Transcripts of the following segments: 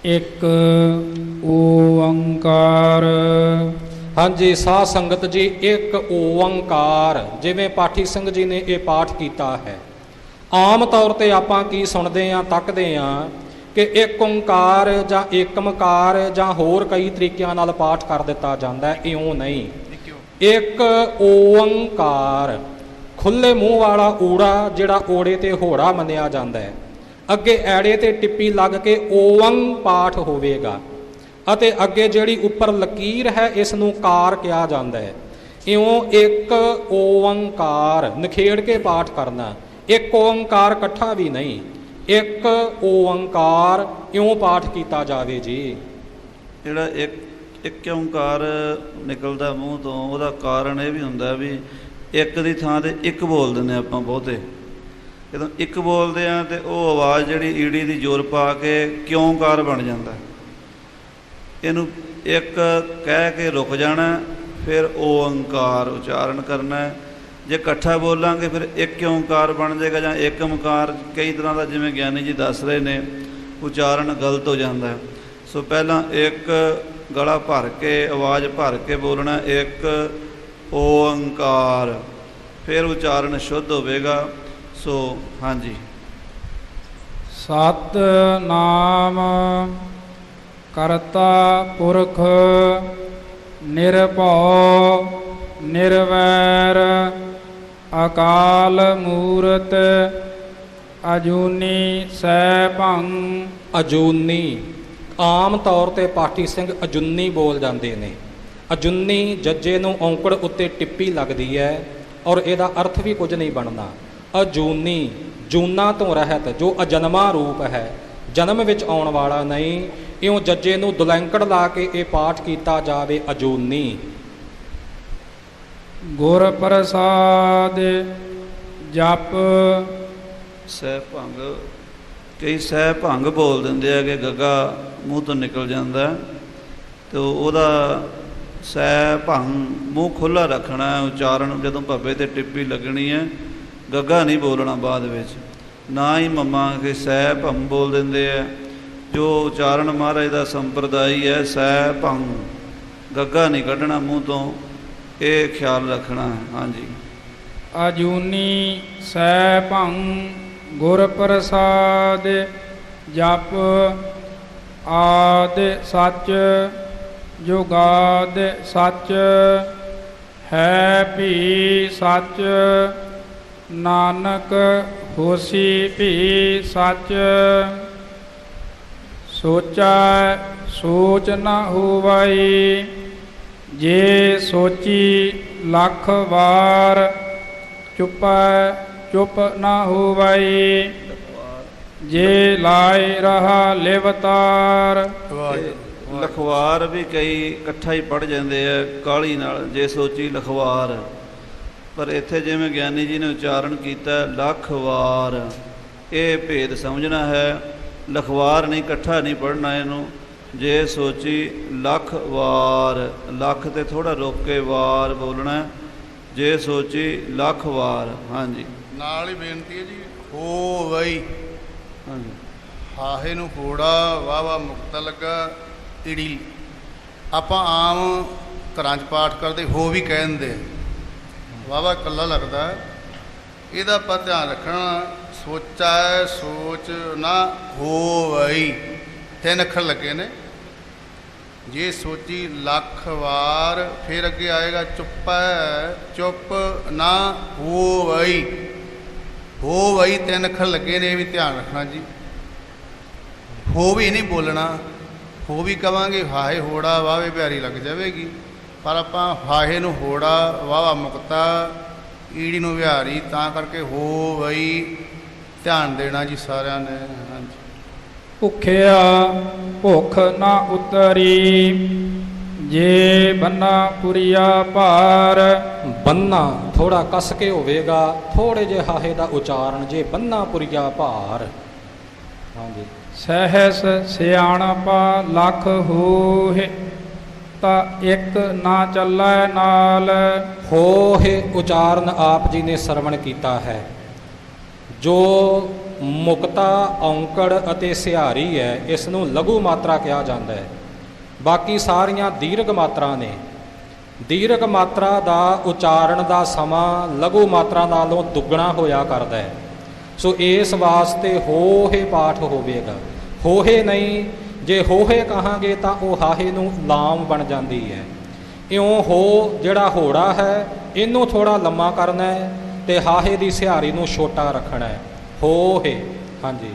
ਇੱਕ ਓੰਕਾਰ। ਹਾਂਜੀ ਸਾਧ ਸੰਗਤ ਜੀ, ਇੱਕ ਓੰਕਾਰ ਜਿਵੇਂ ਪਾਠੀ ਸਿੰਘ ਜੀ ਨੇ ਇਹ ਪਾਠ ਕੀਤਾ ਹੈ। ਆਮ ਤੌਰ ਤੇ ਆਪਾਂ ਕੀ ਸੁਣਦੇ ਹਾਂ, ਤੱਕਦੇ ਹਾਂ ਕਿ ਇੱਕ ਓੰਕਾਰ ਜਾਂ ਏਕਮਕਾਰ ਜਾਂ ਹੋਰ ਕਈ ਤਰੀਕਿਆਂ ਨਾਲ ਪਾਠ ਕਰ ਦਿੱਤਾ ਜਾਂਦਾ ਹੈ। ਇਉਂ ਨਹੀਂ, ਇੱਕ ਓੰਕਾਰ ਖੁੱਲੇ ਮੂੰਹ ਵਾਲਾ ਊੜਾ ਜਿਹੜਾ ਓੜੇ ਤੇ ਹੋੜਾ ਮੰਨਿਆ ਜਾਂਦਾ ਹੈ, ਅੱਗੇ ਐੜੇ ਤੇ ਟਿੱਪੀ ਲੱਗ ਕੇ ਓਵੰ ਪਾਠ ਹੋਵੇਗਾ ਅਤੇ ਅੱਗੇ ਜਿਹੜੀ ਉੱਪਰ ਲਕੀਰ ਹੈ ਇਸ ਨੂੰ ਕਾਰ ਕਿਹਾ ਜਾਂਦਾ ਹੈ। ਇਉਂ ਇੱਕ ਓੰਕਾਰ ਨਿਖੇੜ ਕੇ ਪਾਠ ਕਰਨਾ, ਇੱਕ ਓੰਕਾਰ ਇਕੱਠਾ ਵੀ ਨਹੀਂ, ਇੱਕ ਓੰਕਾਰ ਇਉਂ ਪਾਠ ਕੀਤਾ ਜਾਵੇ ਜੀ। ਜਿਹੜਾ ਇੱਕ ਓੰਕਾਰ ਨਿਕਲਦਾ ਮੂੰਹ ਤੋਂ, ਉਹਦਾ ਕਾਰਨ ਇਹ ਵੀ ਹੁੰਦਾ ਵੀ ਇੱਕ ਦੀ ਥਾਂ ਤੇ ਇੱਕ ਬੋਲ ਦਿੰਦੇ ਆਪਾਂ ਬਹੁਤੇ। ਜਦੋਂ ਇੱਕ ਬੋਲਦੇ ਆ ਤੇ ਉਹ ਆਵਾਜ਼ ਜਿਹੜੀ ਈੜੀ ਦੀ ਜ਼ੋਰ ਪਾ ਕੇ ਕਿਉਂਕਾਰ ਬਣ ਜਾਂਦਾ। ਇਹਨੂੰ ਇੱਕ ਕਹਿ ਕੇ ਰੁਕ ਜਾਣਾ, ਫਿਰ ਓੰਕਾਰ ਉਚਾਰਨ ਕਰਨਾ। ਜੇ ਇਕੱਠਾ ਬੋਲਾਂਗੇ ਫਿਰ ਇੱਕ ਓੰਕਾਰ ਬਣ ਜਾਏਗਾ ਜਾਂ ਇੱਕ ਓੰਕਾਰ। ਕਈ ਤਰ੍ਹਾਂ ਦਾ ਜਿਵੇਂ ਗਿਆਨੀ ਜੀ ਦੱਸ ਰਹੇ ਨੇ ਉਚਾਰਨ ਗਲਤ ਹੋ ਜਾਂਦਾ। ਸੋ ਪਹਿਲਾਂ ਇੱਕ ਗਲਾ ਭਰ ਕੇ ਆਵਾਜ਼ ਭਰ ਕੇ ਬੋਲਣਾ, ਇੱਕ ਓੰਕਾਰ, ਫਿਰ ਉਚਾਰਨ ਸ਼ੁੱਧ ਹੋਵੇਗਾ। ਸੋ ਹਾਂਜੀ, ਸਤਿਨਾਮ ਕਰਤਾ ਪੁਰਖ ਨਿਰਭਉ ਨਿਰਵੈਰ ਅਕਾਲ ਮੂਰਤ ਅਜੂਨੀ ਸੈਭੰ। ਅਜੂਨੀ ਆਮ ਤੌਰ ਤੇ ਪਾਠੀ ਸਿੰਘ ਅਜੁੰਨੀ ਬੋਲ ਜਾਂਦੇ ਨੇ। ਅਜੁੰਨੀ ਜੱਜੇ ਨੂੰ ਔਂਕੜ ਉੱਤੇ ਟਿੱਪੀ ਲੱਗਦੀ ਹੈ ਔਰ ਇਹਦਾ ਅਰਥ ਵੀ ਕੁਝ ਨਹੀਂ ਬਣਦਾ। ਅਜੂਨੀ ਜੂਨਾ ਤੋਂ ਰਹਿਤ, ਜੋ ਅਜਨਮਾ ਰੂਪ ਹੈ, ਜਨਮ ਵਿੱਚ ਆਉਣ ਵਾਲਾ ਨਹੀਂ। ਇਉਂ ਜੱਜੇ ਨੂੰ ਦੁਲੈਂਕੜ ਲਾ ਕੇ ਇਹ ਪਾਠ ਕੀਤਾ ਜਾਵੇ, ਅਜੂਨੀ। ਗੁਰ ਪ੍ਰਸਾਦ ਜਪ ਸਹਿ ਭੰਗ, ਕਈ ਸਹਿ ਭੰਗ ਬੋਲ ਦਿੰਦੇ ਆ ਕਿ ਗੱਗਾ ਮੂੰਹ ਤੋਂ ਨਿਕਲ ਜਾਂਦਾ, ਅਤੇ ਉਹਦਾ ਸਹਿ ਭੰਗ ਮੂੰਹ ਖੁੱਲ੍ਹਾ ਰੱਖਣਾ। ਉਚਾਰਨ ਜਦੋਂ ਭੱਬੇ 'ਤੇ ਟਿੱਪੀ ਲੱਗਣੀ ਹੈ, ਗੱਗਾ ਨਹੀਂ ਬੋਲਣਾ ਬਾਅਦ ਵਿੱਚ, ਨਾ ਹੀ ਮੰਮਾ ਕਿ ਸਹਿ ਭੰਗ ਬੋਲ ਦਿੰਦੇ ਆ। ਜੋ ਉਚਾਰਨ ਮਹਾਰਾਜ ਦਾ ਸੰਪਰਦਾਈ ਹੈ, ਸਹਿ ਭੰਗ, ਗੱਗਾ ਨਹੀਂ ਕੱਢਣਾ ਮੂੰਹ ਤੋਂ, ਇਹ ਖਿਆਲ ਰੱਖਣਾ। ਹਾਂਜੀ, ਅਜੂਨੀ ਸਹਿ ਭੰ ਗੁਰ ਪ੍ਰਸਾਦ ਜਪ ਆਦ ਸੱਚ ਜੁਗਾਦ ਸੱਚ ਹੈ ਭੀ ਸੱਚ ਨਾਨਕ ਹੋਸੀ ਭੀ ਸੱਚ। ਸੋਚੈ ਸੋਚ ਨ ਹੋਵਈ ਜੇ ਸੋਚੀ ਲੱਖ ਵਾਰ ਚੁਪੈ ਚੁੱਪ ਨ ਹੋਵਈ ਜੇ ਲਾਇ ਰਹਾ ਲਿਵਤਾਰ। ਲਖਵਾਰ ਵੀ ਕਈ ਇਕੱਠਾ ਹੀ ਪੜ੍ਹ ਜਾਂਦੇ ਆ ਕਾਹਲੀ ਨਾਲ, ਜੇ ਸੋਚੀ ਲਖਵਾਰ, ਪਰ ਇੱਥੇ ਜਿਵੇਂ ਗਿਆਨੀ ਜੀ ਨੇ ਉਚਾਰਨ ਕੀਤਾ ਲੱਖ ਵਾਰ, ਇਹ ਭੇਦ ਸਮਝਣਾ ਹੈ। ਲਖਵਾਰ ਨਹੀਂ, ਇਕੱਠਾ ਨਹੀਂ ਪੜ੍ਹਨਾ ਇਹਨੂੰ। ਜੇ ਸੋਚੀ ਲੱਖ ਵਾਰ, ਲੱਖ ਤੇ ਥੋੜ੍ਹਾ ਰੁਕ ਕੇ ਵਾਰ ਬੋਲਣਾ, ਜੇ ਸੋਚੀ ਲੱਖ ਵਾਰ। ਹਾਂਜੀ, ਨਾਲ ਹੀ ਬੇਨਤੀ ਹੈ ਜੀ, ਹੋ ਵਈ। ਹਾਂਜੀ, ਹਾਹੇ ਨੂੰ ਹੋੜਾ ਵਾਵਾ ਮੁਕਤਾ ਲੱਗਾ ਈੜੀ। ਆਪਾਂ ਆਮ ਘਰਾਂ 'ਚ ਪਾਠ ਕਰਦੇ ਹੋ ਵੀ ਕਹਿ ਦਿੰਦੇ, ਵਾਵਾ ਇਕੱਲਾ ਲੱਗਦਾ। ਇਹਦਾ ਆਪਾਂ ਧਿਆਨ ਰੱਖਣਾ, ਸੋਚਾ ਸੋਚ ਨਾ ਹੋਵਈ, 3 ਅੱਖਰ ਲੱਗੇ ਨੇ। ਜੇ ਸੋਚੀ ਲੱਖ ਵਾਰ, ਫਿਰ ਅੱਗੇ ਆਏਗਾ ਚੁੱਪੈ ਚੁੱਪ ਨਾ ਹੋਵਈ, ਹੋਵਈ 3 ਅੱਖਰ ਲੱਗੇ ਨੇ, ਇਹ ਵੀ ਧਿਆਨ ਰੱਖਣਾ ਜੀ। ਹੋ ਵੀ ਨਹੀਂ ਬੋਲਣਾ, ਹੋ ਵੀ ਕਵਾਂਗੇ ਹਾਏ ਹੋੜਾ ਵਾਵੇ ਬਿਹਾਰੀ ਲੱਗ ਜਾਵੇਗੀ, ਪਰ ਆਪਾਂ ਹਾਹੇ ਨੂੰ ਹੋੜਾ ਵਾਵਾ ਮੁਕਤਾ ਈੜੀ ਨੂੰ ਵਿਹਾਰੀ, ਤਾਂ ਕਰਕੇ ਹੋ ਵਈ ਧਿਆਨ ਦੇਣਾ ਜੀ ਸਾਰਿਆਂ ਨੇ। ਹਾਂਜੀ, ਭੁੱਖਿਆ ਭੁੱਖ ਨਾ ਉਤਰੀ ਜੇ ਬੰਨਾ ਪੁਰੀਆ ਭਾਰ। ਬੰਨਾ ਥੋੜਾ ਕੱਸ ਕੇ ਹੋਵੇਗਾ, ਥੋੜੇ ਜਿਹੇ ਹਾਹੇ ਦਾ ਉਚਾਰਨ, ਜੇ ਬੰਨਾ ਪੁਰੀਆ ਭਾਰ। ਹਾਂਜੀ, ਸਹਿਸ ਸਿਆਣਪਾ ਲੱਖ ਹੋਏ ਤਾਂ ਇੱਕ ਨਾ ਚੱਲੈ ਨਾਲ। ਹੋਏ ਉਚਾਰਨ ਆਪ ਜੀ ਨੇ ਸਰਵਣ ਕੀਤਾ ਹੈ। ਜੋ ਮੁਕਤਾ, ਔਂਕੜ ਅਤੇ ਸਿਹਾਰੀ ਹੈ, ਇਸ ਨੂੰ ਲਘੂ ਮਾਤਰਾ ਕਿਹਾ ਜਾਂਦਾ ਹੈ। ਬਾਕੀ ਸਾਰੀਆਂ ਦੀਰਘ ਮਾਤਰਾ ਨੇ। ਦੀਰਘ ਮਾਤਰਾ ਦਾ ਉਚਾਰਨ ਦਾ ਸਮਾਂ ਲਘੂ ਮਾਤਰਾ ਨਾਲੋਂ ਦੁੱਗਣਾ ਹੋਇਆ ਕਰਦਾ ਹੈ। ਸੋ ਇਸ ਵਾਸਤੇ ਹੋਹੇ ਪਾਠ ਹੋਵੇਗਾ, ਹੋਹੇ ਨਹੀਂ। ਜੇ ਹੋਹੇ ਕਹਾਂਗੇ ਤਾਂ ਉਹ ਹਾਹੇ ਨੂੰ ਲਾਮ ਬਣ ਜਾਂਦੀ ਹੈ। ਇਉਂ ਹੋ ਜਿਹੜਾ ਹੋੜਾ ਹੈ ਇਹਨੂੰ ਥੋੜਾ ਲੰਮਾ ਕਰਨਾ ਹੈ ਤੇ ਹਾਹੇ ਦੀ ਸਿਹਾਰੀ ਨੂੰ ਛੋਟਾ ਰੱਖਣਾ ਹੈ। ਹੋਹੇ। ਹਾਂਜੀ।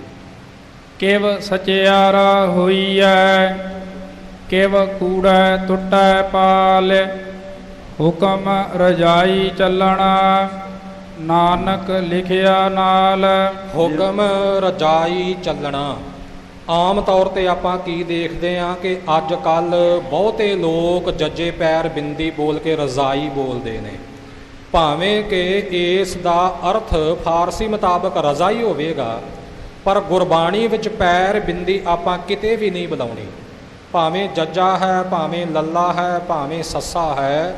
ਕਿਵ ਸਚਿਆਰਾ ਹੋਈਐ, ਕਿਵ ਕੂੜੈ ਟੁੱਟੈ ਪਾਲ, ਹੁਕਮ ਰਜਾਈ ਚੱਲਣਾ, ਨਾਨਕ ਲਿਖਿਆ ਨਾਲ। ਹੁਕਮ ਰਜਾਈ ਚੱਲਣਾ। ਆਮ ਤੌਰ ਤੇ ਆਪਾਂ ਕੀ ਦੇਖਦੇ ਹਾਂ ਕਿ ਅੱਜ ਕੱਲ੍ਹ ਬਹੁਤੇ ਲੋਕ ਜੱਜੇ ਪੈਰ ਬਿੰਦੀ ਬੋਲ ਕੇ ਰਜ਼ਾਈ ਬੋਲਦੇ ਨੇ, ਭਾਵੇਂ ਕਿ ਇਸ ਦਾ ਅਰਥ ਫਾਰਸੀ ਮੁਤਾਬਕ ਰਜ਼ਾਈ ਹੋਵੇਗਾ, ਪਰ ਗੁਰਬਾਣੀ ਵਿੱਚ ਪੈਰ ਬਿੰਦੀ ਆਪਾਂ ਕਿਤੇ ਵੀ ਨਹੀਂ ਬੁਲਾਉਣੀ। ਭਾਵੇਂ ਜੱਜਾ ਹੈ, ਭਾਵੇਂ ਲੱਲਾ ਹੈ, ਭਾਵੇਂ ਸੱਸਾ ਹੈ,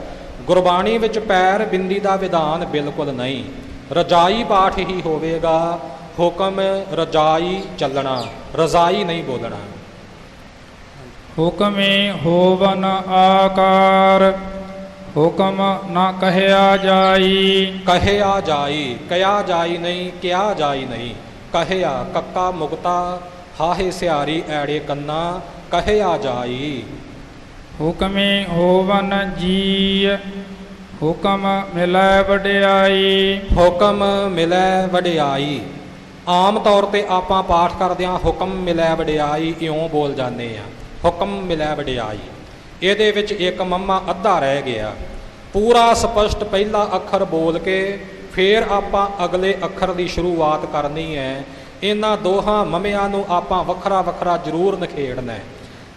ਗੁਰਬਾਣੀ ਵਿੱਚ ਪੈਰ ਬਿੰਦੀ ਦਾ ਵਿਧਾਨ ਬਿਲਕੁਲ ਨਹੀਂ। ਰਜਾਈ ਪਾਠ ਹੀ ਹੋਵੇਗਾ। ਹੁਕਮ ਰਜਾਈ ਚੱਲਣਾ, ਰਜ਼ਾਈ ਨਹੀਂ ਬੋਲਣਾ। ਹੁਕਮੇ ਹੋਵਨ ਆਕਾਰ, ਹੁਕਮ ਨਾ ਕਹਿਆ ਜਾਈ। ਕਹਿਆ ਜਾਈ, ਕਿਆ ਜਾਈ ਨਹੀਂ, ਕਿਆ ਜਾਈ ਨਹੀਂ। ਕਹਿਆ ਕੱਕਾ ਮੁਕਤਾ, ਹਾਹੇ ਸਿਹਾਰੀ ਐੜੇ ਕੰਨਾ, ਕਹਿਆ ਜਾਈ। ਹੁਕਮੇ ਹੋਵਨ ਜੀ, ਹੁਕਮ ਮਿਲੈ ਵਡਿਆਈ। ਹੁਕਮ ਮਿਲੈ ਵਡਿਆਈ। ਆਮ ਤੌਰ ਤੇ ਆਪਾਂ ਪਾਠ ਕਰਦਿਆਂ ਹੁਕਮ ਮਿਲੈ ਵਡਿਆਈ ਇਉਂ ਬੋਲ ਜਾਂਦੇ ਆ, ਹੁਕਮ ਮਿਲੈ ਵਡਿਆਈ। ਇਹਦੇ ਵਿੱਚ ਇੱਕ ਮੱਮਾ ਅੱਧਾ ਰਹਿ ਗਿਆ। ਪੂਰਾ ਸਪਸ਼ਟ ਪਹਿਲਾ ਅੱਖਰ ਬੋਲ ਕੇ ਫਿਰ ਆਪਾਂ ਅਗਲੇ ਅੱਖਰ ਦੀ ਸ਼ੁਰੂਆਤ ਕਰਨੀ ਹੈ। ਇਹਨਾਂ ਦੋਹਾਂ ਮਮਿਆਂ ਨੂੰ ਆਪਾਂ ਵੱਖਰਾ ਵੱਖਰਾ ਜ਼ਰੂਰ ਨਿਖੇੜਨਾ ਹੈ।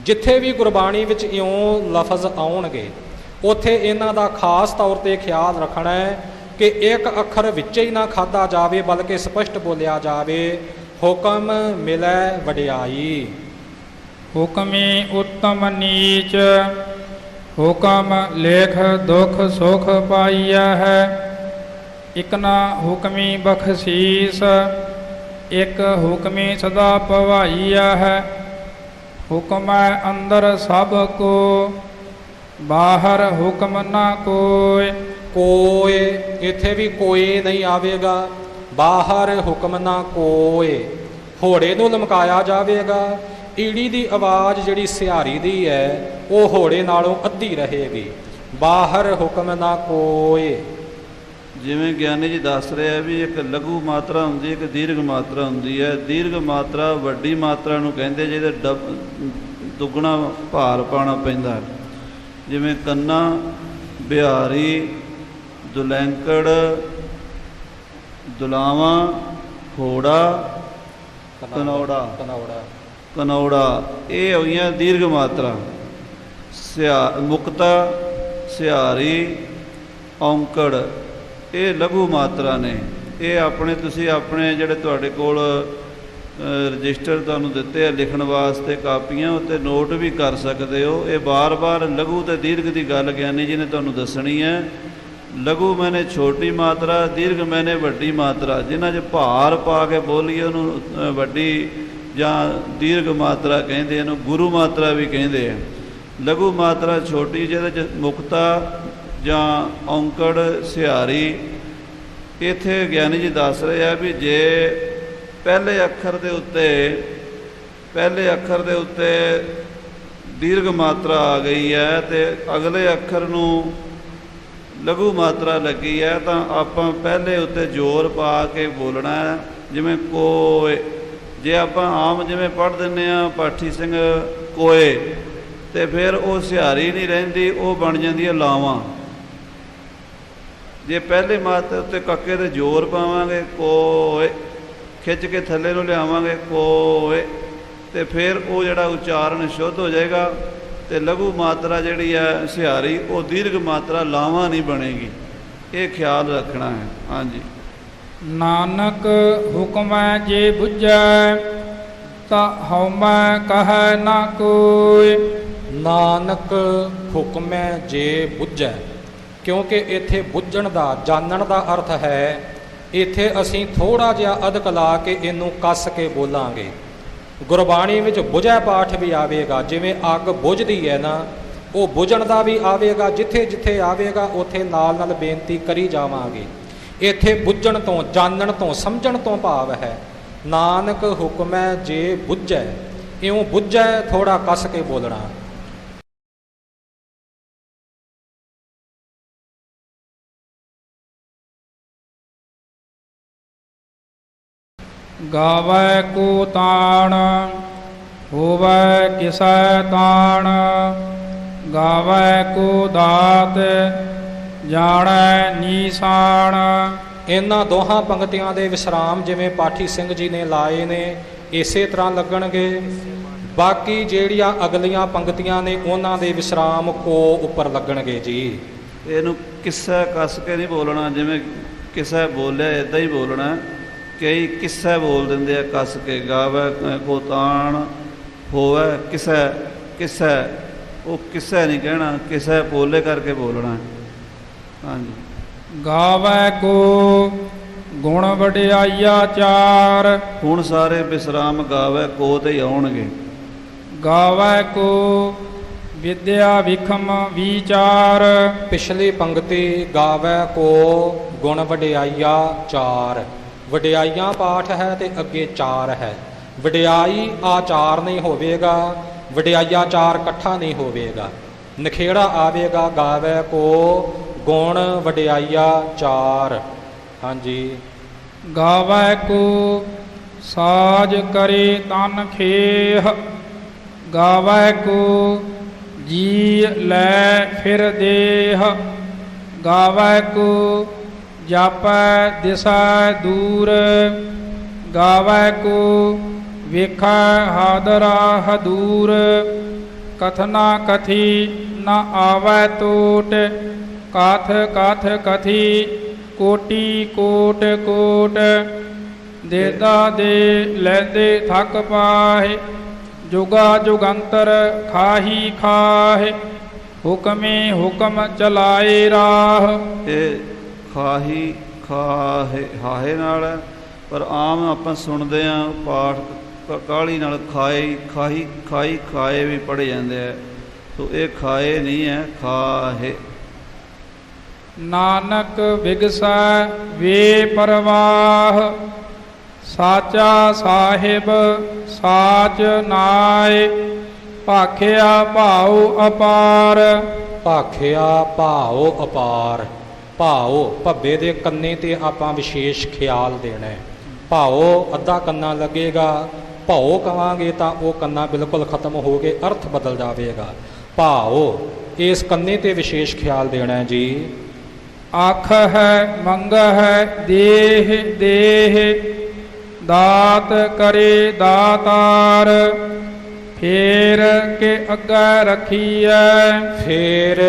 ਜਿੱਥੇ ਵੀ ਗੁਰਬਾਣੀ ਵਿੱਚ ਇਉਂ ਲਫ਼ਜ਼ ਆਉਣਗੇ ਉੱਥੇ ਇਹਨਾਂ ਦਾ ਖਾਸ ਤੌਰ ਤੇ ਖਿਆਲ ਰੱਖਣਾ ਹੈ ਕਿ ਇੱਕ ਅੱਖਰ ਵਿੱਚ ਹੀ ਨਾ ਖਾਧਾ ਜਾਵੇ, ਬਲਕਿ ਸਪਸ਼ਟ ਬੋਲਿਆ ਜਾਵੇ, ਹੁਕਮ ਮਿਲੈ ਵਡਿਆਈ। ਹੁਕਮੇ ਉੱਤਮ ਨੀਚ, ਹੁਕਮ ਲੇਖ ਦੁਖ ਸੁਖ ਪਾਈਆ ਹੈ। ਇਕ ਨਾ ਹੁਕਮੀ ਬਖਸ਼ੀਸ, ਇੱਕ ਹੁਕਮੀ ਸਦਾ ਭਵਾਈਆ ਹੈ। ਹੁਕਮੈ ਅੰਦਰ ਸਭ ਕੋ, ਬਾਹਰ ਹੁਕਮ ਨਾ ਕੋਇ। ਕੋਏ, ਇੱਥੇ ਵੀ ਕੋਏ ਨਹੀਂ ਆਵੇਗਾ। ਬਾਹਰ ਹੁਕਮ ਨਾ ਕੋਏ। ਹੋੜੇ ਨੂੰ ਲਮਕਾਇਆ ਜਾਵੇਗਾ। ਈੜੀ ਦੀ ਆਵਾਜ਼ ਜਿਹੜੀ ਸਿਹਾਰੀ ਦੀ ਹੈ ਉਹ ਹੋੜੇ ਨਾਲੋਂ ਅੱਧੀ ਰਹੇਗੀ। ਬਾਹਰ ਹੁਕਮ ਨਾ ਕੋਏ। ਜਿਵੇਂ ਗਿਆਨੀ ਜੀ ਦੱਸ ਰਿਹਾ ਵੀ ਇੱਕ ਲਘੂ ਮਾਤਰਾ ਹੁੰਦੀ ਹੈ, ਇੱਕ ਦੀਰਘ ਮਾਤਰਾ ਹੁੰਦੀ ਹੈ। ਦੀਰਘ ਮਾਤਰਾ ਵੱਡੀ ਮਾਤਰਾ ਨੂੰ ਕਹਿੰਦੇ ਜਿਹਦੇ ਦੁੱਗਣਾ ਭਾਰ ਪਾਉਣਾ ਪੈਂਦਾ। ਜਿਵੇਂ ਕੰਨਾ, ਬਿਹਾਰੀ, ਦੁਲੈਂਕੜ, ਦੁਲਾਵਾਂ, ਹੋੜਾ, ਕਨੌੜਾ, ਕਨੌੜਾ, ਇਹ ਹੋਈਆਂ ਦੀਰਘ ਮਾਤਰਾ। ਮੁਕਤਾ, ਸਿਹਾਰੀ, ਔਂਕੜ, ਇਹ ਲਘੂ ਮਾਤਰਾ ਨੇ। ਇਹ ਆਪਣੇ ਤੁਸੀਂ ਆਪਣੇ ਜਿਹੜੇ ਤੁਹਾਡੇ ਕੋਲ ਰਜਿਸਟਰ ਤੁਹਾਨੂੰ ਦਿੱਤੇ ਆ ਲਿਖਣ ਵਾਸਤੇ ਕਾਪੀਆਂ, ਉੱਤੇ ਨੋਟ ਵੀ ਕਰ ਸਕਦੇ ਹੋ। ਇਹ ਬਾਰ-ਬਾਰ ਲਘੂ ਤੇ ਦੀਰਘ ਦੀ ਗੱਲ ਗਿਆਨੀ ਜੀ ਨੇ ਤੁਹਾਨੂੰ ਦੱਸਣੀ ਹੈ। ਲਘੂ ਮੈਨੇ ਛੋਟੀ ਮਾਤਰਾ, ਦੀਰਘ ਮੈਨੇ ਵੱਡੀ ਮਾਤਰਾ। ਜਿਨ੍ਹਾਂ 'ਚ ਭਾਰ ਪਾ ਕੇ ਬੋਲੀਏ ਉਹਨੂੰ ਵੱਡੀ ਜਾਂ ਦੀਰਘ ਮਾਤਰਾ ਕਹਿੰਦੇ, ਇਹਨੂੰ ਗੁਰੂ ਮਾਤਰਾ ਵੀ ਕਹਿੰਦੇ ਆ। ਲਘੂ ਮਾਤਰਾ ਛੋਟੀ, ਜਿਹਦੇ 'ਚ ਮੁਕਤਾ ਜਾਂ ਔਂਕੜ, ਸਿਹਾਰੀ। ਇੱਥੇ ਗਿਆਨੀ ਜੀ ਦੱਸ ਰਹੇ ਆ ਵੀ ਜੇ ਪਹਿਲੇ ਅੱਖਰ ਦੇ ਉੱਤੇ ਦੀਰਘ ਮਾਤਰਾ ਆ ਗਈ ਹੈ ਤੇ ਅਗਲੇ ਅੱਖਰ ਨੂੰ ਲਘੂ ਮਾਤਰਾ ਲੱਗੀ ਹੈ ਤਾਂ ਆਪਾਂ ਪਹਿਲੇ ਉੱਤੇ ਜ਼ੋਰ ਪਾ ਕੇ ਬੋਲਣਾ ਹੈ। ਜਿਵੇਂ ਕੋਏ, ਜੇ ਆਪਾਂ ਆਮ ਜਿਵੇਂ ਪੜ੍ਹ ਦਿੰਦੇ ਹਾਂ ਪਾਠੀ ਸਿੰਘ ਕੋਏ, ਤੇ ਫਿਰ ਉਹ ਸਿਹਾਰੀ ਨਹੀਂ ਰਹਿੰਦੀ, ਉਹ ਬਣ ਜਾਂਦੀ ਹੈ ਲਾਵਾਂ। ਜੇ ਪਹਿਲੇ ਮਾਤਰੇ ਉੱਤੇ ਕੱਕੇ ਤੇ ਜ਼ੋਰ ਪਾਵਾਂਗੇ ਕੋਏ, ਖਿੱਚ ਕੇ ਥੱਲੇ ਨੂੰ ਲਿਆਵਾਂਗੇ ਕੋਏ, ਤੇ ਫਿਰ ਉਹ ਜਿਹੜਾ ਉਚਾਰਨ ਸ਼ੁੱਧ ਹੋ ਜਾਏਗਾ। ਤੇ ਲਘੂ ਮਾਤਰਾ ਜਿਹੜੀ ਹੈ ਸਿਹਾਰੀ, ਉਹ ਦੀਰਘ ਮਾਤਰਾ ਲਾਵਾਂ ਨਹੀਂ ਬਣੇਗੀ। ਇਹ ਖਿਆਲ ਰੱਖਣਾ ਹੈ। ਹਾਂਜੀ। ਨਾਨਕ ਹੁਕਮੈ ਜੇ ਬੁੱਝੈ, ਤਾ ਹਉਮੈ ਕਹੈ ਨਾ ਕੋਈ। ਨਾਨਕ ਹੁਕਮੈ ਜੇ ਬੁੱਝੈ, ਕਿਉਂਕਿ ਇੱਥੇ ਬੁੱਝਣ ਦਾ, ਜਾਣਨ ਦਾ ਅਰਥ ਹੈ ਇੱਥੇ ਅਸੀਂ ਥੋੜਾ ਜਿਹਾ ਅਦਕ ਲਾ ਕੇ ਇਹਨੂੰ ਕੱਸ ਕੇ ਬੋਲਾਂਗੇ। ਗੁਰਬਾਣੀ ਵਿੱਚ ਬੁਝੈ ਪਾਠ ਵੀ ਆਵੇਗਾ, ਜਿਵੇਂ ਅੱਗ ਬੁਝਦੀ ਹੈ ਨਾ, ਉਹ ਬੁਝਣ ਦਾ ਵੀ ਆਵੇਗਾ। ਜਿੱਥੇ ਜਿੱਥੇ ਆਵੇਗਾ ਉੱਥੇ ਨਾਲ ਨਾਲ ਬੇਨਤੀ ਕਰੀ ਜਾਵਾਂਗੇ। ਇੱਥੇ ਬੁੱਝਣ ਤੋਂ, ਜਾਣਨ ਤੋਂ, ਸਮਝਣ ਤੋਂ ਭਾਵ ਹੈ ਨਾਨਕ ਹੁਕਮੈ ਜੇ ਬੁੱਝੈ, ਇਉਂ ਬੁੱਝੈ ਥੋੜਾ ਕੱਸ ਕੇ ਬੋਲਣਾ। ਗਾਵੈ ਕੋ ਤਾਣ ਹੋਵੈ ਕਿਸੈ ਤਾਣ, ਗਾਵੈ ਕੋ ਦਾਤ ਜਾਣੈ ਨੀਸਾਨ। ਇਹਨਾਂ ਦੋਹਾਂ ਪੰਕਤੀਆਂ ਦੇ ਵਿਸਰਾਮ ਜਿਵੇਂ ਪਾਠੀ ਸਿੰਘ ਜੀ ਨੇ ਲਾਏ ਨੇ, ਇਸੇ ਤਰ੍ਹਾਂ ਲੱਗਣਗੇ। ਬਾਕੀ ਜਿਹੜੀਆਂ ਅਗਲੀਆਂ ਪੰਕਤੀਆਂ ਨੇ ਉਹਨਾਂ ਦੇ ਵਿਸਰਾਮ ਕੋ ਉੱਪਰ ਲੱਗਣਗੇ ਜੀ। ਇਹਨੂੰ ਕਿੱਸਾ ਕੱਸ ਕੇ ਨਹੀਂ ਬੋਲਣਾ, ਜਿਵੇਂ ਕਿੱਸਾ ਬੋਲਿਆ ਇੱਦਾਂ ਹੀ ਬੋਲਣਾ। ਕਈ ਕਿੱਸਾ ਬੋਲ ਦਿੰਦੇ ਆ ਕੱਸ ਕੇ, ਗਾਵੈ ਕੋ ਤਾਣ ਹੋਵੈ ਕਿਸੈ, ਕਿਸੈ ਉਹ ਕਿਸਾ ਨਹੀਂ ਕਹਿਣਾ, ਕਿਸਾ ਬੋਲੇ ਕਰਕੇ ਬੋਲਣਾ। ਹਾਂਜੀ। ਗਾਵੈ ਕੋ ਗੁਣ ਵਡਿਆਈਆ ਚਾਰ, ਹੁਣ ਸਾਰੇ ਵਿਸਰਾਮ ਗਾਵੈ ਕੋ ਤੇ ਹੀ ਆਉਣਗੇ। ਗਾਵੈ ਕੋ ਵਿਦਿਆ ਵਿਖਮ ਵਿਚਾਰ। ਪਿਛਲੀ ਪੰਕਤੀ ਗਾਵੈ ਕੋ ਗੁਣ ਵਡਿਆਈਆ ਚਾਰ, ਵਡਿਆਈਆਂ ਪਾਠ ਹੈ ਤੇ ਅੱਗੇ ਚਾਰ ਹੈ। ਵਡਿਆਈ ਆਚਾਰ ਨਹੀਂ ਹੋਵੇਗਾ, ਵਡਿਆਈਆ ਚਾਰ ਇਕੱਠਾ ਨਹੀਂ ਹੋਵੇਗਾ, ਨਖੇੜਾ ਆਵੇਗਾ। ਗਾਵੈ ਕੋ ਗੁਣ ਵਡਿਆਈਆ ਚਾਰ। ਹਾਂਜੀ। ਗਾਵੈ ਕੋ ਸਾਜ ਕਰੇ ਤਨ ਖੇਹ, ਗਾਵੈ ਕੋ ਜੀ ਲੈ ਫਿਰ ਦੇਹ, ਗਾਵੈ ਕੋ ਜਾਪੈ ਦਿਸੈ ਦੂਰ, ਗਾਵੈ ਕੋ ਵੇਖੈ ਹਾਦਰਾ ਹਦੂਰ, ਕਥਨਾ ਕਥੀ ਨ ਆਵੈ ਟੋਟ, ਕਾਥ ਕਾਥ ਕਥੀ ਕੋਟੀ ਕੋਟ ਕੋਟ, ਦੇਦਾ ਦੇ ਲੈਦੇ ਥਕ ਪਾਹੇ, ਜੁਗਾ ਜੁਗੰਤਰ ਖਾਹੀ ਖਾਹੇ, ਹੁਕਮੇ ਹੁਕਮ ਚਲਾਏ ਰਾਹ। ਇਹ ਖਾਹੀ ਖਾਹੇ ਹਾਹੇ ਨਾਲ ਹੈ, ਪਰ ਆਮ ਆਪਾਂ ਸੁਣਦੇ ਹਾਂ ਪਾਠ ਕਾਹਲੀ ਨਾਲ ਖਾਏ ਖਾਹੀ ਖਾਈ ਖਾਏ ਵੀ ਪੜ੍ਹੇ ਜਾਂਦੇ ਆ, ਸੋ ਇਹ ਖਾਏ ਨਹੀਂ ਹੈ, ਖਾਹੇ। ਨਾਨਕ ਵਿਗਸੈ ਵੇ ਪਰਵਾਹ, ਸਾਚਾ ਸਾਹਿਬ ਸਾਚ ਨਾਏ, ਭਾਖਿਆ ਭਾਉ ਅਪਾਰ। ਭਾਖਿਆ ਭਾਉ ਅਪਾਰ। ਭਾਉ ਭੱਬੇ ਦੇ ਕੰਨੇ ਤੇ ਆਪਾਂ ਵਿਸ਼ੇਸ਼ ਖਿਆਲ ਦੇਣਾ ਹੈ। ਭਾਉ ਅੱਧਾ ਕੰਨਾ ਲੱਗੇਗਾ, ਭਾਉ ਕਵਾਂਗੇ ਤਾਂ ਉਹ ਕੰਨਾ ਬਿਲਕੁਲ ਖਤਮ ਹੋ ਕੇ ਅਰਥ ਬਦਲ ਜਾਵੇਗਾ। ਭਾਉ ਇਸ ਕੰਨੇ ਤੇ ਵਿਸ਼ੇਸ਼ ਖਿਆਲ ਦੇਣਾ ਹੈ ਜੀ। ਆਖ ਹੈ ਮੰਗ ਹੈ ਦੇਹ ਦੇਹ, ਦਾਤ ਕਰੇ ਦਾਤਾਰ, ਫੇਰ ਕੇ ਅੱਗੇ ਰੱਖੀਐ। ਫੇਰ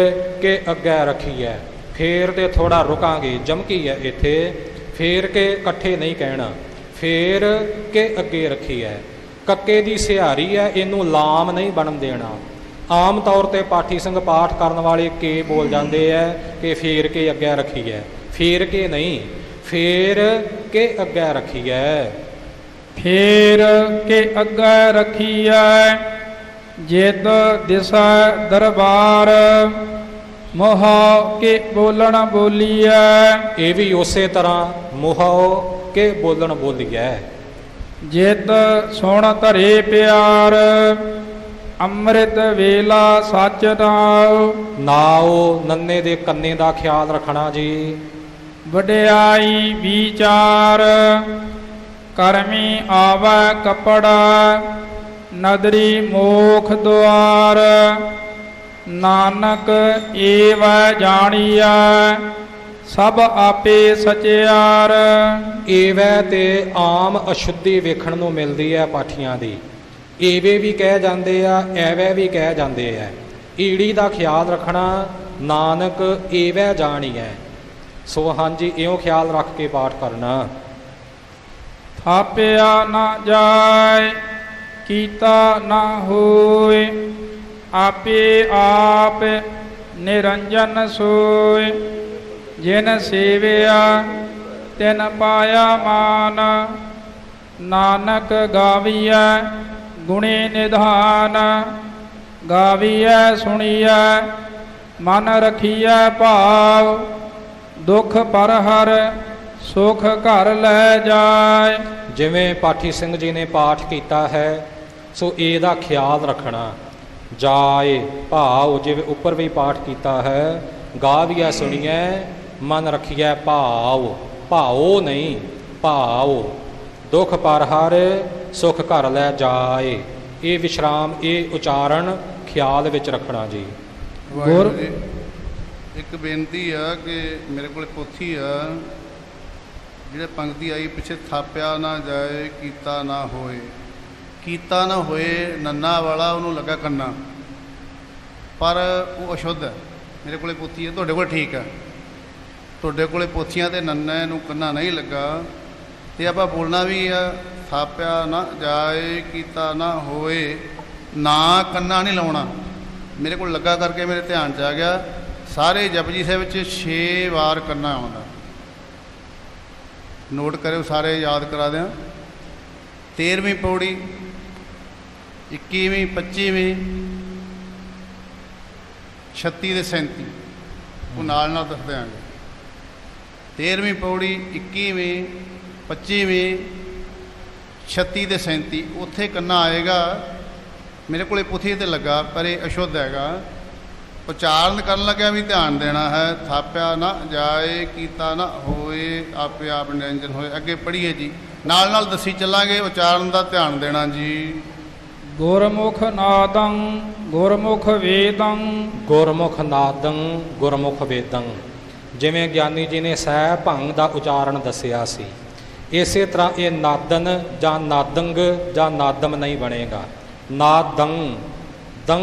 ਕੇ ਅੱਗੇ ਰੱਖੀਐ। ਫੇਰ ਤੇ ਥੋੜਾ ਰੁਕਾਂਗੇ, ਜਮਕੀ ਹੈ ਇੱਥੇ। ਫੇਰ ਕੇ ਇਕੱਠੇ ਨਹੀਂ ਕਹਿਣਾ, ਫੇਰ ਕੇ ਅੱਗੇ ਰੱਖੀਐ। ਕੱਕੇ ਦੀ ਸਿਹਾਰੀ ਹੈ, ਇਹਨੂੰ ਲਾਮ ਨਹੀਂ ਬਣਨ ਦੇਣਾ। ਆਮ ਤੌਰ ਤੇ ਪਾਠੀ ਸਿੰਘ ਪਾਠ ਕਰਨ ਵਾਲੇ ਕੇ ਬੋਲ ਜਾਂਦੇ ਹੈ ਕਿ ਫੇਰ ਕੇ ਅੱਗੇ ਰੱਖੀਐ। ਫੇਰ ਕੇ ਨਹੀਂ, ਫੇਰ ਕੇ ਅੱਗੇ ਰੱਖੀਐ। ਫੇਰ ਕੇ ਅੱਗੇ ਰੱਖੀਐ, ਜਿਤ ਦਿਸੈ ਦਰਬਾਰ, ਮੋਹ ਕੇ ਬੋਲਣ ਬੋਲੀਐ। ਇਹ ਵੀ ਉਸੇ ਤਰ੍ਹਾਂ ਮੋਹ ਕੇ ਬੋਲਣ ਬੋਲੀਐ। ਜਿਤ ਸੁਣ ਧਰੇ ਪਿਆਰ, ਅੰਮ੍ਰਿਤ ਵੇਲਾ ਸੱਚ ਨਾਉ। ਨਾਉ ਨੰਨੇ ਦੇ ਕੰਨੇ ਦਾ ਖਿਆਲ ਰੱਖਣਾ ਜੀ। ਵਡਿਆਈ ਵਿਚਾਰ, ਕਰਮੀ ਆਵੈ ਕਪੜਾ, ਨਦਰੀ ਮੋਖ ਦੁਆਰ। ਨਾਨਕ ਏਵੈ ਜਾਣੀਐ, ਸਭ ਆਪੇ ਸਚਿਆਰ। ਏਵੈ ਤੇ ਆਮ ਅਸ਼ੁੱਧੀ ਵੇਖਣ ਨੂੰ ਮਿਲਦੀ ਹੈ ਪਾਠੀਆਂ ਦੀ। ਏਵੇ ਵੀ ਕਹਿ ਜਾਂਦੇ ਆ, ਐਵੈ ਵੀ ਕਹਿ ਜਾਂਦੇ ਆ। ਈੜੀ ਦਾ ਖਿਆਲ ਰੱਖਣਾ। ਨਾਨਕ ਏਵੈ ਜਾਣੀਐ। ਸੋ ਹਾਂਜੀ, ਇਉਂ ਖਿਆਲ ਰੱਖ ਕੇ ਪਾਠ ਕਰਨਾ। ਥਾਪਿਆ ਨਾ ਜਾਏ, ਕੀਤਾ ਨਾ ਹੋਏ, ਆਪੇ ਆਪ ਨਿਰੰਜਨ ਸੋਏ। ਜਿਨ ਸੇਵਿਆ ਤਿਨ ਪਾਇਆ ਮਾਨ। ਨਾਨਕ ਗਾਵੀਐ ਗੁਣੇ ਨਿਧਾਨ, ਗਾਵੀਐ ਸੁਣੀਐ ਮਨ ਰਖੀਐ ਭਾਵ। ਦੁਖ ਪਰ ਹਰ ਸੁਖ ਘਰ ਲੈ ਜਾਏ। ਜਿਵੇਂ ਪਾਠੀ ਸਿੰਘ ਜੀ ਨੇ ਪਾਠ ਕੀਤਾ ਹੈ ਸੋ ਇਹਦਾ ਖਿਆਲ ਰੱਖਣਾ। ਜਾਏ ਭਾਵ, ਜਿਵੇਂ ਉੱਪਰ ਵੀ ਪਾਠ ਕੀਤਾ ਹੈ, ਗਾਵੀਐ ਸੁਣੀਐ ਮਨ ਰਖੀਐ ਭਾਵ। ਭਾਓ ਨਹੀਂ, ਭਾਵ। ਦੁਖ ਪਰ ਹਰ ਸੁਖ ਘਰ ਲੈ ਜਾਏ। ਇਹ ਵਿਸ਼ਰਾਮ, ਇਹ ਉਚਾਰਨ ਖਿਆਲ ਵਿੱਚ ਰੱਖਣਾ ਜੀ। ਵਾਹਿਗੁਰੂ ਜੀ, ਇੱਕ ਬੇਨਤੀ ਆ ਕਿ ਮੇਰੇ ਕੋਲ ਪੋਥੀ ਆ, ਜਿਹੜੇ ਪੰਕਤੀ ਆਈ ਪਿੱਛੇ, ਥਾਪਿਆ ਨਾ ਜਾਏ ਕੀਤਾ ਨਾ ਹੋਏ। ਕੀਤਾ ਨਾ ਹੋਏ ਨੰਨਾ ਵਾਲਾ ਉਹਨੂੰ ਲੱਗਾ ਕੰਨਾ, ਪਰ ਉਹ ਅਸ਼ੁੱਧ ਹੈ। ਮੇਰੇ ਕੋਲ ਪੋਥੀ ਹੈ, ਤੁਹਾਡੇ ਕੋਲ ਠੀਕ ਹੈ। ਤੁਹਾਡੇ ਕੋਲ ਪੋਥੀਆਂ ਤੇ ਨੰਨੇ ਨੂੰ ਕੰਨਾ ਨਹੀਂ ਲੱਗਾ, ਤੇ ਆਪਾਂ ਬੋਲਣਾ ਵੀ ਆ, ਥਾਪਿਆ ਨਾ ਜਾਏ ਕੀਤਾ ਨਾ ਹੋਏ। ਨਾ ਕੰਨਾ ਨਹੀਂ ਲਾਉਣਾ। ਮੇਰੇ ਕੋਲ ਲੱਗਾ ਕਰਕੇ ਮੇਰੇ ਧਿਆਨ 'ਚ ਆ ਗਿਆ। ਸਾਰੇ ਜਪਜੀ ਸਾਹਿਬ ਵਿੱਚ 6 ਵਾਰ ਕੰਨਾ ਆਉਂਦਾ। ਨੋਟ ਕਰਿਓ, ਸਾਰੇ ਯਾਦ ਕਰਾ ਦਿਆਂ। 13ਵੀਂ ਪੌੜੀ, 21ਵੀਂ, 25ਵੀਂ, 36 ਤੇ 37, ਉਹ ਨਾਲ ਨਾਲ ਦੱਸ ਦਿਆਂਗੇ। 13ਵੀਂ ਪੌੜੀ, 21ਵੀਂ, 25ਵੀਂ, 36 ਤੇ 37, ਉੱਥੇ ਕੰਨਾ ਆਏਗਾ। ਮੇਰੇ ਕੋਲ ਪੁੱਥੀ ਤੇ ਲੱਗਾ, ਪਰ ਇਹ ਅਸ਼ੁੱਧ ਹੈਗਾ। ਉਚਾਰਨ ਕਰਨ ਲੱਗਿਆ ਵੀ ਧਿਆਨ ਦੇਣਾ ਹੈ। ਥਾਪਿਆ ਨਾ ਜਾਏ ਕੀਤਾ ਨਾ ਹੋਏ, ਆਪੇ ਆਪ ਨਿਰੰਜਨ ਹੋਏ। ਅੱਗੇ ਪੜ੍ਹੀਏ ਜੀ, ਨਾਲ ਨਾਲ ਦੱਸੀ ਚੱਲਾਂਗੇ। ਉਚਾਰਨ ਦਾ ਧਿਆਨ ਦੇਣਾ ਜੀ। ਗੁਰਮੁਖ ਨਾਦੰ ਗੁਰਮੁਖ ਵੇਦੰ। ਗੁਰਮੁਖ ਨਾਦੰ ਗੁਰਮੁਖ ਵੇਦੰ। ਜਿਵੇਂ ਗਿਆਨੀ ਜੀ ਨੇ ਸਹਿ ਭੰਗ ਦਾ ਉਚਾਰਨ ਦੱਸਿਆ ਸੀ, ਇਸੇ ਤਰ੍ਹਾਂ ਇਹ ਨਾਦਨ ਜਾਂ ਨਾਦੰਗ ਜਾਂ ਨਾਦਮ ਨਹੀਂ ਬਣੇਗਾ। ਨਾਦੰ ਦੰ,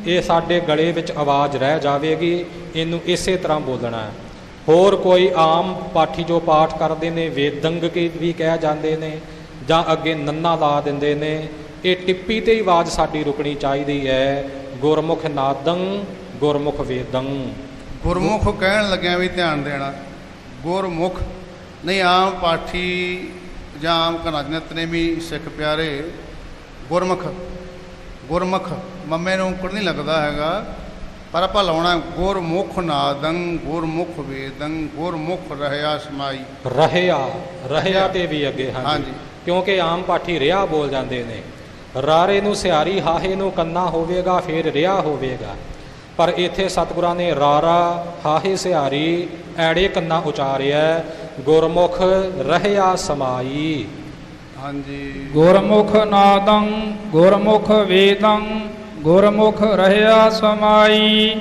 ਇਹ ਸਾਡੇ ਗਲੇ ਵਿੱਚ ਆਵਾਜ਼ ਰਹਿ ਜਾਵੇਗੀ। ਇਹਨੂੰ ਇਸੇ ਤਰ੍ਹਾਂ ਬੋਲਣਾ ਹੈ। ਹੋਰ ਕੋਈ ਆਮ ਪਾਠੀ ਜੋ ਪਾਠ ਕਰਦੇ ਨੇ ਵੇਦੰਗ ਕੀ ਵੀ ਕਹਿ ਜਾਂਦੇ ਨੇ, ਜਾਂ ਅੱਗੇ ਨੰਨਾ ਲਾ ਦਿੰਦੇ ਨੇ। ਇਹ ਟਿੱਪੀ ਤੇ ਹੀ ਆਵਾਜ਼ ਸਾਡੀ ਰੁਕਣੀ ਚਾਹੀਦੀ ਹੈ। ਗੁਰਮੁਖ ਨਾਦੰ ਗੁਰਮੁਖ ਵੇਦੰ। ਗੁਰਮੁਖ ਕਹਿਣ ਲੱਗਿਆ ਵੀ ਧਿਆਨ ਦੇਣਾ। ਗੁਰਮੁਖ ਨਹੀਂ, ਆਮ ਪਾਠੀ ਜਾਂ ਆਮ ਘਨਾਜਨਤ ਨੇ ਵੀ ਸਿੱਖ ਪਿਆਰੇ ਗੁਰਮੁਖ ਗੁਰਮੁਖ ਮੰਮੇ ਨੂੰ ਔਂਕੜ ਨਹੀਂ ਲੱਗਦਾ ਹੈਗਾ, ਪਰ ਆਪਾਂ ਲਾਉਣਾ ਗੁਰਮੁਖ ਨਾਦੰ ਗੁਰਮੁਖ ਵੇਦੰ ਗੁਰਮੁਖ ਰਹਿਆ ਸਮਾਈ। ਰਹਿਆ ਤੇ ਵੀ ਅੱਗੇ ਹਾਂਜੀ, ਕਿਉਂਕਿ ਆਮ ਪਾਠੀ ਰਿਹਾ ਬੋਲ ਜਾਂਦੇ ਨੇ। ਰਾਰੇ ਨੂੰ ਸਿਹਾਰੀ, ਹਾਹੇ ਨੂੰ ਕੰਨਾ ਹੋਵੇਗਾ, ਫਿਰ ਰਿਹਾ ਹੋਵੇਗਾ। ਪਰ ਇੱਥੇ ਸਤਿਗੁਰਾਂ ਨੇ ਰਾਰਾ ਹਾਹੇ ਸਿਹਾਰੀ ਐੜੇ ਕੰਨਾ ਉਚਾਰਿਆ। ਗੁਰਮੁਖ ਰਹਿਆ ਸਮਾਈ। ਹਾਂਜੀ, ਗੁਰਮੁਖ ਨਾਦੰ ਗੁਰਮੁਖ ਵੇਦੰ ਗੁਰਮੁਖ ਰਹਿਆ ਸਮਾਈ।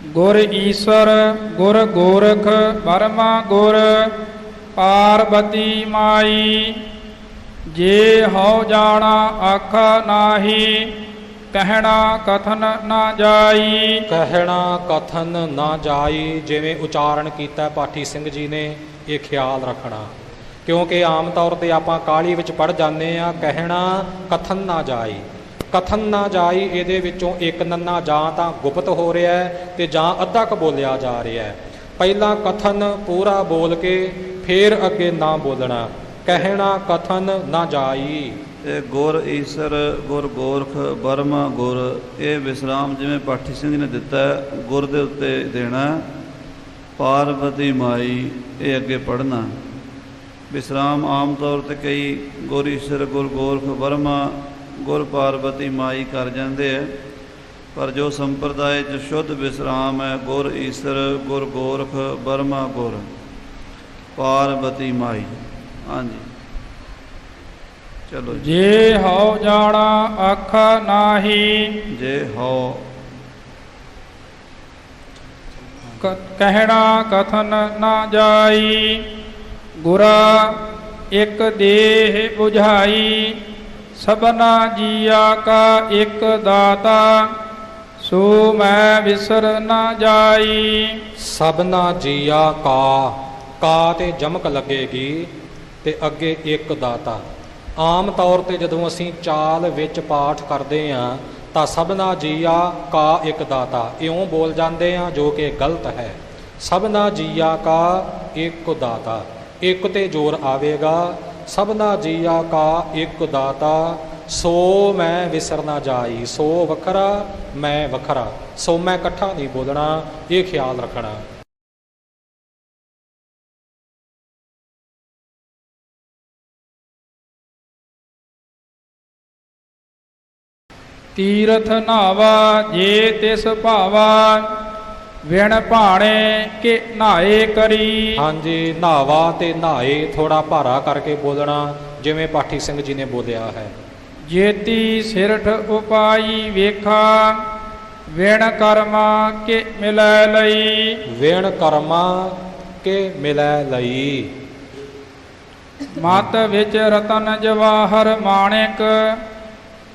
ਗੁਰ ਈਸਰ ਗੁਰ ਗੋਰਖ ਬਰਮਾ ਗੁਰ ਪਾਰਬਤੀ ਮਾਈ। ਜੇ ਹਉ ਜਾਣਾ ਆਖਾ ਨਾਹੀ, ਕਹਿਣਾ ਕਥਨ ਨਾ ਜਾਈ। ਕਹਿਣਾ ਕਥਨ ਨਾ ਜਾਈ। ਜਿਵੇਂ ਉਚਾਰਨ ਕੀਤਾ ਪਾਠੀ ਸਿੰਘ ਜੀ ਨੇ, ਇਹ ਖਿਆਲ ਰੱਖਣਾ। ਕਿਉਂਕਿ ਆਮ ਤੌਰ 'ਤੇ ਆਪਾਂ ਕਾਹਲੀ ਵਿੱਚ ਪੜ੍ਹ ਜਾਂਦੇ ਹਾਂ, ਕਹਿਣਾ ਕਥਨ ਨਾ ਜਾਈ। ਕਥਨ ਨਾ ਜਾਈ, ਇਹਦੇ ਵਿੱਚੋਂ ਇੱਕ ਨੰਨਾ ਜਾਂ ਤਾਂ ਗੁਪਤ ਹੋ ਰਿਹਾ ਹੈ ਤੇ ਜਾਂ ਅੱਧਾ ਕੁ ਬੋਲਿਆ ਜਾ ਰਿਹਾ ਹੈ। ਪਹਿਲਾਂ ਕਥਨ ਪੂਰਾ ਬੋਲ ਕੇ ਫਿਰ ਅੱਗੇ ਨਾ ਬੋਲਣਾ। ਕਹਿਣਾ ਕਥਨ ਨਾ ਜਾਈ। ਇਹ ਗੁਰ ਈਸਰ ਗੁਰ ਗੋਰਖ ਬਰਮਾ ਗੁਰ, ਇਹ ਵਿਸਰਾਮ ਜਿਵੇਂ ਪਾਠੀ ਸਿੰਘ ਨੇ ਦਿੱਤਾ, ਗੁਰ ਦੇ ਉੱਤੇ ਦੇਣਾ। ਪਾਰਬਤੀ ਮਾਈ, ਇਹ ਅੱਗੇ ਪੜ੍ਹਨਾ। ਵਿਸਰਾਮ ਆਮ ਤੌਰ 'ਤੇ ਕਈ ਗੁਰ ਈਸਰ ਗੁਰ ਗੋਰਖ ਬਰਮਾ ਗੁਰ ਪਾਰਬਤੀ ਮਾਈ ਕਰ ਜਾਂਦੇ ਹੈ, ਪਰ ਜੋ ਸੰਪਰਦਾਇ 'ਚ ਸ਼ੁੱਧ ਵਿਸਰਾਮ ਹੈ, ਗੁਰ ਈਸਰ ਗੁਰ ਗੋਰਖ ਬਰਮਾ ਗੁਰ ਪਾਰਬਤੀ ਮਾਈ। ਹਾਂਜੀ, ਚਲੋ। ਜੇ ਹਉ ਜਾਣਾ ਆਖਾ ਨਾਹੀ, ਜੇ ਹਉ ਕਹਿਣਾ ਕਥਨ ਨਾ ਜਾਈ। ਗੁਰਾ ਇੱਕ ਦੇਹ 부ਝਾਈ, ਸਭਨਾ ਜੀਆ ਕਾ ਇੱਕ ਦਾਤਾ। ਸੋ ਮੈਂ ਵਿਸਰ ਨਾ ਜਾਈ। ਸਭਨਾ ਜੀਆ ਕਾ ਤੇ ਜਮਕ ਲੱਗੇਗੀ ਤੇ ਅੱਗੇ ਇੱਕ ਦਾਤਾ। ਆਮ ਤੌਰ 'ਤੇ ਜਦੋਂ ਅਸੀਂ ਚਾਲ ਵਿੱਚ ਪਾਠ ਕਰਦੇ ਹਾਂ ਤਾਂ ਸਭਨਾ ਜੀਆ ਕਾ ਇੱਕ ਦਾਤਾ ਇਉਂ ਬੋਲ ਜਾਂਦੇ ਹਾਂ, ਜੋ ਕਿ ਗਲਤ ਹੈ। ਸਭਨਾ ਜੀਆ ਕਾ ਇੱਕ ਦਾਤਾ। ਇੱਕ ਤੇ ਜ਼ੋਰ ਆਵੇਗਾ। ਸਭਨਾ ਜੀਆ ਕਾ ਇੱਕ ਦਾਤਾ, ਸੋ ਮੈਂ ਵਿਸਰ ਨਾ ਜਾਈ। ਸੋ ਵੱਖਰਾ ਮੈਂ ਵੱਖਰਾ, ਸੋ ਮੈਂ ਇਕੱਠਾ ਨਹੀਂ ਬੋਲਣਾ, ਇਹ ਖਿਆਲ ਰੱਖਣਾ। ਤੀਰਥ ਨਾਵਾ ਜੇ ਤਿਸ ਭਾਵਾ, ਵਿਣ ਭਾਣੇ ਕਿ ਨਹਾਏ ਕਰੀ। ਹਾਂਜੀ, ਨਹਾਵਾ ਤੇ ਨਹਾਏ ਥੋੜਾ ਭਾਰਾ ਕਰਕੇ ਬੋਲਣਾ, ਜਿਵੇਂ ਪਾਠੀ ਸਿੰਘ ਜੀ ਨੇ ਬੋਲਿਆ ਹੈ। ਜੇਤੀ ਸਿਰਠ ਉਪਾਈ ਵੇਖਾ, ਵਿਣ ਕਰਮਾ ਕਿ ਮਿਲੈ ਲਈ। ਵਿਣ ਕਰਮਾ ਕੇ ਮਿਲੈ ਲਈ। ਮਤ ਵਿੱਚ ਰਤਨ ਜਵਾਹਰ ਮਾਣਿਕ,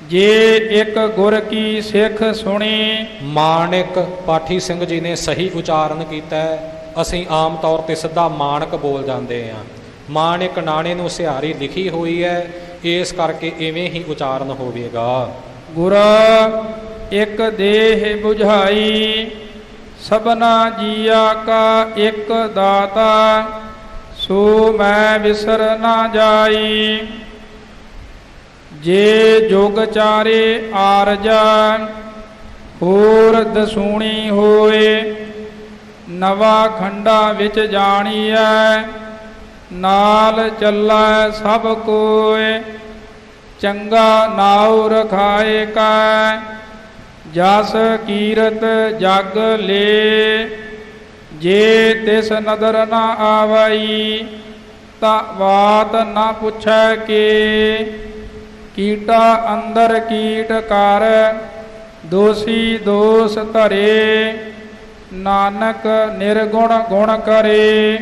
ਜੇ ਇੱਕ ਗੁਰ ਕੀ ਸਿੱਖ ਸੁਣੀ। ਮਾਣਿਕ ਪਾਠੀ ਸਿੰਘ ਜੀ ਨੇ ਸਹੀ ਉਚਾਰਨ ਕੀਤਾ ਹੈ। ਅਸੀਂ ਆਮ ਤੌਰ ਤੇ ਸਿੱਧਾ ਮਾਣਕ ਬੋਲ ਜਾਂਦੇ ਹਾਂ। ਮਾਣਿਕ ਨਾਣੇ ਨੂੰ ਸਿਹਾਰੀ ਲਿਖੀ ਹੋਈ ਹੈ, ਇਸ ਕਰਕੇ ਇਵੇਂ ਹੀ ਉਚਾਰਨ ਹੋਵੇਗਾ। ਗੁਰ ਇੱਕ ਦੇਹ 부ਝਾਈ, ਸਭਨਾ ਜੀਆ ਕਾ ਇੱਕ ਦਾਤਾ, ਸੋ ਮੈਂ ਵਿਸਰ ਨਾ ਜਾਈ। ਜੇ ਜੁਗ ਚਾਰੇ ਆਰਜਾ, ਹੋਰ ਦਸੂਣੀ ਹੋਏ। ਨਵਾ ਖੰਡਾ ਵਿੱਚ ਜਾਣੀਐ, ਨਾਲ ਚੱਲੈ ਸਭ ਕੋਇ। ਚੰਗਾ ਨਾਉ ਰਖਾਏ ਕੈ, ਜਸ ਕੀਰਤ ਜਗ ਲੇ। ਜੇ ਤਿਸ ਨਦਰ ਨਾ ਆਵਈ, ਤਾ ਬਾਤ ਨਾ ਪੁੱਛੈ ਕੇ। ਕੀਟਾ ਅੰਦਰ ਕੀਟ ਕਰ, ਦੋਸੀ ਦੋਸ ਧਰੇ। ਨਾਨਕ ਨਿਰਗੁਣ ਗੁਣ ਕਰੇ,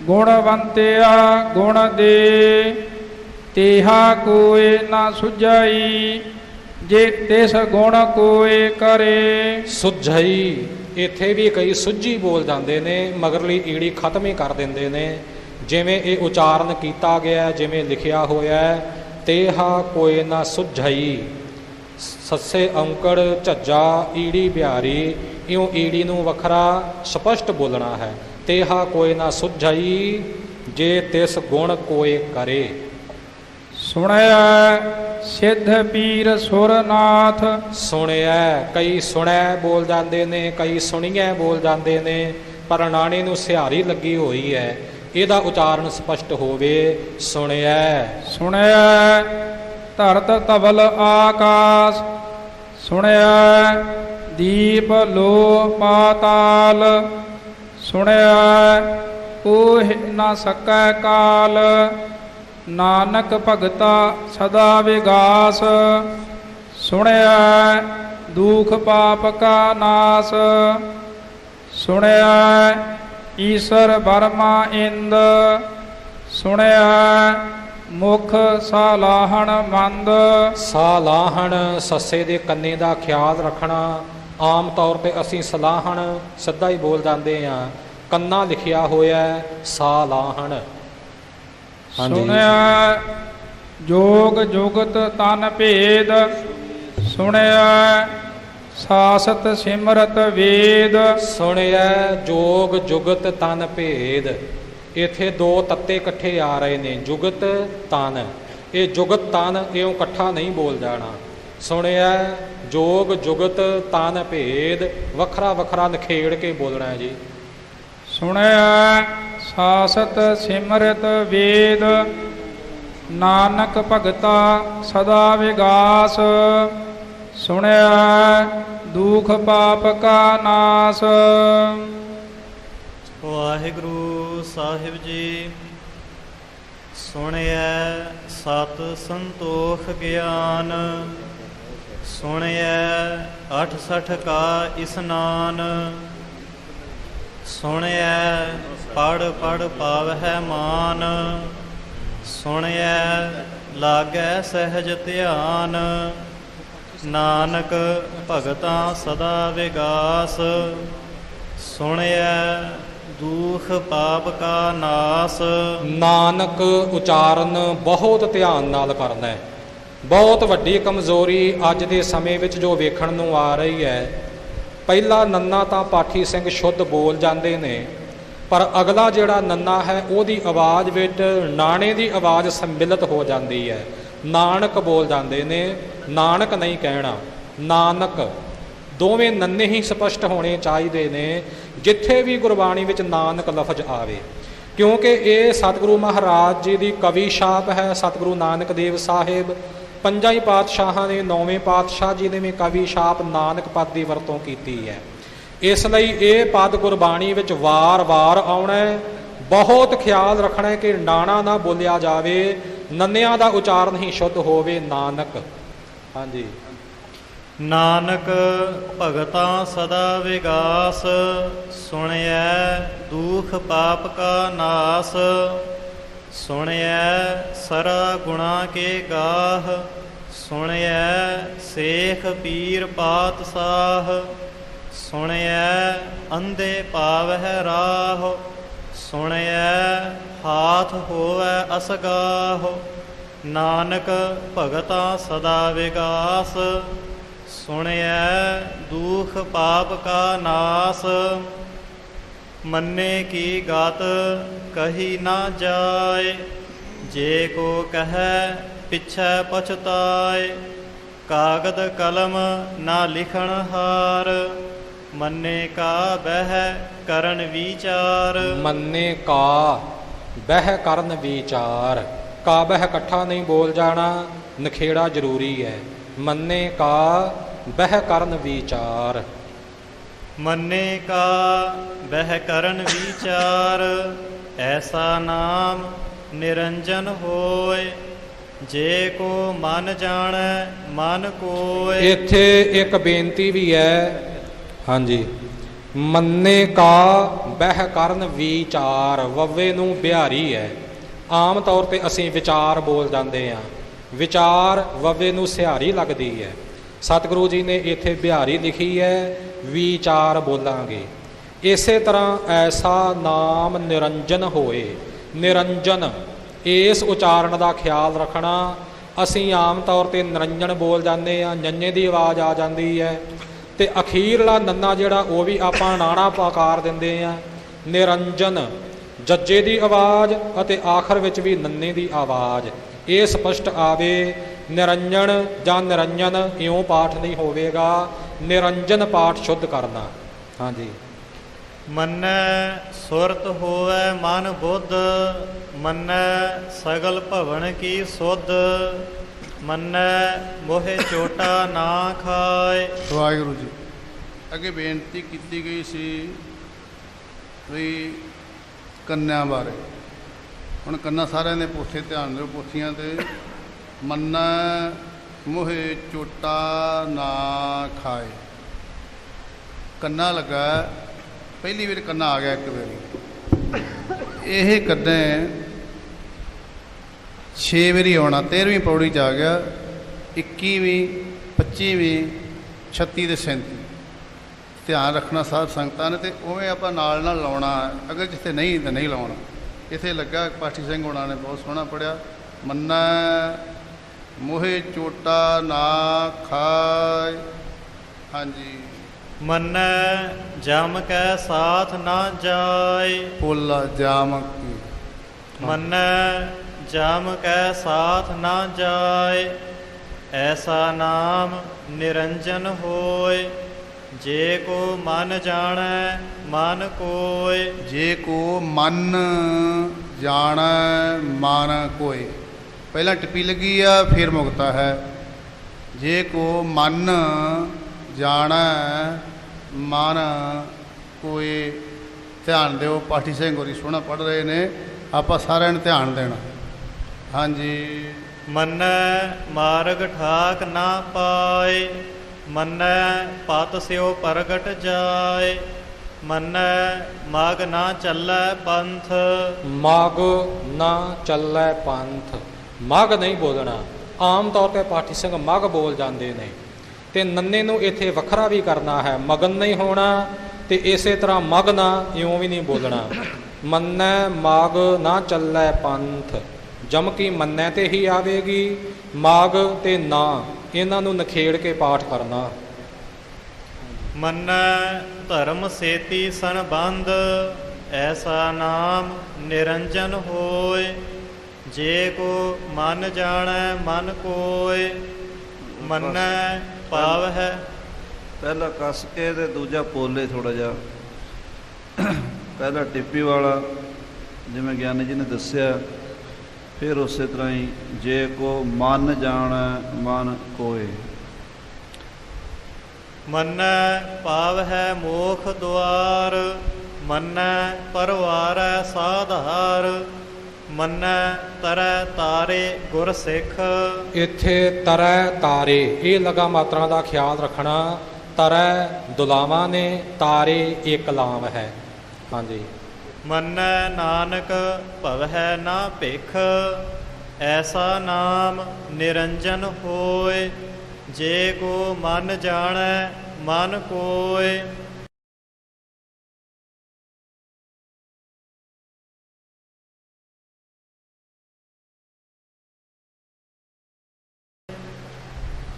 ਗੁਣਵੰਤਿਆ ਗੁਣ ਦੇ। ਤੇਹਾ ਕੋਇ ਨਾ ਸੁਝਾਈ, ਜੇ ਤਿਸ ਗੁਣ ਕੋਇ ਕਰੇ। ਸੁਝਈ, ਇੱਥੇ ਵੀ ਕਈ ਸੁੱਝੀ ਬੋਲ ਜਾਂਦੇ ਨੇ, ਮਗਰਲੀ ਈੜੀ ਖਤਮ ਹੀ ਕਰ ਦਿੰਦੇ ਨੇ। ਜਿਵੇਂ ਇਹ ਉਚਾਰਨ ਕੀਤਾ ਗਿਆ, ਜਿਵੇਂ ਲਿਖਿਆ ਹੋਇਆ ਹੈ, ਤੇਹਾ ਕੋਇ ਨਾ ਸੁਝਈ। ਸੱਸੇ ਔਂਕੜ ਝੱਜਾ ਈੜੀ ਬਿਹਾਰੀ, ਇਉਂ ਈੜੀ ਨੂੰ ਵੱਖਰਾ ਸਪਸ਼ਟ ਬੋਲਣਾ ਹੈ। ਤੇਹਾ ਕੋਇ ਨਾ ਸੁਝਈ, ਜੇ ਤਿਸ ਗੁਣ ਕੋਇ ਕਰੇ। ਸੁਣਿਆ ਸਿੱਧ ਪੀਰ ਸੁਰਨਾਥ। ਸੁਣਿਆ, ਕਈ ਸੁਣੈ ਬੋਲ ਜਾਂਦੇ ਨੇ, ਕਈ ਸੁਣੀਐ ਬੋਲ ਜਾਂਦੇ ਨੇ, ਪਰ ਨਾਣੇ ਨੂੰ ਸਿਹਾਰੀ ਲੱਗੀ ਹੋਈ ਹੈ, ਇਹਦਾ ਉਚਾਰਨ ਸਪਸ਼ਟ ਹੋਵੇ। ਸੁਣਿਆ। ਸੁਣਿਆ ਧਰਤ ਤਵਲ ਆਕਾਸ, ਸੁਣਿਆ ਦੀਪ ਲੋ ਪਾਤਾਲ। ਸੁਣਿਆ ਕੋਹਿ ਨਾ ਸਕੈ ਕਾਲ, ਨਾਨਕ ਭਗਤਾ ਸਦਾ ਵਿਗਾਸ। ਸੁਣਿਆ ਦੁਖ ਪਾਪ ਕਾ ਨਾਸ, ਸੁਣਿਆ ਈਸ਼ਰ ਬਰਮਾ ਇੰਦ। ਸੁਣਿਆ ਮੁਖ ਸਾਲਾਹਣ ਮੰਦ। ਸਾਲਾਹਣ ਸੱਸੇ ਦੇ ਕੰਨੇ ਦਾ ਖਿਆਲ ਰੱਖਣਾ। ਆਮ ਤੌਰ ਤੇ ਅਸੀਂ ਸਲਾਹਣ ਸਿੱਧਾ ਹੀ ਬੋਲ ਜਾਂਦੇ ਹਾਂ, ਕੰਨਾ ਲਿਖਿਆ ਹੋਇਆ ਸਾਲਾਹਣ। ਸੁਣਿਆ ਜੋਗ ਜੁਗਤ ਤਨ ਭੇਦ, ਸੁਣਿਆ ਸਾਸਤ ਸਿਮਰਤ ਵੇਦ। ਸੁਣਿਆ ਜੋਗ ਜੁਗਤ ਤਨ ਭੇਦ, ਇੱਥੇ ਦੋ ਤੱਤੇ ਇਕੱਠੇ ਆ ਰਹੇ ਨੇ, ਜੁਗਤ ਤਨ। ਇਹ ਜੁਗਤ ਤਨ ਇਉਂ ਇਕੱਠਾ ਨਹੀਂ ਬੋਲ ਜਾਣਾ। ਸੁਣਿਆ ਜੋਗ ਜੁਗਤ ਤਨ ਭੇਦ, ਵੱਖਰਾ ਵੱਖਰਾ ਨਿਖੇੜ ਕੇ ਬੋਲਣਾ ਹੈ ਜੀ। ਸੁਣਿਆ ਸਾਸਤ ਸਿਮਰਤ ਵੇਦ, ਨਾਨਕ ਭਗਤਾ ਸਦਾ ਵਿਗਾਸ। ਸੁਣਿਆ ਦੁਖ ਪਾਪ ਕਾ ਨਾਸ। ਵਾਹਿਗੁਰੂ ਸਾਹਿਬ ਜੀ। ਸੁਣਿਐ ਸਤ ਸੰਤੋਖ ਗਿਆਨ, ਸੁਣਿਐ 68 ਕਾ ਇਸਨਾਨ। ਸੁਣਿਐ ਪੜ ਪੜ ਪਾਵਹਿ ਮਾਨ, ਸੁਣਿਐ ਲਾਗੈ ਸਹਿਜ ਧਿਆਨ। ਨਾਨਕ ਭਗਤਾਂ ਸਦਾ ਵਿਗਾਸ, ਸੁਣਿਐ ਦੁਖ ਪਾਪ ਕਾ ਨਾਸ। ਨਾਨਕ ਉਚਾਰਨ ਬਹੁਤ ਧਿਆਨ ਨਾਲ ਕਰਨਾ ਹੈ। ਬਹੁਤ ਵੱਡੀ ਕਮਜ਼ੋਰੀ ਅੱਜ ਦੇ ਸਮੇਂ ਵਿੱਚ ਜੋ ਵੇਖਣ ਨੂੰ ਆ ਰਹੀ ਹੈ। ਪਹਿਲਾ ਨੰਨਾ ਤਾਂ ਪਾਠੀ ਸਿੰਘ ਸ਼ੁੱਧ ਬੋਲ ਜਾਂਦੇ ਨੇ, ਪਰ ਅਗਲਾ ਜਿਹੜਾ ਨੰਨਾ ਹੈ ਉਹਦੀ ਆਵਾਜ਼ ਵਿੱਚ ਨਾਣੇ ਦੀ ਆਵਾਜ਼ ਸੰਮਿਲਿਤ ਹੋ ਜਾਂਦੀ ਹੈ। ਨਾਨਕ ਬੋਲ ਜਾਂਦੇ ਨੇ, ਨਾਨਕ ਨਹੀਂ ਕਹਿਣਾ, ਨਾਨਕ। ਦੋਵੇਂ ਨੰਨੇ ਹੀ ਸਪਸ਼ਟ ਹੋਣੇ ਚਾਹੀਦੇ ਨੇ ਜਿੱਥੇ ਵੀ ਗੁਰਬਾਣੀ ਵਿੱਚ ਨਾਨਕ ਲਫ਼ਜ਼ ਆਵੇ, ਕਿਉਂਕਿ ਇਹ ਸਤਿਗੁਰੂ ਮਹਾਰਾਜ ਜੀ ਦੀ ਕਵੀ ਛਾਪ ਹੈ। ਸਤਿਗੁਰੂ ਨਾਨਕ ਦੇਵ ਸਾਹਿਬ ਪੰਜਾਂ ਹੀ ਪਾਤਸ਼ਾਹਾਂ ਨੇ, 9ਵੇਂ ਪਾਤਸ਼ਾਹ ਜੀ ਨੇ ਵੀ ਕਵੀ ਛਾਪ ਨਾਨਕ ਪਦ ਦੀ ਵਰਤੋਂ ਕੀਤੀ ਹੈ। ਇਸ ਲਈ ਇਹ ਪਦ ਗੁਰਬਾਣੀ ਵਿੱਚ ਵਾਰ-ਵਾਰ ਆਉਣਾ ਹੈ। ਬਹੁਤ ਖਿਆਲ ਰੱਖਣਾ ਹੈ ਕਿ ਨਾਣਾ ਨਾ ਬੋਲਿਆ ਜਾਵੇ, ਨੰਨਿਆਂ ਦਾ ਉਚਾਰਨ ਹੀ ਸ਼ੁੱਧ ਹੋਵੇ। ਨਾਨਕ। ਹਾਂਜੀ। ਨਾਨਕ ਭਗਤਾਂ ਸਦਾ ਵਿਗਾਸ, ਸੁਣਿਐ ਦੁਖ ਪਾਪ ਕਾ ਨਾਸ। ਸੁਣਿਐ ਸਰਾ ਗੁਣਾ ਕੇ ਗਾਹ, ਸੁਣਿਐ ਸੇਖ ਪੀਰ ਪਾਤਸ਼ਾਹ। ਸੁਣਿਐ ਅੰਧੇ ਪਾਵਹਿ ਰਾਹ, ਸੁਣਿਐ ਹਾਥ ਹੋਵੈ ਅਸਗਾਹ। ਨਾਨਕ ਭਗਤਾਂ ਸਦਾ ਵਿਗਾਸ, ਸੁਣਿਐ ਦੁਖ ਪਾਪ ਕਾ ਨਾਸ। ਮੰਨੇ ਕੀ ਗਾਤ ਕਹੀ ਨਾ ਜਾਏ, ਜੇ ਕੋ ਕਹੈ ਪਿਛੈ ਪਛਤਾਏ। ਕਾਗਦ ਕਲਮ ਨਾ ਲਿਖਣ ਹਾਰ, ਮੰਨੇ ਕਾ ਬਹਿ ਕਰਨ ਵਿਚਾਰ। ਮੰਨੇ ਕਾ ਬਹਿ ਕਰਨ ਵਿਚਾਰ। ਕਾ ਬਹਿ ਇਕੱਠਾ ਨਹੀਂ ਬੋਲ ਜਾਣਾ, ਨਖੇੜਾ ਜ਼ਰੂਰੀ ਹੈ। ਮੰਨੇ ਕਾ ਬਹਿ ਕਰਨ ਵਿਚਾਰ। ਮੰਨੇ ਕਾ ਬਹਿ ਕਰਨ ਵਿਚਾਰ, ਐਸਾ ਨਾਮ ਨਿਰੰਜਨ ਹੋਏ। ਜੇ ਕੋ ਮਨ ਜਾਣੈ ਮਨ ਕੋਇ। ਇੱਥੇ ਇੱਕ ਬੇਨਤੀ ਵੀ ਹੈ। ਹਾਂਜੀ। ਮੰਨੇ ਕਾ ਬਹਿ ਕਰਨ ਵਿਚਾਰ, ਵੱਵੇ ਨੂੰ ਬਿਹਾਰੀ ਹੈ। ਆਮ ਤੌਰ ਤੇ ਅਸੀਂ ਵਿਚਾਰ ਬੋਲ ਜਾਂਦੇ ਹਾਂ, ਵਿਚਾਰ ਵੱਵੇ ਨੂੰ ਸਿਹਾਰੀ ਲੱਗਦੀ ਹੈ। ਸਤਿਗੁਰੂ ਜੀ ਨੇ ਇੱਥੇ ਬਿਹਾਰੀ ਲਿਖੀ ਹੈ, ਵਿਚਾਰ ਬੋਲਾਂਗੇ। ਇਸੇ ਤਰ੍ਹਾਂ ਐਸਾ ਨਾਮ ਨਿਰੰਜਨ ਹੋਏ। ਨਿਰੰਜਨ, ਇਸ ਉਚਾਰਨ ਦਾ ਖਿਆਲ ਰੱਖਣਾ। ਅਸੀਂ ਆਮ ਤੌਰ ਤੇ ਨਿਰੰਜਨ ਬੋਲ ਜਾਂਦੇ ਹਾਂ, ਨੰਨੇ ਦੀ ਆਵਾਜ਼ ਆ ਜਾਂਦੀ ਹੈ, ਤੇ ਅਖੀਰਲਾ ਨੰਨਾ ਜਿਹੜਾ ਉਹ ਵੀ ਆਪਾਂ ਨਾਣਾ ਆਕਾਰ ਦਿੰਦੇ ਹਾਂ। ਨਿਰੰਜਨ, ਜੱਜੇ ਦੀ ਆਵਾਜ਼ ਅਤੇ ਆਖਰ ਵਿੱਚ ਵੀ ਨੰਨੇ ਦੀ ਆਵਾਜ਼ ਇਹ ਸਪਸ਼ਟ ਆਵੇ। ਨਿਰੰਜਨ ਜਾਂ ਨਿਰੰਜਨ ਇਉਂ ਪਾਠ ਨਹੀਂ ਹੋਵੇਗਾ, ਨਿਰੰਜਨ ਪਾਠ ਸ਼ੁੱਧ ਕਰਨਾ। ਹਾਂਜੀ। ਮੰਨੈ ਸੁਰਤ ਹੋਵੈ ਮਨ ਬੁੱਧ, ਮੰਨੈ ਸਗਲ ਭਵਨ ਕੀ ਸੁਧ। ਮੰਨੈ ਮੋਹਿ ਚੋਟਾ ਨਾ ਖਾਏ। ਵਾਹਿਗੁਰੂ ਜੀ, ਅੱਗੇ ਬੇਨਤੀ ਕੀਤੀ ਗਈ ਸੀ ਵੀ ਕੰਨਿਆਂ ਬਾਰੇ। ਹੁਣ ਕੰਨਾਂ ਸਾਰਿਆਂ ਦੇ ਪੋਥੇ ਧਿਆਨ ਦਿਓ, ਪੋਥੀਆਂ 'ਤੇ। ਮੰਨੈ ਮੋਹਿ ਚੋਟਾ ਨਾ ਖਾਏ, ਕੰਨਾ ਲੱਗਾ। ਪਹਿਲੀ ਵਾਰ ਕੰਨਾ ਆ ਗਿਆ ਇੱਕ ਵਾਰੀ, ਇਹ ਕੰਨੇ 6 ਵਾਰੀ ਆਉਣਾ। 13ਵੀਂ ਪੌੜੀ 'ਚ ਆ ਗਿਆ, 21ਵੀਂ, 25ਵੀਂ, 36 ਤੇ 37। ਧਿਆਨ ਰੱਖਣਾ ਸਾਹਿਬ ਸੰਗਤਾਂ ਨੇ, ਅਤੇ ਉਵੇਂ ਆਪਾਂ ਨਾਲ ਨਾਲ ਲਾਉਣਾ। ਅਗਰ ਜਿੱਥੇ ਨਹੀਂ ਤਾਂ ਨਹੀਂ ਲਾਉਣਾ। ਇੱਥੇ ਲੱਗਾ ਪਾਠੀ ਸਿੰਘ ਹੋਣਾ ਨੇ ਬਹੁਤ ਸੋਹਣਾ ਪੜ੍ਹਿਆ। ਮੰਨੈ ਮੋਹਿ ਚੋਟਾ ਨਾ ਖਾਏ। ਹਾਂਜੀ। ਮੰਨੈ ਜਮ ਕੈ ਸਾਥ ਨਾ ਜਾਏ। ਪੋਲਾ ਜਾਮ ਕੀ। ਮੰਨੈ ਜਮ ਕੈ ਸਾਥ ਨਾ ਜਾਏ, ਐਸਾ ਨਾਮ ਨਿਰੰਜਨ ਹੋਏ। ਜੇ ਕੋ ਮਨ ਜਾਣੈ ਮਨ ਕੋਇ। ਜੇ ਕੋ ਮਨ ਜਾਣੈ ਮਨ ਕੋਇ। ਪਹਿਲਾਂ ਟਿੱਪੀ ਲੱਗੀ ਆ, ਫਿਰ ਮੁਕਤਾ ਹੈ। ਜੇ ਕੋ ਮਨ ਜਾਣੈ ਮਨ ਕੋਇ। ਧਿਆਨ ਦਿਓ, ਪਾਠੀ ਸਿੰਘ ਹੋਰੀ ਸੋਹਣਾ ਪੜ੍ਹ ਰਹੇ ਨੇ, ਆਪਾਂ ਸਾਰਿਆਂ ਨੂੰ ਧਿਆਨ ਦੇਣਾ। ਹਾਂਜੀ। ਮੰਨੈ ਮਾਰਗ ਠਾਕ ਨਾ ਪਾਏ, ਮੰਨੈ ਪਤ ਸਿਓ ਪ੍ਰਗਟ ਜਾਏ। ਮੰਨੈ ਮਗ ਨਾ ਚੱਲੈ ਪੰਥ। ਮਗ ਨਾ ਚੱਲੈ ਪੰਥ। ਮਗ ਨਹੀਂ ਬੋਲਣਾ। ਆਮ ਤੌਰ 'ਤੇ ਪਾਠੀ ਸਿੰਘ ਮਗ ਬੋਲ ਜਾਂਦੇ ਨੇ, ਅਤੇ ਨੰਨੇ ਨੂੰ ਇੱਥੇ ਵੱਖਰਾ ਵੀ ਕਰਨਾ ਹੈ। ਮਗਨ ਨਹੀਂ ਹੋਣਾ, ਅਤੇ ਇਸੇ ਤਰ੍ਹਾਂ ਮਗ ਨਾ ਇਉਂ ਵੀ ਨਹੀਂ ਬੋਲਣਾ। ਮੰਨੈ ਮਗ ਨਾ ਚੱਲੈ ਪੰਥ, ਜਮਕੀ ਮੰਨੈ 'ਤੇ ਹੀ ਆਵੇਗੀ। ਮਗ ਅਤੇ ਨਾ ਇਹਨਾਂ ਨੂੰ ਨਖੇੜ ਕੇ ਪਾਠ ਕਰਨਾ। ਮੰਨੈ ਧਰਮ ਸੇਤੀ ਸੰਬੰਧ, ਐਸਾ ਨਾਮ ਨਿਰੰਜਨ ਹੋਏ। ਜੇ ਕੋ ਮਨ ਜਾਣੈ ਮਨ ਕੋਇ, ਮੰਨੈ ਭਾਵ ਹੈ। ਪਹਿਲਾ ਕੱਸ ਕੇ ਤੇ ਦੂਜਾ ਪੋਲੇ ਥੋੜਾ ਜਿਹਾ। ਪਹਿਲਾ ਟਿੱਪੀ ਵਾਲਾ ਜਿਵੇਂ ਗਿਆਨੀ ਜੀ ਨੇ ਦੱਸਿਆ, ਫਿਰ ਉਸੇ ਤਰ੍ਹਾਂ ਹੀ ਜੇ ਕੋ ਮਨ ਜਾਣੈ ਮਨ ਕੋਇ। ਮੰਨੈ ਭਾਵ ਹੈ ਮੋਖ ਦੁਆਰ, ਮੰਨੈ ਪਰਵਾਰੈ ਸਾਧਾਰ, ਮੰਨੈ ਤਰੈ ਤਾਰੇ ਗੁਰ ਸਿੱਖ। ਇੱਥੇ ਤਰੈ ਤਾਰੇ ਇਹ ਲਗਾ ਮਾਤਰਾ ਦਾ ਖਿਆਲ ਰੱਖਣਾ। ਤਰੈ ਦੁਲਾਵਾਂ ਨੇ, ਤਾਰੇ ਇੱਕ ਲਾਮ ਹੈ। ਹਾਂਜੀ। ਮੰਨੈ ਨਾਨਕ ਭਵਹਿ ਨਾ ਭਿਖ, ਐਸਾ ਨਾਮ ਨਿਰੰਜਨ ਹੋਏ। ਜੇ ਕੋ ਮਨ ਜਾਣੈ ਮਨ ਕੋਇ,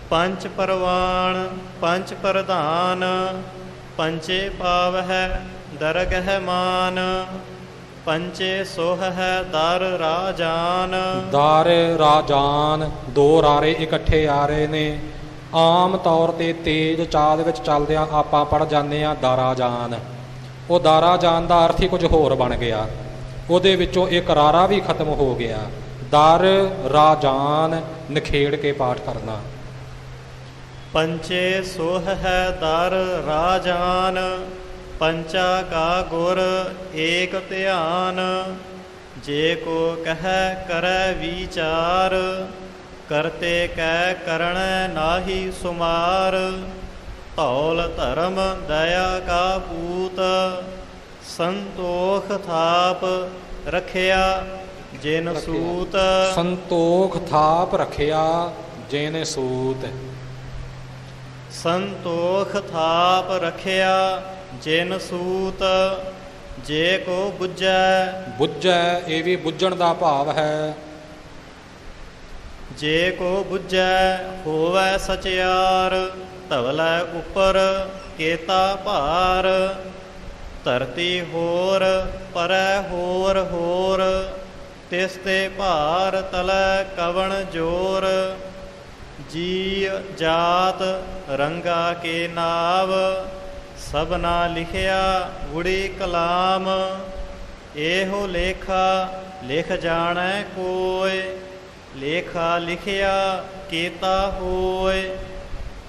ਪੰਚ ਪਰਵਾਣ ਪੰਚ ਪ੍ਰਧਾਨ, ਪੰਚੇ ਪਾਵਹਿ ਦਰਗਹਿ ਮਾਨ, ਪੰਚੇ ਸੋਹਹਿ ਦਰ ਰਾਜਾਨ। ਦਰ ਰਾਜਾਨ ਦੋ ਰਾਰੇ ਇਕੱਠੇ ਆ ਰਹੇ ਨੇ। ਆਮ ਤੌਰ ਤੇ ਤੇਜ਼ ਚਾਲ ਵਿੱਚ ਚੱਲਦਿਆਂ ਆਪਾਂ ਪੜ ਜਾਂਦੇ ਹਾਂ ਦਾਰਾਜਾਨ। ਉਹ ਦਾਰਾਜਾਨ ਦਾ ਅਰਥ ਹੀ ਕੁਝ ਹੋਰ ਬਣ ਗਿਆ, ਉਹਦੇ ਵਿੱਚੋਂ ਇੱਕ ਰਾਰਾ ਵੀ ਖਤਮ ਹੋ ਗਿਆ। ਦਰ ਰਾਜਾਨ ਨਿਖੇੜ ਕੇ ਪਾਠ ਕਰਨਾ। ਪੰਚੇ ਸੋਹਹਿ ਦਰ ਰਾਜਾਨ, ਪੰਚਾ ਕਾ ਗੁਰ ਏਕ ਧਿਆਨ। ਜੇ ਕੋ ਕਹਿ ਕਰੈ ਵਿਚਾਰ, ਕਰਤੇ ਕੈ ਕਰਣੈ ਨਾਹੀ ਸੁਮਾਰ। ਧੌਲ ਧਰਮ ਦਇਆ ਕਾ ਪੂਤ, ਸੰਤੋਖ ਥਾਪ ਰਖਿਆ ਜਿਨ ਸੂਤ। ਸੰਤੋਖ ਥਾਪ ਰੱਖਿਆ ਜਿਨ ਸੂਤ। ਸੰਤੋਖ ਥਾਪ ਰਖਿਆ ਜਿਨ ਸੂਤ। ਜੇ ਕੋ ਬੁੱਝੈ ਬੁੱਝੈ ਇਹ ਵੀ ਬੁੱਝਣ ਦਾ ਭਾਵ ਹੈ। ਜੇ ਕੋ ਬੁੱਝੈ ਹੋਵੈ ਸਚਿਆਰ, ਧਵਲੈ ਉੱਪਰ ਕੇਤਾ ਭਾਰ। ਧਰਤੀ ਹੋਰ ਪਰੈ ਹੋਰ ਹੋਰ, ਤਿਸ ਤੇ ਭਾਰ ਤਲੈ ਕਵਣ ਜੋਰ। ਜੀ ਜਾਤ ਰੰਗਾ ਕੇ ਨਾਵ, ਸਭਨਾ ਲਿਖਿਆ ਗੁੜੀ ਕਲਾਮ। ਇਹੋ ਲੇਖਾ ਲਿਖ ਜਾਣੈ ਕੋਇ, ਲੇਖਾ ਲਿਖਿਆ ਕੇਤਾ ਹੋਇ।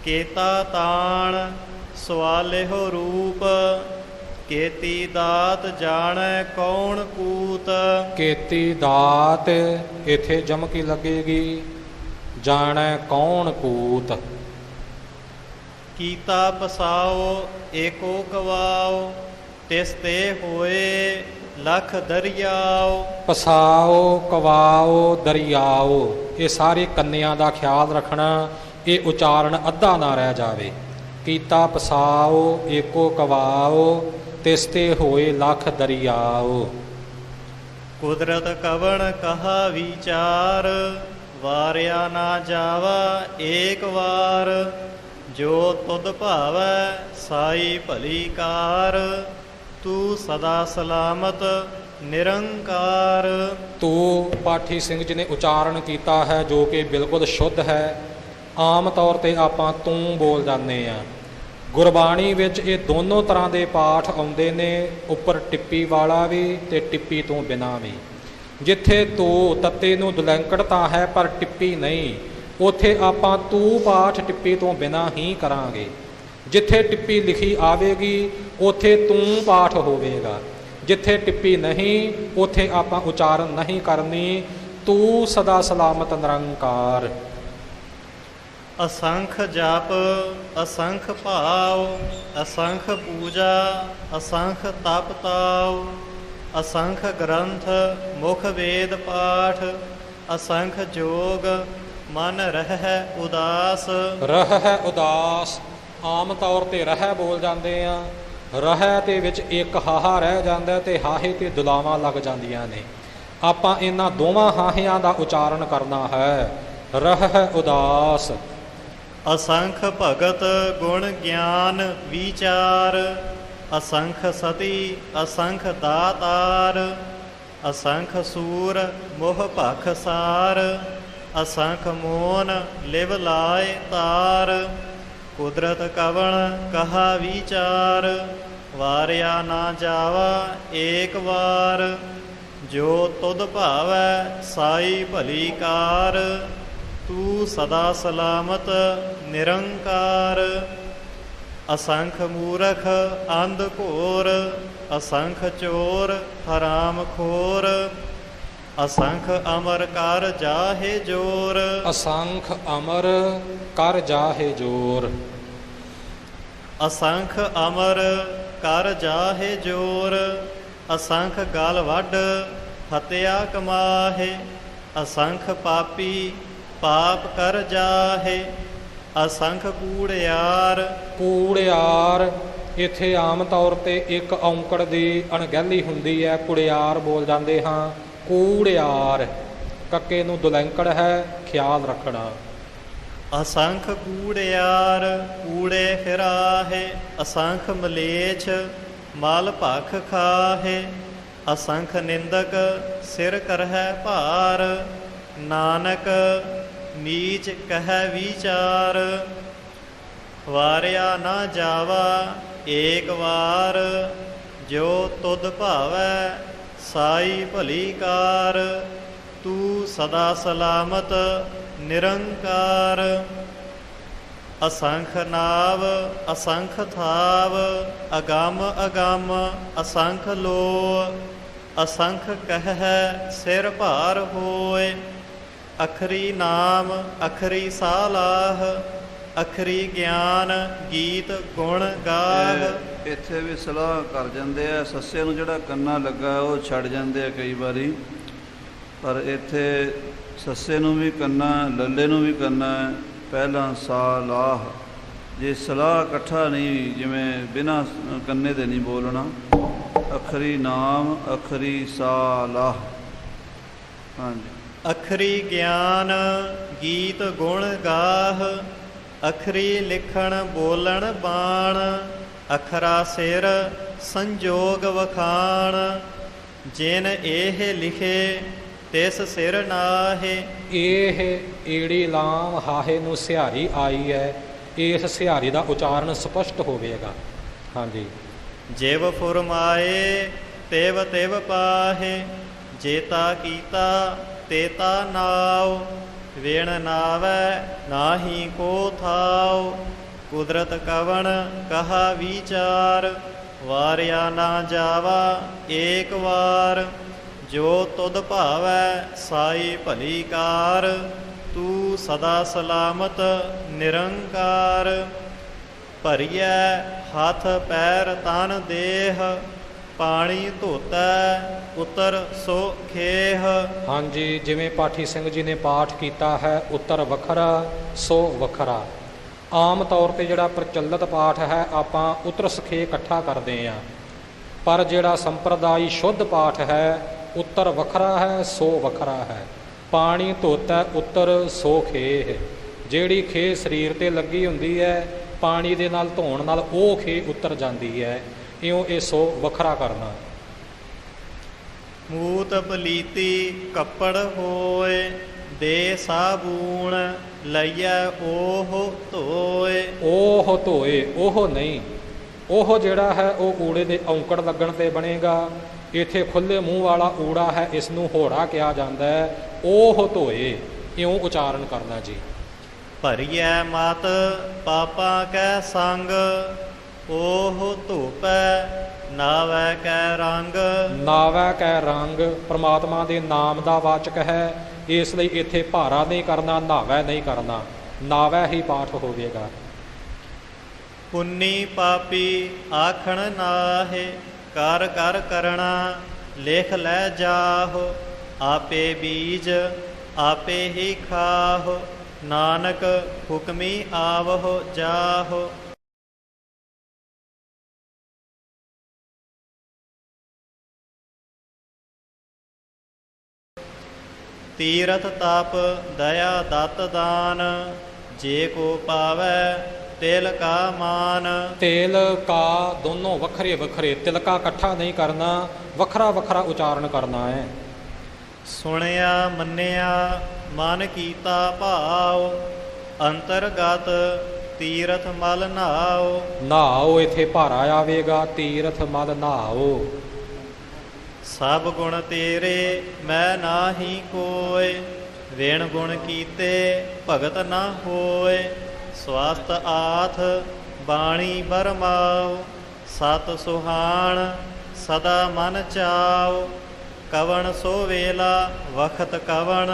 ਕੇਤਾ ਤਾਣ ਸਵਾਲਿਹੋ ਰੂਪ, ਕੇਤੀ ਦਾਤ ਜਾਣੈ ਕੌਣ ਕੂਤ। ਕੇਤੀ ਦਾਤ ਇੱਥੇ ਜਮਕੀ ਲੱਗੇਗੀ, ਜਾਣੈ ਕੌਣ ਕੂਤ। ਕੀਤਾ ਪਸਾਓ ਏਕੋ ਗਵਾਓ, ਤਿਸ ਤੇ ਹੋਏ ਲਖ ਦਰਿਆਓ। ਪਸਾਓ ਕਵਾਓ ਦਰਿਆਓ ਇਹ ਸਾਰੇ ਕੰਨਿਆਂ ਦਾ ਖਿਆਲ ਰੱਖਣਾ। ਇਹ ਉਚਾਰਨ ਅੱਧਾ ਨਾ ਰਹਿ ਜਾਵੇ। ਕੀਤਾ ਪਸਾਓ ਏਕੋ ਕਵਾਓ, ਤਿਸ ਤੇ ਹੋਏ ਲਖ ਦਰਿਆਓ। ਕੁਦਰਤ ਕਵਣ ਕਹਾ ਵਿਚਾਰ, ਵਾਰਿਆ ਨਾ ਜਾਵਾ ਏਕ ਵਾਰ। ਜੋ ਤੁਧ ਭਾਵੈ ਸਾਈ ਭਲੀ ਕਾਰ, ਤੂੰ ਸਦਾ ਸਲਾਮਤ ਨਿਰੰਕਾਰ। ਤੂੰ ਪਾਠੀ ਸਿੰਘ ਜੀ ਨੇ ਉਚਾਰਨ ਕੀਤਾ ਹੈ ਜੋ ਕਿ ਬਿਲਕੁਲ ਸ਼ੁੱਧ ਹੈ। ਆਮ ਤੌਰ ਤੇ ਆਪਾਂ ਤੂੰ ਬੋਲ ਜਾਂਦੇ ਆ। ਗੁਰਬਾਣੀ ਵਿੱਚ ਇਹ ਦੋਨੋਂ ਤਰ੍ਹਾਂ ਦੇ ਪਾਠ ਆਉਂਦੇ ਨੇ, ਉੱਪਰ ਟਿੱਪੀ ਵਾਲਾ ਵੀ ਤੇ ਟਿੱਪੀ ਤੋਂ ਬਿਨਾਂ ਵੀ। ਜਿੱਥੇ ਤੂੰ ਤੱਤੇ ਨੂੰ ਦੁਲੈਂਕੜਤਾ ਹੈ ਪਰ ਟਿੱਪੀ ਨਹੀਂ, ਉੱਥੇ ਆਪਾਂ ਤੂੰ ਪਾਠ ਟਿੱਪੀ ਤੋਂ ਬਿਨਾਂ ਹੀ ਕਰਾਂਗੇ। ਜਿੱਥੇ ਟਿੱਪੀ ਲਿਖੀ ਆਵੇਗੀ ਉੱਥੇ ਤੂੰ ਪਾਠ ਹੋਵੇਗਾ। ਜਿੱਥੇ ਟਿੱਪੀ ਨਹੀਂ ਉੱਥੇ ਆਪਾਂ ਉਚਾਰਨ ਨਹੀਂ ਕਰਨੀ। ਤੂੰ ਸਦਾ ਸਲਾਮਤ ਨਿਰੰਕਾਰ। ਅਸੰਖ ਜਪ ਅਸੰਖ ਭਾਵ, ਅਸੰਖ ਪੂਜਾ ਅਸੰਖ ਤਪ ਤਾਉ। ਅਸੰਖ ਗ੍ਰੰਥ ਮੁਖ ਵੇਦ ਪਾਠ, ਅਸੰਖ ਜੋਗ ਮਨ ਰਹਿ ਉਦਾਸ। ਰਹਿ ਉਦਾਸ ਆਮ ਤੌਰ ਤੇ ਰਹਿ ਬੋਲ ਜਾਂਦੇ ਆ। ਰਹਿ ਦੇ ਵਿੱਚ ਇੱਕ ਹਾਹਾ ਰਹਿ ਜਾਂਦਾ ਤੇ ਹਾਹੇ ਤੇ ਦੁਲਾਵਾਂ ਲੱਗ ਜਾਂਦੀਆਂ ਨੇ। ਆਪਾਂ ਇਹਨਾਂ ਦੋਵਾਂ ਹਾਹਿਆਂ ਦਾ ਉਚਾਰਨ ਕਰਨਾ ਹੈ। ਰਹਿ ਉਦਾਸ। ਅਸੰਖ ਭਗਤ ਗੁਣ ਗਿਆਨ ਵਿਚਾਰ, असंख सती असंख दातार असंख सूर मोह भख सार असंख मोन लिव लाए तार कुदरत कवण कहा विचार वारिया ना जावा एक बार जो तुद भावै साई भली कार तू सदा सलामत निरंकार असंख मूरख अंध घोर असंख चोर हराम खोर असंख अमर कर जाहे जोर असंख अमर कर जाहे जोर असंख अमर कर जाहे जोर असंख गल वड हत्या कमाहे असंख पापी पाप कर जाहे असंਖ कूड़ियार ਕੂੜਿਆਰ ਇੱਥੇ ਆਮ ਤੌਰ ਤੇ ਇੱਕ ਔਂਕੜ ਦੀ ਅਣਗਹਿਲੀ ਹੁੰਦੀ ਹੈ, ਕੁੜਿਆਰ ਬੋਲ ਜਾਂਦੇ ਹਾਂ, ਕੂੜਿਆਰ ਕੱਕੇ ਨੂੰ ਦੁਲੈਂਕੜ ਹੈ, ਖਿਆਲ ਰੱਖਣਾ। असंख कूड़ियार कूड़े फिराहे असंख मलेच्छ मल भख खाहे असंख निंदक सिर करहै भार नानक नीच कहै विचार वारिया ना जावा एक बार जो तुद भावै साई भली कार तू सदा सलामत निरंकार असंख नाव असंख थाव अगम अगम असंख लो असंख कहै सिर भार होए अखरी नाम अखरी सालाह अखरी ज्ञान गीत गुण गाह ਇੱਥੇ ਵੀ ਸਲਾਹ ਕਰ ਜਾਂਦੇ ਆ, ਸੱਸੇ ਨੂੰ ਜਿਹੜਾ ਕੰਨਾ ਲੱਗਾ ਉਹ ਛੱਡ ਜਾਂਦੇ ਆ ਕਈ ਵਾਰੀ, ਪਰ ਇੱਥੇ ਸੱਸੇ ਨੂੰ ਵੀ ਕੰਨਾ, ਲੱਲੇ ਨੂੰ ਵੀ ਕੰਨਾ, ਪਹਿਲਾਂ ਸਾ ਲਾਹ, ਜੇ ਸਲਾਹ ਇਕੱਠਾ ਨਹੀਂ, ਜਿਵੇਂ ਬਿਨਾਂ ਕੰਨੇ ਦੇ ਨਹੀਂ ਬੋਲਣਾ। ਅਖਰੀ ਨਾਮ ਅਖਰੀ ਸਾ ਲਾਹ। ਹਾਂਜੀ। अखरी ज्ञान गीत गुण गाह अखरी लिखण बोलण बाण अखरा सिर संजोग वखाण जिन एह लिखे तिस सिर नाहे। ਇਹ ਈੜੀ ਲਾਮ ਹਾਹੇ ਨੂੰ ਸਿਹਾਰੀ ਆਈ ਹੈ, ਇਸ ਸਿਹਾਰੀ ਦਾ ਉਚਾਰਨ ਸਪਸ਼ਟ ਹੋਵੇਗਾ। ਹਾਂਜੀ। ਜਿਵ ਫੁਰਮਾਏ ਤਿਵ ਤਿਵ ਪਾਹੇ ਜੇਤਾ ਕੀਤਾ ਤੇਤਾ ਨਾਉ ਵੇਣ ਨਾਵੈ ਨਾਹੀ ਕੋ ਥਾਉ ਕੁਦਰਤ ਕਵਣ ਕਹਾ ਵਿਚਾਰ ਵਾਰਿਆ ਨਾ ਜਾਵਾ ਏਕ ਵਾਰ ਜੋ ਤੁਧ ਭਾਵੈ ਸਾਈ ਭਲੀ ਕਾਰ ਤੂੰ ਸਦਾ ਸਲਾਮਤ ਨਿਰੰਕਾਰ ਭਰੀਐ ਹੱਥ ਪੈਰ ਤਨ ਦੇਹ ਪਾਣੀ ਧੋਤੈ ਉਤਰ ਸੋ ਖੇਹ। ਹਾਂਜੀ, ਜਿਵੇਂ ਪਾਠੀ ਸਿੰਘ ਜੀ ਨੇ ਪਾਠ ਕੀਤਾ ਹੈ, ਉੱਤਰ ਵੱਖਰਾ ਸੋ ਵੱਖਰਾ। ਆਮ ਤੌਰ ਤੇ ਜਿਹੜਾ ਪ੍ਰਚਲਿਤ ਪਾਠ ਹੈ ਆਪਾਂ ਉੱਤਰ ਸਖੇ ਇਕੱਠਾ ਕਰਦੇ ਹਾਂ, ਪਰ ਜਿਹੜਾ ਸੰਪਰਦਾਈ ਸ਼ੁੱਧ ਪਾਠ ਹੈ ਉੱਤਰ ਵੱਖਰਾ ਹੈ ਸੋ ਵੱਖਰਾ ਹੈ। ਪਾਣੀ ਧੋਤੈ ਉੱਤਰ ਸੋ ਖੇਹ, ਜਿਹੜੀ ਖੇਹ ਸਰੀਰ ਤੇ ਲੱਗੀ ਹੁੰਦੀ ਹੈ ਪਾਣੀ ਦੇ ਨਾਲ ਧੋਣ ਨਾਲ ਉਹ ਖੇਹ ਉਤਰ ਜਾਂਦੀ ਹੈ, ਇਉਂ ਇਹ ਸੋ ਵੱਖਰਾ ਕਰਨਾ। ਮੂਤ ਪਲੀਤੀ ਕੱਪੜ ਹੋਏ ਦੇ ਸਾਬੂਣ ਲਈਐ ਓਹ ਧੋਏ। ਉਹ ਧੋਏ, ਉਹ ਨਹੀਂ, ਉਹ ਜਿਹੜਾ ਹੈ ਉਹ ਊੜੇ ਦੇ ਔਂਕੜ ਲੱਗਣ ਤੇ ਬਣੇਗਾ। ਇੱਥੇ ਖੁੱਲ੍ਹੇ ਮੂੰਹ ਵਾਲਾ ਊੜਾ ਹੈ, ਇਸ ਨੂੰ ਹੋੜਾ ਕਿਹਾ ਜਾਂਦਾ ਹੈ। ਉਹ ਧੋਏ, ਇਉਂ ਉਚਾਰਨ ਕਰਨਾ ਜੀ। ਭਰੀਐ ਮਤ ਪਾਪਾ ਕੈ ਸੰਗ ਓਹ ਧੋਪੈ ਨਾਵੈ ਕੈ ਰੰਗ। ਨਾਵੈ ਕੈ ਰੰਗ ਪ੍ਰਮਾਤਮਾ ਦੇ ਨਾਮ ਦਾ ਵਾਚਕ ਹੈ, ਇਸ ਲਈ ਇੱਥੇ ਭਾਰਾ ਨਹੀਂ ਕਰਨਾ, ਨਾਵੈ ਨਹੀਂ ਕਰਨਾ, ਨਾਵੈ ਹੀ ਪਾਠ ਹੋਵੇਗਾ। ਪੁੰਨੀ ਪਾਪੀ ਆਖਣ ਨਾਹੇ ਕਰ ਕਰ ਕਰਣਾ ਲਿਖ ਲੈ ਜਾਹੋ ਆਪੇ ਬੀਜ ਆਪੇ ਹੀ ਖਾਹੋ ਨਾਨਕ ਹੁਕਮੀ ਆਵਹੁ ਜਾਹੋ। ਤੀਰਥ ਤਪ ਦਇਆ ਦਤ ਦਾਨ ਜੇ ਕੋ ਪਾਵੈ ਤਿਲ ਕਾ ਮਾਨ। ਤੇਲ ਕਾ ਦੋਨੋਂ ਵੱਖਰੇ ਵੱਖਰੇ, ਤਿਲਕਾ ਇਕੱਠਾ ਨਹੀਂ ਕਰਨਾ, ਵੱਖਰਾ ਵੱਖਰਾ ਉਚਾਰਨ ਕਰਨਾ ਹੈ। ਸੁਣਿਆ ਮੰਨਿਆ ਮਨ ਕੀਤਾ ਭਾਵ, ਅੰਤਰਗਤ ਤੀਰਥ ਮਲ ਨਹਾਓ। ਨਹਾਓ ਇੱਥੇ ਭਾਰਾ ਆਵੇਗਾ, ਤੀਰਥ ਮਲ ਨਹਾਓ। ਸਭ ਗੁਣ ਤੇਰੇ ਮੈਂ ਨਾਹੀ ਕੋਇ, ਵਿਣ ਗੁਣ ਕੀਤੇ ਭਗਤ ਨਾ ਹੋਏ। ਸਵਸਤ ਆਥ ਬਾਣੀ ਬਰਮਾਓ, ਸਤ ਸੁਹਾਣ ਸਦਾ ਮਨ ਚਾਓ। ਕਵਣ ਸੋ ਵੇਲਾ ਵਖਤ ਕਵਣ,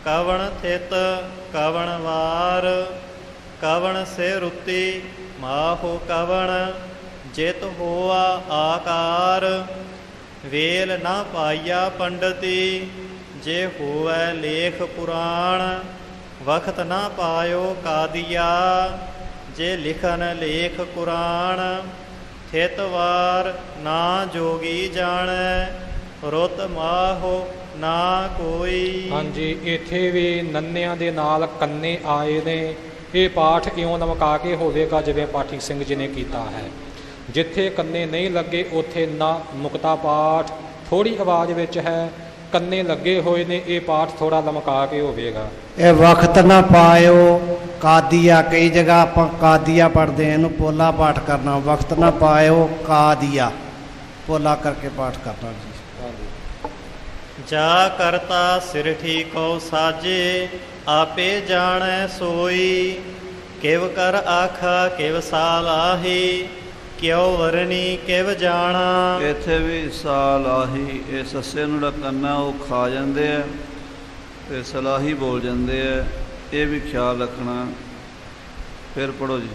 ਕਵਣ ਥਿਤ ਕਵਣ ਵਾਰ। ਕਵਣ ਸੇ ਰੁੱਤੀ ਮਾਹੋ ਕਵਣ, ਜਿਤ ਹੋਆ ਆਕਾਰ। ਵੇਲ ਨਾ ਪਾਈਆ ਪੰਡਤੀ, ਜੇ ਹੋਵੈ ਲੇਖ ਪੁਰਾਣ। ਵਖਤ ਨਾ ਪਾਇਓ ਕਾਦੀਆ, ਜੇ ਲਿਖਨ ਲੇਖ ਕੁਰਾਨ। ਥਿਤ ਵਾਰ ਨਾ ਜੋਗੀ ਜਾਣੈ, ਰੁੱਤ ਮਾਹੋ ਨਾ ਕੋਈ। ਹਾਂਜੀ, ਇੱਥੇ ਵੀ ਨੰਨਿਆਂ ਦੇ ਨਾਲ ਕੰਨੇ ਆਏ ਨੇ। ਇਹ ਪਾਠ ਇਉਂ ਲਮਕਾ ਕੇ ਹੋਵੇਗਾ ਜਿਵੇਂ ਪਾਠੀ ਸਿੰਘ ਜੀ ਨੇ ਕੀਤਾ ਹੈ। ਜਿੱਥੇ ਕੰਨੇ ਨਹੀਂ ਲੱਗੇ ਉੱਥੇ ਨਾ ਮੁਕਤਾ ਪਾਠ ਥੋੜ੍ਹੀ ਆਵਾਜ਼ ਵਿੱਚ ਹੈ, ਕੰਨੇ ਲੱਗੇ ਹੋਏ ਨੇ, ਇਹ ਪਾਠ ਥੋੜ੍ਹਾ ਲਮਕਾ ਕੇ ਹੋਵੇਗਾ। ਇਹ ਵਕਤ ਨਾ ਪਾਇਓ ਕਾਦੀਆ, ਕਈ ਜਗ੍ਹਾ ਆਪਾਂ ਕਾਦੀਆ ਪੜ੍ਹਦੇ ਹਾਂ, ਇਹਨੂੰ ਪੋਲਾ ਪਾਠ ਕਰਨਾ। ਵਕਤ ਨਾ ਪਾਇਓ ਕਾਦੀਆ, ਪੋਲਾ ਕਰਕੇ ਪਾਠ ਕਰਨਾ ਜੀ। ਜਾ ਕਰਤਾ ਸਿਰਠੀ ਕੋ ਸਾਜੇ, ਆਪੇ ਜਾਣੈ ਸੋਈ। ਕਿਵ ਕਰ ਆਖਾ ਕਿਵ ਸਾਲਾਹੀ, ਕਿਉ ਵਰਨੀ ਕਿਵ ਜਾਣਾ। ਇੱਥੇ ਵੀ ਸਾਲਾਹੀ, ਇਹ ਸੱਸੇ ਨੂੰ ਜਿਹੜਾ ਕੰਨਾ ਉਹ ਖਾ ਜਾਂਦੇ ਆ ਤੇ ਸਲਾਹੀ ਬੋਲ ਜਾਂਦੇ ਆ, ਇਹ ਵੀ ਖਿਆਲ ਰੱਖਣਾ। ਫਿਰ ਪੜੋ ਜੀ।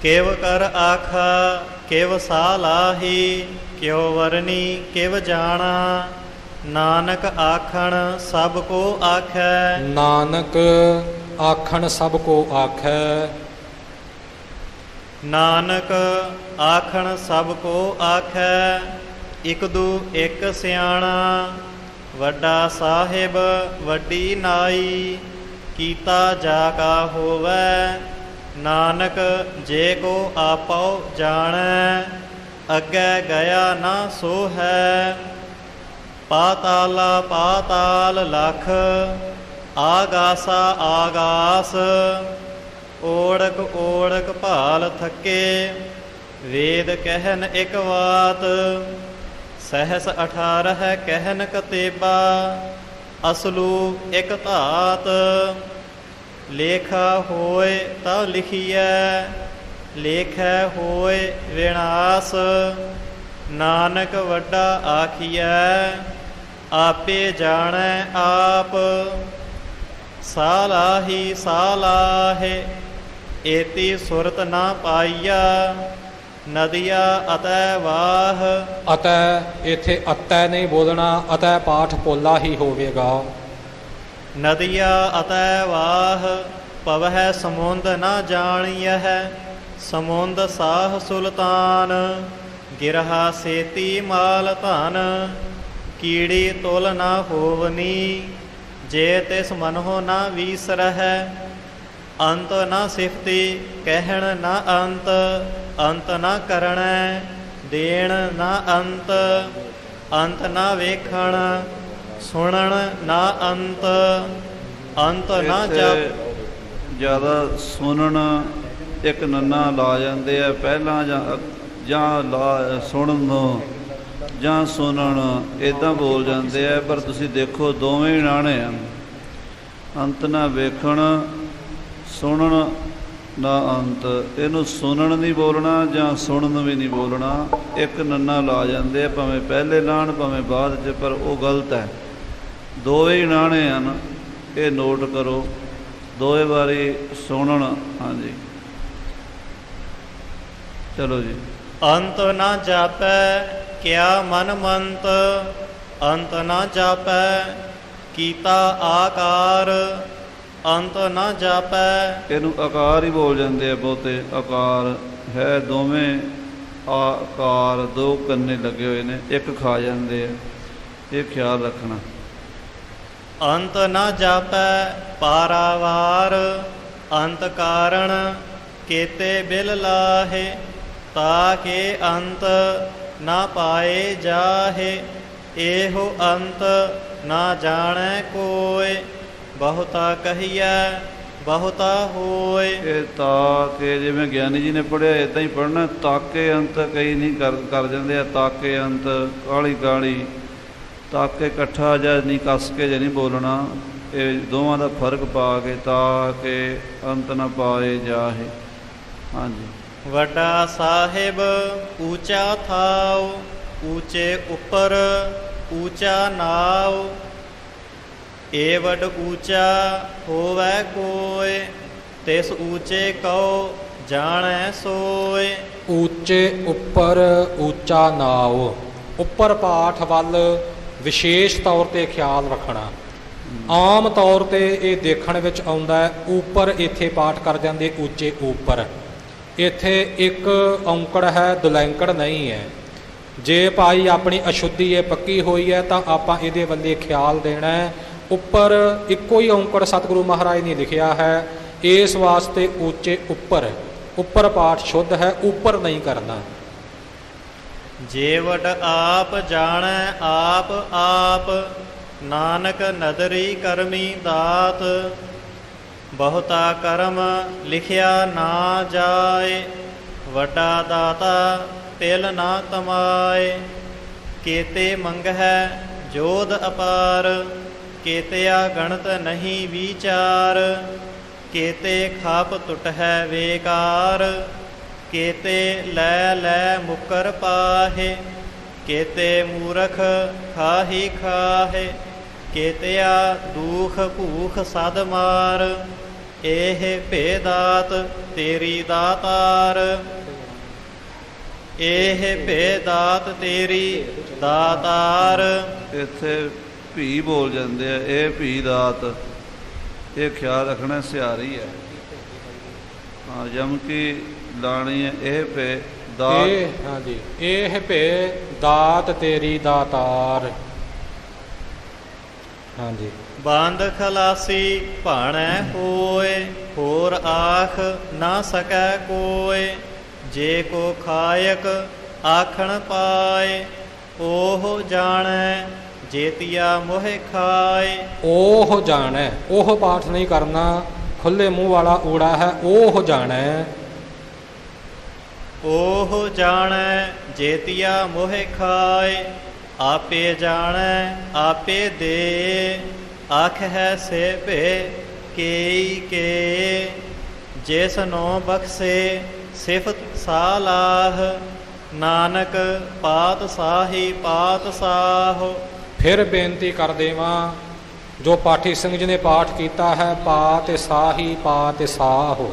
ਕਿਵ ਕਰ ਆਖਾ ਕਿਵ ਸਾਲਾਹੀ, ਕਿਉ ਵਰਨੀ ਕਿਵ ਜਾਣਾ। ਨਾਨਕ ਆਖਣ ਸਭ ਕੋ ਆਖੈ, ਨਾਨਕ ਆਖਣ ਸਭ ਕੋ ਆਖੈ। ਨਾਨਕ ਆਖਣ ਸਭ ਕੋ ਆਖੈ, ਇਕ ਦੂ ਇਕ ਸਿਆਣਾ। ਵੱਡਾ ਸਾਹਿਬ ਵੱਡੀ ਨਾਈ, ਕੀਤਾ ਜਾ ਕਾ ਹੋਵੈ। ਨਾਨਕ ਜੇ ਕੋ ਆਪਉ ਜਾਣੈ, ਅੱਗੇ ਗਿਆ ਨਾ ਸੋ ਹੈ। ਪਾਤਾਲਾ ਪਾਤਾਲ ਲਖ, ਆਗਾਸਾ ਆਗਾਸ। ਓੜਕ ਓੜਕ ਭਾਲ ਥੱਕੇ, ਵੇਦ ਕਹਿਨ ਇਕ ਵਾਤ। ਸਹਸ 18 ਕਹਿਨ ਕਤੇਬਾ, ਅਸਲੂ ਇਕ ਧਾਤ। ਲੇਖਾ ਹੋਏ ਤਾ ਲਿਖੀਐ, ਲੇਖੈ ਹੋਏ ਵਿਨਾਸ਼। ਨਾਨਕ ਵੱਡਾ ਆਖੀਐ, ਆਪੇ ਜਾਣੈ ਆਪ। ਸਾਲਾਹੀ ਸਾਲਾਹੇ, ਏਤੀ ਸੁਰਤ ਨਾ ਪਾਈਆ। ਨਦੀਆ ਅਤੈ ਵਾਹ, ਅਤੈ ਇੱਥੇ ਅਤੈ ਨਹੀਂ ਬੋਲਣਾ, ਅਤੈ ਪਾਠ ਪੋਲਾ ਹੀ ਹੋਵੇਗਾ। ਨਦੀਆ ਅਤੈ ਵਾਹ, ਪਵਹਿ ਸਮੁੰਦ ਨਾ ਜਾਣੀਐ। ਸਮੁੰਦ ਸਾਹ ਸੁਲਤਾਨ, ਗਿਰਹਾ ਸੇਤੀ ਮਾਲ ਧਨ। ਕੀੜੀ ਤੁਲ ਨਾ ਹੋਵਨੀ, ਜੇ ਤਿਸ ਮਨਹੁ ਨਾ ਵੀਸਰਹਿ। ਅੰਤ ਨਾ ਸਿਫਤੀ ਕਹਿਣ ਨਾ ਅੰਤ, ਅੰਤ ਨਾ ਕਰਣੈ ਦੇਣ ਨਾ ਅੰਤ। ਅੰਤ ਨਾ ਵੇਖਣ ਸੁਣਨ ਨਾ ਅੰਤ, ਅੰਤ ਨਾ ਜਪ। ਜ਼ਿਆਦਾ ਸੁਣਨ ਇੱਕ ਨੰਨਾ ਲਾ ਜਾਂਦੇ ਆ ਪਹਿਲਾਂ, ਜਾਂ ਲਾ ਸੁਣਨ ਨੂੰ ਜਾਂ ਸੁਣਨ ਇੱਦਾਂ ਬੋਲ ਜਾਂਦੇ ਆ, ਪਰ ਤੁਸੀਂ ਦੇਖੋ ਦੋਵੇਂ ਹੀ ਨਾਣੇ ਹਨ। ਅੰਤ ਨਾ ਵੇਖਣ, ਸੁਣਨ ਨਾ ਅੰਤ। ਇਹਨੂੰ ਸੁਣਨ ਨਹੀਂ ਬੋਲਣਾ ਜਾਂ ਸੁਣਨ ਵੀ ਨਹੀਂ ਬੋਲਣਾ, ਇੱਕ ਨੰਨਾ ਲਾ ਜਾਂਦੇ ਆ, ਭਾਵੇਂ ਪਹਿਲੇ ਲਾਣ ਭਾਵੇਂ ਬਾਅਦ 'ਚ, ਪਰ ਉਹ ਗਲਤ ਹੈ। ਦੋਵੇਂ ਹੀ ਨਾਣੇ ਹਨ, ਇਹ ਨੋਟ ਕਰੋ। ਦੋਵੇਂ ਵਾਰੀ ਸੁਣਨ। ਹਾਂਜੀ ਚਲੋ ਜੀ। ਅੰਤ ਨਾ ਜਾਪੈ ਕਿਆ ਮਨ ਮੰਤ, ਅੰਤ ਨਾ ਜਾਪੈ ਕੀਤਾ ਆਕਾਰ। ਅੰਤ ਨਾ ਜਾਪੈ, ਇਹਨੂੰ ਆਕਾਰ ਹੀ ਬੋਲ ਜਾਂਦੇ ਆ ਬਹੁਤੇ। ਆਕਾਰ ਹੈ ਦੋਵੇਂ ਆਕਾਰ, ਦੋ ਕੰਨੇ ਲੱਗੇ ਹੋਏ ਨੇ, ਇੱਕ ਖਾ ਜਾਂਦੇ ਆ, ਇਹ ਖਿਆਲ ਰੱਖਣਾ। ਅੰਤ ਨਾ ਜਾਪੈ ਪਾਰਾਵਾਰ, ਅੰਤ ਕਾਰਣ ਕੇਤੇ ਬਿਲ ਲਾਹੇ, ਤਾਕੇ ਅੰਤ ਨਾ ਪਾਏ ਜਾਹੇ। ਇਹੋ ਅੰਤ ਨਾ ਜਾਣੈ ਕੋਇ, ਬਹੁਤਾ ਕਹੀਐ ਬਹੁਤਾ ਹੋਏ। ਇਹ ਤਾਕੇ ਜਿਵੇਂ ਗਿਆਨੀ ਜੀ ਨੇ ਪੜ੍ਹਿਆ ਇਦਾਂ ਹੀ ਪੜ੍ਹਨਾ। ਤਾਕੇ ਅੰਤ ਕਈ ਨਹੀਂ ਕਰ ਜਾਂਦੇ ਆ। ਤਾਕੇ ਅੰਤ ਕਾਲੀ ਕਾਲੀ, ਤਾਕੇ ਇਕੱਠਾ ਜਾਂ ਨਹੀਂ ਕੱਸ ਕੇ ਜਾਂ ਨਹੀਂ ਬੋਲਣਾ। ਇਹ ਦੋਵਾਂ ਦਾ ਫਰਕ ਪਾ ਕੇ ਤਾਕੇ ਅੰਤ ਨਾ ਪਾਏ ਜਾਹੇ। ਹਾਂਜੀ। ਵੱਡਾ ਸਾਹਿਬ ਊਚਾ ਥਾਉ, ਊਚੇ ਉੱਪਰ ਊਚਾ ਨਾਉ। ਏਵਡ ਊਚਾ ਹੋਵੈ ਕੋਇ, ਤਿਸ ਊਚੇ ਕਉ ਜਾਣੈ ਸੋਇ। ਉੱਚੇ ਉੱਪਰ ਉੱਚਾ ਨਾਉ। ਉੱਪਰ ਪਾਠ ਵੱਲ ਵਿਸ਼ੇਸ਼ ਤੌਰ ਤੇ ਖਿਆਲ ਰੱਖਣਾ। ਆਮ ਤੌਰ ਤੇ ਇਹ ਦੇਖਣ ਵਿੱਚ ਆਉਂਦਾ ਹੈ ਉੱਪਰ ਇੱਥੇ ਪਾਠ ਕਰ ਜਾਂਦੇ ਉੱਚੇ ਉੱਪਰ। ਇੱਥੇ ਇੱਕ ਔਂਕੜ ਹੈ, ਦੁਲੈਂਕੜ ਨਹੀਂ ਹੈ। ਜੇ ਭਾਈ ਆਪਣੀ ਅਸ਼ੁੱਧੀ ਇਹ ਪੱਕੀ ਹੋਈ ਹੈ ਤਾਂ ਆਪਾਂ ਇਹਦੇ ਵੱਲੇ ਖਿਆਲ ਦੇਣਾ ਹੈ। ਉੱਪਰ ਇੱਕੋ ਹੀ ਔਂਕੜ ਸਤਿਗੁਰੂ ਮਹਾਰਾਜ ਨੇ ਲਿਖਿਆ ਹੈ, ਇਸ ਵਾਸਤੇ ਉੱਚੇ ਉੱਪਰ। ਉੱਪਰ ਪਾਠ ਸ਼ੁੱਧ ਹੈ, ਉੱਪਰ ਨਹੀਂ ਕਰਨਾ। ਜੇਵਟ ਆਪ ਜਾਣੈ ਆਪ ਆਪ, ਨਾਨਕ ਨਦਰੀ ਕਰਮੀ ਦਾਤ। ਬਹੁਤਾ ਕਰਮ ਲਿਖਿਆ ਨਾ ਜਾਏ, ਵੱਡਾ ਦਾਤਾ ਤਿਲ ਨਾ ਤਮਾਏ। ਕੇਤੇ ਮੰਗਹਿ ਜੋਧ ਅਪਾਰ, ਕੇਤਿਆ ਗਣਤ ਨਹੀਂ ਵਿਚਾਰ। ਕੇਤੇ ਖਾਪ ਟੁਟਹਿ ਵੇਕਾਰ, ਕੇਤੇ ਲੈ ਲੈ ਮੁਕਰ ਪਾਹੇ। ਕੇਤੇ ਮੂਰਖ ਖਾਹੀ ਖਾਹੇ, ਕੇਤਿਆ ਦੂਖ ਭੂਖ ਸਦ ਮਾਰ। ਇਹ ਭੇਦਾਤ ਤੇਰੀ ਦਾਤਾਰ, ਇਹ ਭੇਦਾਤ ਤੇਰੀ ਦਾਤਾਰ। ਇੱਥੇ ਭੀ ਬੋਲ ਜਾਂਦੇ ਆ। ਇਹ ਭੀ ਦਾਤ, ਇਹ ਖਿਆਲ ਰੱਖਣਾ ਸਿਆਰੀ ਹੈ। ਹਾਂ, ਜਮਕੀ ਲਾਣੀ ਹੈ। ਇਹ ਭੇ ਦਾਤ, ਹਾਂਜੀ, ਇਹ ਭੇ ਦਾਤ ਤੇਰੀ ਦਾਤਾਰ। ਹਾਂਜੀ। ਬੰਦ ਖਲਾਸੀ ਭਾਣੈ ਹੋਏ, ਹੋਰ ਆਖ ਨਾ ਸਕੈ ਕੋਇ। ਜੇ ਕੋ ਖਾਇਕ ਆਖਣ ਪਾਏ, ਉਹ ਜਾਣੈ ਜੇਤੀਆ ਮੋਹਿ ਖਾਏ। ਉਹ ਜਾਣੈ, ਉਹ ਪਾਠ ਨਹੀਂ ਕਰਨਾ, ਖੁੱਲੇ ਮੂੰਹ ਵਾਲਾ ਊੜਾ ਹੈ। ਉਹ ਜਾਣੈ, ਉਹ ਜਾਣੈ ਜੇਤੀਆ ਮੋਹਿ ਖਾਏ। ਆਪੇ ਜਾਣੈ ਆਪੇ ਦੇ, ਆਖ ਹੈ ਸੇ ਭੇ ਕੇਈ ਕੇ। ਜਿਸ ਨੋ ਬਖਸੇ ਸਿਫਤ ਸਾਲਾਹ, ਨਾਨਕ ਪਾਤ ਸਾਹੀ ਪਾਤ ਸਾਹੋ। ਫਿਰ ਬੇਨਤੀ ਕਰ ਦੇਵਾਂ, ਜੋ ਪਾਠੀ ਸਿੰਘ ਜੀ ਨੇ ਪਾਠ ਕੀਤਾ ਹੈ ਪਾਤ ਸਾਹੀ ਪਾਤ ਸਾਹੋ,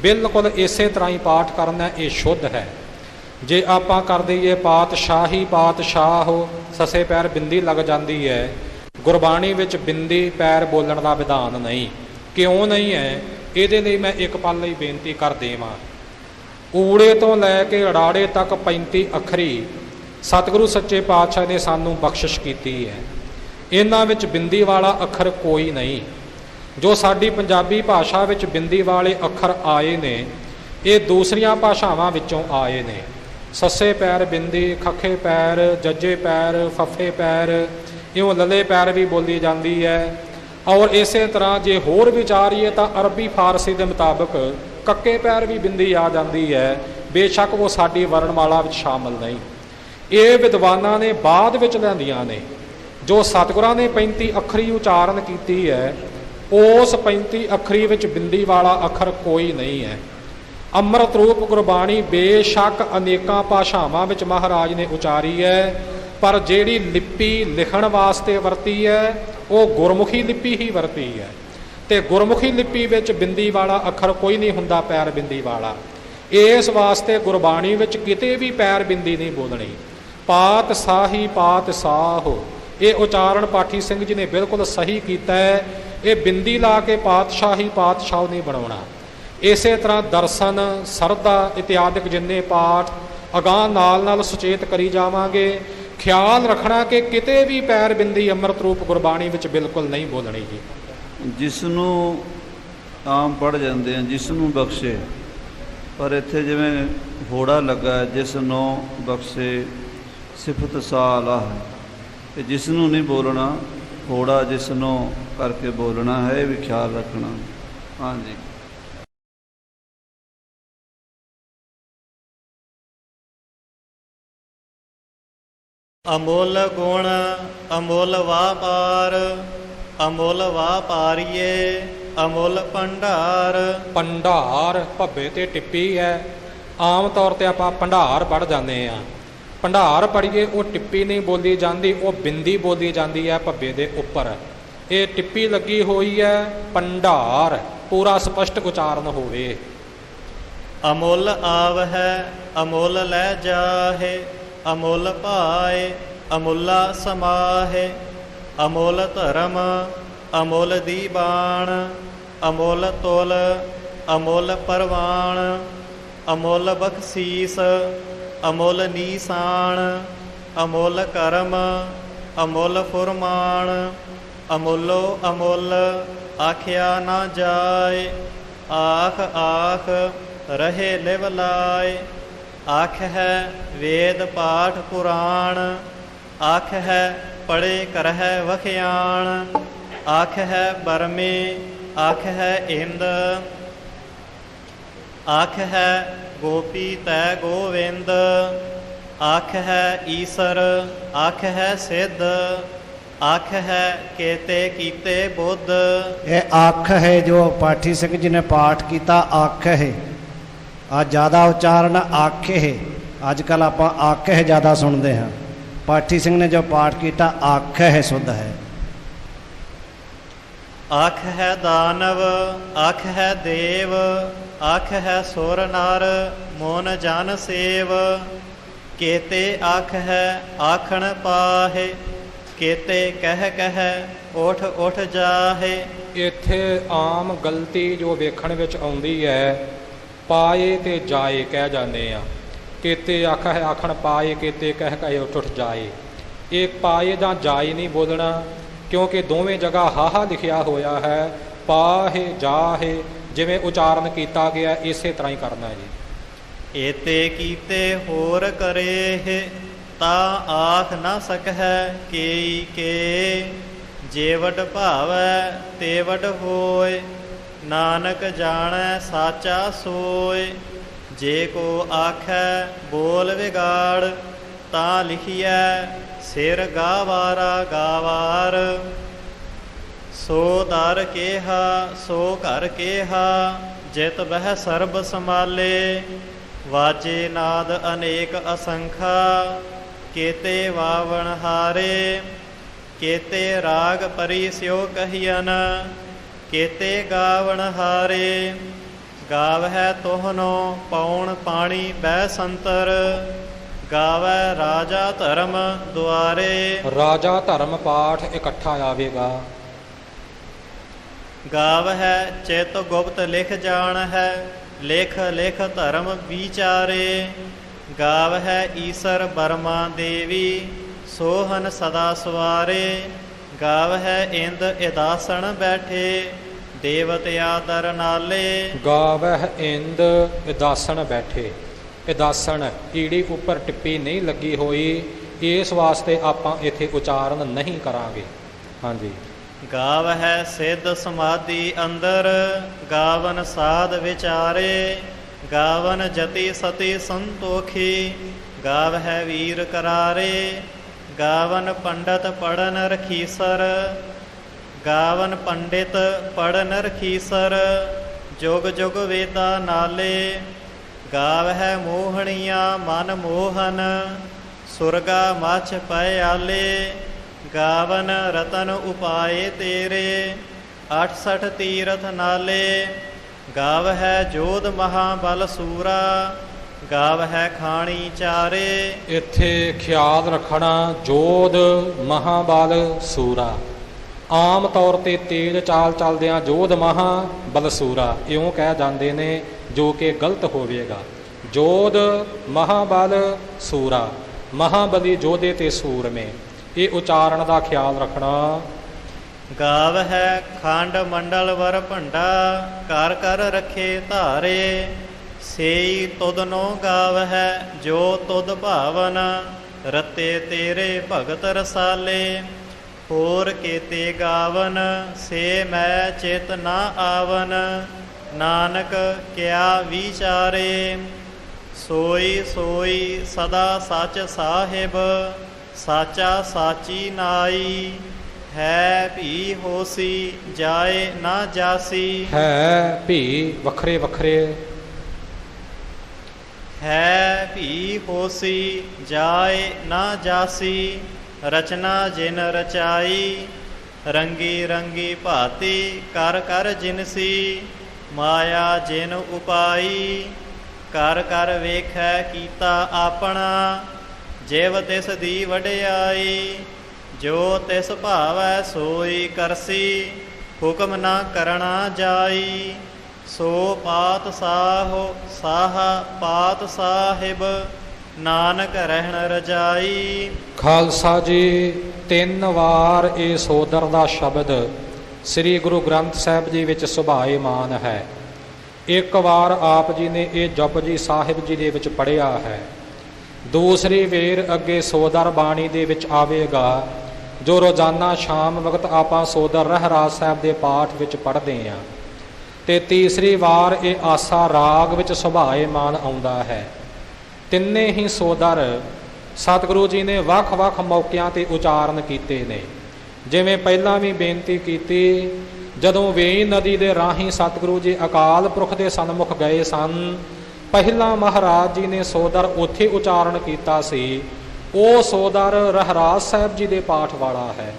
ਬਿਲਕੁਲ ਇਸੇ ਤਰ੍ਹਾਂ ਹੀ ਪਾਠ ਕਰਨਾ। ਇਹ ਸ਼ੁੱਧ ਹੈ। ਜੇ ਆਪਾਂ ਕਰ ਦਈਏ ਪਾਤਸ਼ਾਹੀ ਪਾਤਸ਼ਾਹੋ, ਸੱਸੇ ਪੈਰ ਬਿੰਦੀ ਲੱਗ ਜਾਂਦੀ ਹੈ। ਗੁਰਬਾਣੀ ਵਿੱਚ ਬਿੰਦੀ ਪੈਰ ਬੋਲਣ ਦਾ ਵਿਧਾਨ ਨਹੀਂ। ਕਿਉਂ ਨਹੀਂ ਹੈ? ਇਹਦੇ ਲਈ ਮੈਂ ਇੱਕ ਪਲ ਲਈ ਬੇਨਤੀ ਕਰ ਦੇਵਾਂ। ਊੜੇ ਤੋਂ ਲੈ ਕੇ ਅੜਾੜੇ ਤੱਕ 35 ਅੱਖਰੀ ਸਤਿਗੁਰੂ ਸੱਚੇ ਪਾਤਸ਼ਾਹ ਨੇ ਸਾਨੂੰ ਬਖਸ਼ਿਸ਼ ਕੀਤੀ ਹੈ। ਇਹਨਾਂ ਵਿੱਚ ਬਿੰਦੀ ਵਾਲਾ ਅੱਖਰ ਕੋਈ ਨਹੀਂ। ਜੋ ਸਾਡੀ ਪੰਜਾਬੀ ਭਾਸ਼ਾ ਵਿੱਚ ਬਿੰਦੀ ਵਾਲੇ ਅੱਖਰ ਆਏ ਨੇ, ਇਹ ਦੂਸਰੀਆਂ ਭਾਸ਼ਾਵਾਂ ਵਿੱਚੋਂ ਆਏ ਨੇ। ਸੱਸੇ ਪੈਰ ਬਿੰਦੀ, ਖੱਖੇ ਪੈਰ, ਜੱਜੇ ਪੈਰ, ਫੱਫੇ ਪੈਰ, ਇਉਂ ਲੱਲੇ ਪੈਰ ਵੀ ਬੋਲੀ ਜਾਂਦੀ ਹੈ। ਔਰ ਇਸੇ ਤਰ੍ਹਾਂ ਜੇ ਹੋਰ ਵਿਚਾਰੀਏ ਤਾਂ ਅਰਬੀ ਫਾਰਸੀ ਦੇ ਮੁਤਾਬਕ ਕੱਕੇ ਪੈਰ ਵੀ ਬਿੰਦੀ ਆ ਜਾਂਦੀ ਹੈ। ਬੇਸ਼ੱਕ ਉਹ ਸਾਡੀ ਵਰਣਮਾਲਾ ਵਿੱਚ ਸ਼ਾਮਲ ਨਹੀਂ। ਇਹ ਵਿਦਵਾਨਾਂ ਨੇ ਬਾਅਦ ਵਿੱਚ ਲਿਆਂਦੀਆਂ ਨੇ। ਜੋ ਸਤਿਗੁਰਾਂ ਨੇ 35 ਅੱਖਰੀ ਉਚਾਰਨ ਕੀਤੀ ਹੈ, ਉਸ 35 ਅੱਖਰੀ ਵਿੱਚ ਬਿੰਦੀ ਵਾਲਾ ਅੱਖਰ ਕੋਈ ਨਹੀਂ ਹੈ। ਅੰਮ੍ਰਿਤ ਰੂਪ ਗੁਰਬਾਣੀ ਬੇਸ਼ੱਕ ਅਨੇਕਾਂ ਭਾਸ਼ਾਵਾਂ ਵਿੱਚ ਮਹਾਰਾਜ ਨੇ ਉਚਾਰੀ ਹੈ, ਪਰ ਜਿਹੜੀ ਲਿਪੀ ਲਿਖਣ ਵਾਸਤੇ ਵਰਤੀ ਹੈ ਉਹ ਗੁਰਮੁਖੀ ਲਿਪੀ ਹੀ ਵਰਤੀ ਹੈ। ਤੇ ਗੁਰਮੁਖੀ ਲਿਪੀ ਵਿੱਚ ਬਿੰਦੀ ਵਾਲਾ ਅੱਖਰ ਕੋਈ ਨਹੀਂ ਹੁੰਦਾ, ਪੈਰ ਬਿੰਦੀ ਵਾਲਾ। ਇਸ ਵਾਸਤੇ ਗੁਰਬਾਣੀ ਵਿੱਚ ਕਿਤੇ ਵੀ ਪੈਰ ਬਿੰਦੀ ਨਹੀਂ ਬੋਲਣੀ। ਪਾਤ ਸਾਹੀ ਪਾਤ ਸਾਹੋ, ਇਹ ਉਚਾਰਨ ਪਾਠੀ ਸਿੰਘ ਜੀ ਨੇ ਬਿਲਕੁਲ ਸਹੀ ਕੀਤਾ ਹੈ। ਇਹ ਬਿੰਦੀ ਲਾ ਕੇ ਪਾਤਸ਼ਾਹੀ ਪਾਤਸ਼ਾਹ ਨਹੀਂ ਬਣਾਉਣਾ। ਇਸੇ ਤਰ੍ਹਾਂ ਦਰਸ਼ਨ, ਸਰਦਾ ਇਤਿਆਦਿਕ ਜਿੰਨੇ ਪਾਠ ਅਗਾਂਹ ਨਾਲ ਨਾਲ ਸੁਚੇਤ ਕਰੀ ਜਾਵਾਂਗੇ। ਖਿਆਲ ਰੱਖਣਾ ਕਿ ਕਿਤੇ ਵੀ ਪੈਰ ਬਿੰਦੀ ਅੰਮ੍ਰਿਤ ਰੂਪ ਗੁਰਬਾਣੀ ਵਿੱਚ ਬਿਲਕੁਲ ਨਹੀਂ ਬੋਲਣੀ ਜੀ। ਜਿਸ ਨੂੰ ਆਮ ਪੜ੍ਹ ਜਾਂਦੇ ਆ ਜਿਸ ਨੂੰ ਬਖਸ਼ੇ, ਪਰ ਇੱਥੇ ਜਿਵੇਂ ਹੋੜਾ ਲੱਗਾ ਜਿਸ ਨੂੰ ਬਖਸ਼ੇ ਸਿਫਤ ਸਾਲਾਹ, ਤੇ ਜਿਸ ਨੂੰ ਨਹੀਂ ਬੋਲਣਾ ਹੋੜਾ ਜਿਸ ਨੂੰ ਕਰਕੇ ਬੋਲਣਾ ਹੈ, ਇਹ ਵੀ ਖਿਆਲ ਰੱਖਣਾ। ਹਾਂਜੀ। ਅਮੁੱਲ ਗੁਣ ਅਮੁੱਲ ਵਾਪਾਰ, ਅਮੁੱਲ ਵਾਪਾਰੀਏ ਅਮੁੱਲ ਭੰਡਾਰ। ਭੰਡਾਰ ਭੱਬੇ ਤੇ ਟਿੱਪੀ ਹੈ। ਆਮ ਤੌਰ ਤੇ ਆਪਾਂ ਭੰਡਾਰ ਪੜ੍ਹ ਜਾਂਦੇ ਆ। ਭੰਡਾਰ ਪੜ੍ਹੀਏ ਉਹ ਟਿੱਪੀ ਨਹੀਂ ਬੋਲੀ ਜਾਂਦੀ, ਉਹ ਬਿੰਦੀ ਬੋਲੀ ਜਾਂਦੀ ਹੈ ਭੱਬੇ ਦੇ ਉੱਪਰ। ਇਹ ਟਿੱਪੀ ਲੱਗੀ ਹੋਈ ਹੈ ਭੰਡਾਰ, ਪੂਰਾ ਸਪਸ਼ਟ ਉਚਾਰਨ ਹੋਵੇ। ਅਮੁੱਲ ਆਵਹਿ ਅਮੁੱਲ ਲੈ ਜਾਹੇ, ਅਮੁੱਲ ਭਾਏ ਅਮੁੱਲਾ ਸਮਾਹੇ। ਅਮੁੱਲ ਧਰਮ ਅਮੁੱਲ ਦੀਬਾਨ, ਅਮੁੱਲ ਤੁਲ ਅਮੁੱਲ ਪਰਵਾਨ। ਅਮੁੱਲ ਬਖਸ਼ੀਸ ਅਮੁੱਲ ਨੀਸਾਨ, ਅਮੁੱਲ ਕਰਮ ਅਮੁੱਲ ਫੁਰਮਾਨ। ਅਮੁੱਲੋ ਅਮੁੱਲ ਆਖਿਆ ਨਾ ਜਾਏ, ਆਖ ਆਖ ਰਹੇ ਲਿਵ ਲਾਏ। ਆਖ ਹੈ ਵੇਦ ਪਾਠ ਪੁਰਾਣ, ਆਖ ਹੈ ਪੜ੍ਹੇ ਕਰਹਿ ਵਖਿਆਣ। ਆਖ ਹੈ ਬਰਮੇ ਆਖ ਹੈ ਇੰਦ, ਆਖ ਹੈ ਗੋਪੀ ਤੈ ਗੋਵਿੰਦ। ਆਖ ਹੈ ਈਸਰ ਆਖ ਹੈ ਸਿੱਧ, ਆਖ ਹੈ ਕੇਤੇ ਕੀਤੇ ਬੁੱਧ। ਇਹ ਅੱਖ ਹੈ ਜੋ ਪਾਠੀ ਸਿੰਘ ਜੀ ਨੇ ਪਾਠ ਕੀਤਾ, ਅੱਖ ਹੈ। ਆ ਜ਼ਿਆਦਾ ਉਚਾਰਨ ਅੱਖ ਹੈ। ਅੱਜ ਕੱਲ੍ਹ ਆਪਾਂ ਅੱਖ ਹੈ ਜ਼ਿਆਦਾ ਸੁਣਦੇ ਹਾਂ। ਪਾਠੀ ਸਿੰਘ ਨੇ ਜੋ ਪਾਠ ਕੀਤਾ ਅੱਖ ਹੈ ਸੁੱਧ ਹੈ। ਆਖ ਹੈ ਦਾਨਵ ਆਖ ਹੈ ਦੇਵ, ਆਖ ਹੈ ਸੁਰ ਨਰ ਮੋਨ ਜਨ ਸੇਵ। ਕੇਤੇ ਆਖ ਹੈ ਆਖਣ ਪਾਹੇ, ਕੇਤੇ ਕਹਿ ਕਹਿ ਉਠ ਉਠ ਜਾਹੇ। ਇੱਥੇ ਆਮ ਗਲਤੀ ਜੋ ਵੇਖਣ ਵਿੱਚ ਆਉਂਦੀ ਹੈ, ਪਾਏ ਤੇ ਜਾਏ ਕਹਿ ਜਾਂਦੇ ਆ। ਕੇਤੇ ਆਖ ਹੈ ਆਖਣ ਪਾਏ, ਕੇਤੇ ਕਹਿ ਕਹਿ ਉਠ ਉਠ ਜਾਏ। ਇਹ ਪਾਏ ਜਾਂ ਜਾਏ ਨਹੀਂ ਬੋਲਣਾ, ਕਿਉਂਕਿ ਦੋਵੇਂ ਜਗ੍ਹਾ ਹਾਹਾ ਲਿਖਿਆ ਹੋਇਆ ਹੈ। ਪਾਹੇ ਜਾਹੇ ਜਿਵੇਂ ਉਚਾਰਨ ਕੀਤਾ ਗਿਆ ਇਸੇ ਤਰ੍ਹਾਂ ਹੀ ਕਰਨਾ ਜੀ। ਏਤੇ ਕੀਤੇ ਹੋਰ ਕਰੇ, ਤਾਂ ਆਖ ਨਾ ਸਕਹਿ ਕੇਈ ਕੇ। ਜੇ ਵਡ ਭਾਵੈ ਤੇ ਵਡ ਹੋਏ, ਨਾਨਕ ਜਾਣੈ ਸਾਚਾ ਸੋਏ। ਜੇ ਕੋ ਆਖੈ ਬੋਲ ਵਿਗਾੜ, ਤਾਂ ਲਿਖੀਐ ਸਿਰ ਗਾਵਾਰਾ ਗਾਵਾਰ। ਸੋ ਦਰ ਕੇਹਾ ਸੋ ਘਰ ਕੇਹਾ, ਜਿਤ ਬਹਿ ਸਰਬ ਸੰਭਾਲੇ। ਵਾਜੇ ਨਾਦ ਅਨੇਕ ਅਸੰਖਾ, ਕੇਤੇ ਵਾਵਣ ਹਾਰੇ। ਕੇਤੇ ਰਾਗ ਪਰੀ ਸਿਓ ਕਹੀਅਨ, ਕੇਤੇ ਗਾਵਣ ਹਾਰੇ। ਗਾਵਹਿ ਤੋਹਨੋ ਪੌਣ ਪਾਣੀ ਬਹਿ ਸੰਤਰ, ਗਾਵੈ ਰਾਜਾ ਧਰਮ ਦੁਆਰੇ। ਰਾਜਾ ਧਰਮ ਪਾਠ ਇਕੱਠਾ ਆਵੇਗਾ। ਗਾਵਹਿ ਚਿਤ ਗੁਪਤ ਲਿਖ ਜਾਣ ਹੈ, ਲਿਖ ਲਿਖ ਧਰਮ ਵਿਚਾਰੇ। ਗਾਵਹਿ ਈਸਰ ਬਰਮਾ ਦੇਵੀ, ਸੋਹਨ ਸਦਾ ਸਵਾਰੇ। ਗਾਵਹਿ ਇੰਦ ਇਦਾਸਣ ਬੈਠੇ, ਦੇਵਤ ਆਦਰ ਨਾਲੇ। ਗਾਵਹਿ ਇੰਦ ਇਦਾਸਣ ਬੈਠੇ। ਇਦਾਸਣ ਈੜੀ ਉੱਪਰ ਟਿੱਪੀ ਨਹੀਂ ਲੱਗੀ ਹੋਈ, ਇਸ ਵਾਸਤੇ ਆਪਾਂ ਇੱਥੇ ਉਚਾਰਨ ਨਹੀਂ ਕਰਾਂਗੇ। ਹਾਂਜੀ। ਗਾਵਹਿ ਸਿੱਧ ਸਮਾਧੀ ਅੰਦਰ, ਗਾਵਨ ਸਾਧ ਵਿਚਾਰੇ। ਗਾਵਨ ਜਤੀ ਸਤੀ ਸੰਤੋਖੀ, ਗਾਵਹਿ ਵੀਰ ਕਰਾਰੇ। ਗਾਵਨ ਪੰਡਤ ਪੜਨ ਰਖੀਸਰ, ਗਾਵਨ ਪੰਡਿਤ ਪੜਨ ਰਖੀਸਰ। ਜੁਗ ਜੁਗ ਵੇਦਾ ਨਾਲੇ। ਗਾਵਹਿ ਮੋਹਣੀਆਂ ਮਨ ਮੋਹਨ, ਸੁਰਗਾ ਮਛ ਪਿਆਲੇ। ਗਾਵਨ ਰਤਨ ਉਪਾਏ ਤੇਰੇ, 68 ਤੀਰਥ ਨਾਲੇ। ਗਾਵਹਿ ਜੋਧ ਮਹਾਬਲ ਸੂਰਾ, ਗਾਵਹਿ ਖਾਣੀ ਚਾਰੇ। ਇੱਥੇ ਖਿਆਲ ਰੱਖਣਾ, ਜੋਧ ਮਹਾਬਲ ਸੂਰਾ। ਆਮ ਤੌਰ ਤੇ ਤੇਜ਼ ਚਾਲ ਚੱਲਦਿਆਂ ਜੋਧ ਮਹਾਬਲ ਸੂਰਾ ਇਉਂ ਕਹਿ ਜਾਂਦੇ ਨੇ, ਜੋ ਕਿ ਗਲਤ ਹੋਵੇਗਾ। ਜੋਧ ਮਹਾਬਲ ਸੂਰਾ, ਮਹਾਬਲੀ ਜੋਧੇ ਤੇ ਸੂਰਮੇ, ਇਹ ਉਚਾਰਨ ਦਾ ਖਿਆਲ ਰੱਖਣਾ। ਗਾਵ ਹੈ ਖੰਡ ਮੰਡਲ ਵਰ ਭੰਡਾ ਕਰ ਕਰ ਰੱਖੇ ਧਾਰੇ। ਸੇਈ ਤੁਧ ਨੋ ਗਾਵ ਹੈ ਜੋ ਤੁਧ ਭਾਵਨ ਰਤੇ ਤੇਰੇ ਭਗਤ ਰਸਾਲੇ। ਹੋਰ ਕੇਤੇ ਗਾਵਨ ਸੇ ਮੈਂ ਚਿਤ ਨਾ ਆਵਨ ਨਾਨਕ ਕਿਆ ਵਿਚਾਰੇ। ਸੋਈ ਸੋਈ ਸਦਾ ਸੱਚ ਸਾਹਿਬ ਸਾਚਾ ਸਾਚੀ ਨਾਈ। ਹੈ ਭੀ ਹੋਸੀ ਜਾਏ ਨਾ ਜਾਸੀ। ਹੈ ਭੀ ਵੱਖਰੇ ਵੱਖਰੇ। ਹੈ ਭੀ ਹੋਸੀ ਜਾਏ ਨਾ ਜਾਸੀ। ਰਚਨਾ ਜਿਨ ਰਚਾਈ ਰੰਗੀ ਰੰਗੀ ਭਾਤੀ ਕਰ ਕਰ ਜਿਨਸੀ। ਮਾਇਆ ਜਿਨ ਉਪਾਈ ਕਰ ਕਰ ਵੇਖੈ ਕੀਤਾ ਆਪਣਾ। ਜਿਵ ਤਿਸ ਦੀ ਵਡਿਆਈ ਜੋ ਤਿਸ ਭਾਵੈ ਸੋਈ ਕਰਸੀ। ਹੁਕਮ ਨਾ ਕਰਣਾ ਜਾਈ ਸੋ ਪਾਤ ਸਾਹੋ ਸਾਹਾ ਪਾਤ ਸਾਹਿਬ ਨਾਨਕ ਰਹਿਣ ਰਜਾਈ। ਖਾਲਸਾ ਜੀ, 3 ਵਾਰ ਇਹ ਸੋਦਰ ਦਾ ਸ਼ਬਦ ਸ੍ਰੀ ਗੁਰੂ ਗ੍ਰੰਥ ਸਾਹਿਬ ਜੀ ਵਿੱਚ ਸੁਭਾਏਮਾਨ ਹੈ। 1 ਵਾਰ ਆਪ ਜੀ ਨੇ ਇਹ ਜਪਜੀ ਸਾਹਿਬ ਜੀ ਦੇ ਵਿੱਚ ਪੜ੍ਹਿਆ ਹੈ। ਦੂਸਰੀ ਵੇਰ ਅੱਗੇ ਸੋਦਰ ਬਾਣੀ ਦੇ ਵਿੱਚ ਆਵੇਗਾ ਜੋ ਰੋਜ਼ਾਨਾ ਸ਼ਾਮ ਵਕਤ ਆਪਾਂ ਸੋਦਰ ਰਹਿਰਾਸ ਸਾਹਿਬ ਦੇ ਪਾਠ ਵਿੱਚ ਪੜ੍ਹਦੇ ਹਾਂ। ਤੇ ਤੀਸਰੀ ਵਾਰ ਇਹ ਆਸਾ ਰਾਗ ਵਿੱਚ ਸੁਭਾਏਮਾਨ ਆਉਂਦਾ ਹੈ। ਤਿੰਨੇ ਹੀ ਸੋਦਰ ਸਤਿਗੁਰੂ ਜੀ ਨੇ ਵੱਖ-ਵੱਖ ਮੌਕਿਆਂ ਤੇ ਉਚਾਰਨ ਕੀਤੇ ਨੇ। ਜਿਵੇਂ ਪਹਿਲਾਂ ਵੀ ਬੇਨਤੀ ਕੀਤੀ, ਜਦੋਂ ਵੇਈ ਨਦੀ ਦੇ ਰਾਹੀਂ ਸਤਿਗੁਰੂ ਜੀ ਅਕਾਲ ਪੁਰਖ ਦੇ ਸਨਮੁਖ ਗਏ ਸਨ, ਪਹਿਲਾਂ ਮਹਾਰਾਜ ਜੀ ਨੇ ਸੋਦਰ ਉੱਥੇ ਉਚਾਰਨ ਕੀਤਾ ਸੀ। ਉਹ ਸੋਦਰ ਰਹਿਰਾਸ ਸਾਹਿਬ ਜੀ ਦੇ ਪਾਠ ਵਾਲਾ ਹੈ।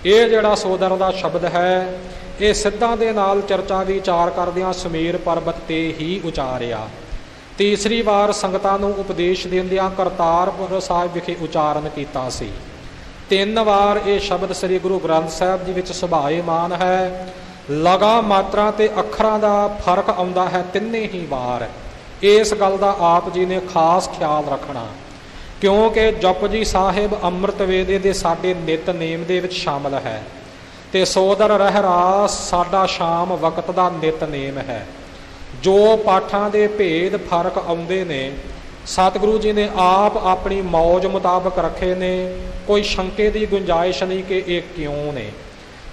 ਇਹ ਜਿਹੜਾ ਸੋਦਰ ਦਾ ਸ਼ਬਦ ਹੈ ਇਹ ਸਿੱਧਾਂ ਦੇ ਨਾਲ ਚਰਚਾ ਵਿਚਾਰ ਕਰਦਿਆਂ ਸਮੀਰ ਪਰਬਤ ਤੇ ਹੀ ਉਚਾਰਿਆ। ਤੀਸਰੀ ਵਾਰ ਸੰਗਤਾਂ ਨੂੰ ਉਪਦੇਸ਼ ਦਿੰਦਿਆਂ ਕਰਤਾਰਪੁਰ ਸਾਹਿਬ ਵਿਖੇ ਉਚਾਰਨ ਕੀਤਾ ਸੀ। 3 ਵਾਰ ਇਹ ਸ਼ਬਦ ਸ੍ਰੀ ਗੁਰੂ ਗ੍ਰੰਥ ਸਾਹਿਬ ਜੀ ਵਿੱਚ ਸੁਭਾਏਮਾਨ ਹੈ। ਲਗਾ ਮਾਤਰਾ ਤੇ ਅੱਖਰਾਂ ਦਾ ਫਰਕ ਆਉਂਦਾ ਹੈ ਤਿੰਨੇ ਹੀ ਵਾਰ। ਇਸ ਗੱਲ ਦਾ ਆਪ ਜੀ ਨੇ ਖਾਸ ਖਿਆਲ ਰੱਖਣਾ, ਕਿਉਂਕਿ ਜਪਜੀ ਸਾਹਿਬ ਅੰਮ੍ਰਿਤ ਵੇਲੇ ਦੇ ਸਾਡੇ ਨਿਤਨੇਮ ਦੇ ਵਿੱਚ ਸ਼ਾਮਲ ਹੈ ਤੇ ਸੋਦਰ ਰਹਿਰਾਸ ਸਾਡਾ ਸ਼ਾਮ ਵਕਤ ਦਾ ਨਿਤਨੇਮ ਹੈ। ਜੋ ਪਾਠਾਂ ਦੇ ਭੇਦ ਫਰਕ ਆਉਂਦੇ ਨੇ ਸਤਿਗੁਰੂ ਜੀ ਨੇ ਆਪ ਆਪਣੀ ਮੌਜ ਮੁਤਾਬਕ ਰੱਖੇ ਨੇ। ਕੋਈ ਸ਼ੰਕੇ ਦੀ ਗੁੰਜਾਇਸ਼ ਨਹੀਂ ਕਿ ਇਹ ਕਿਉਂ ਨੇ।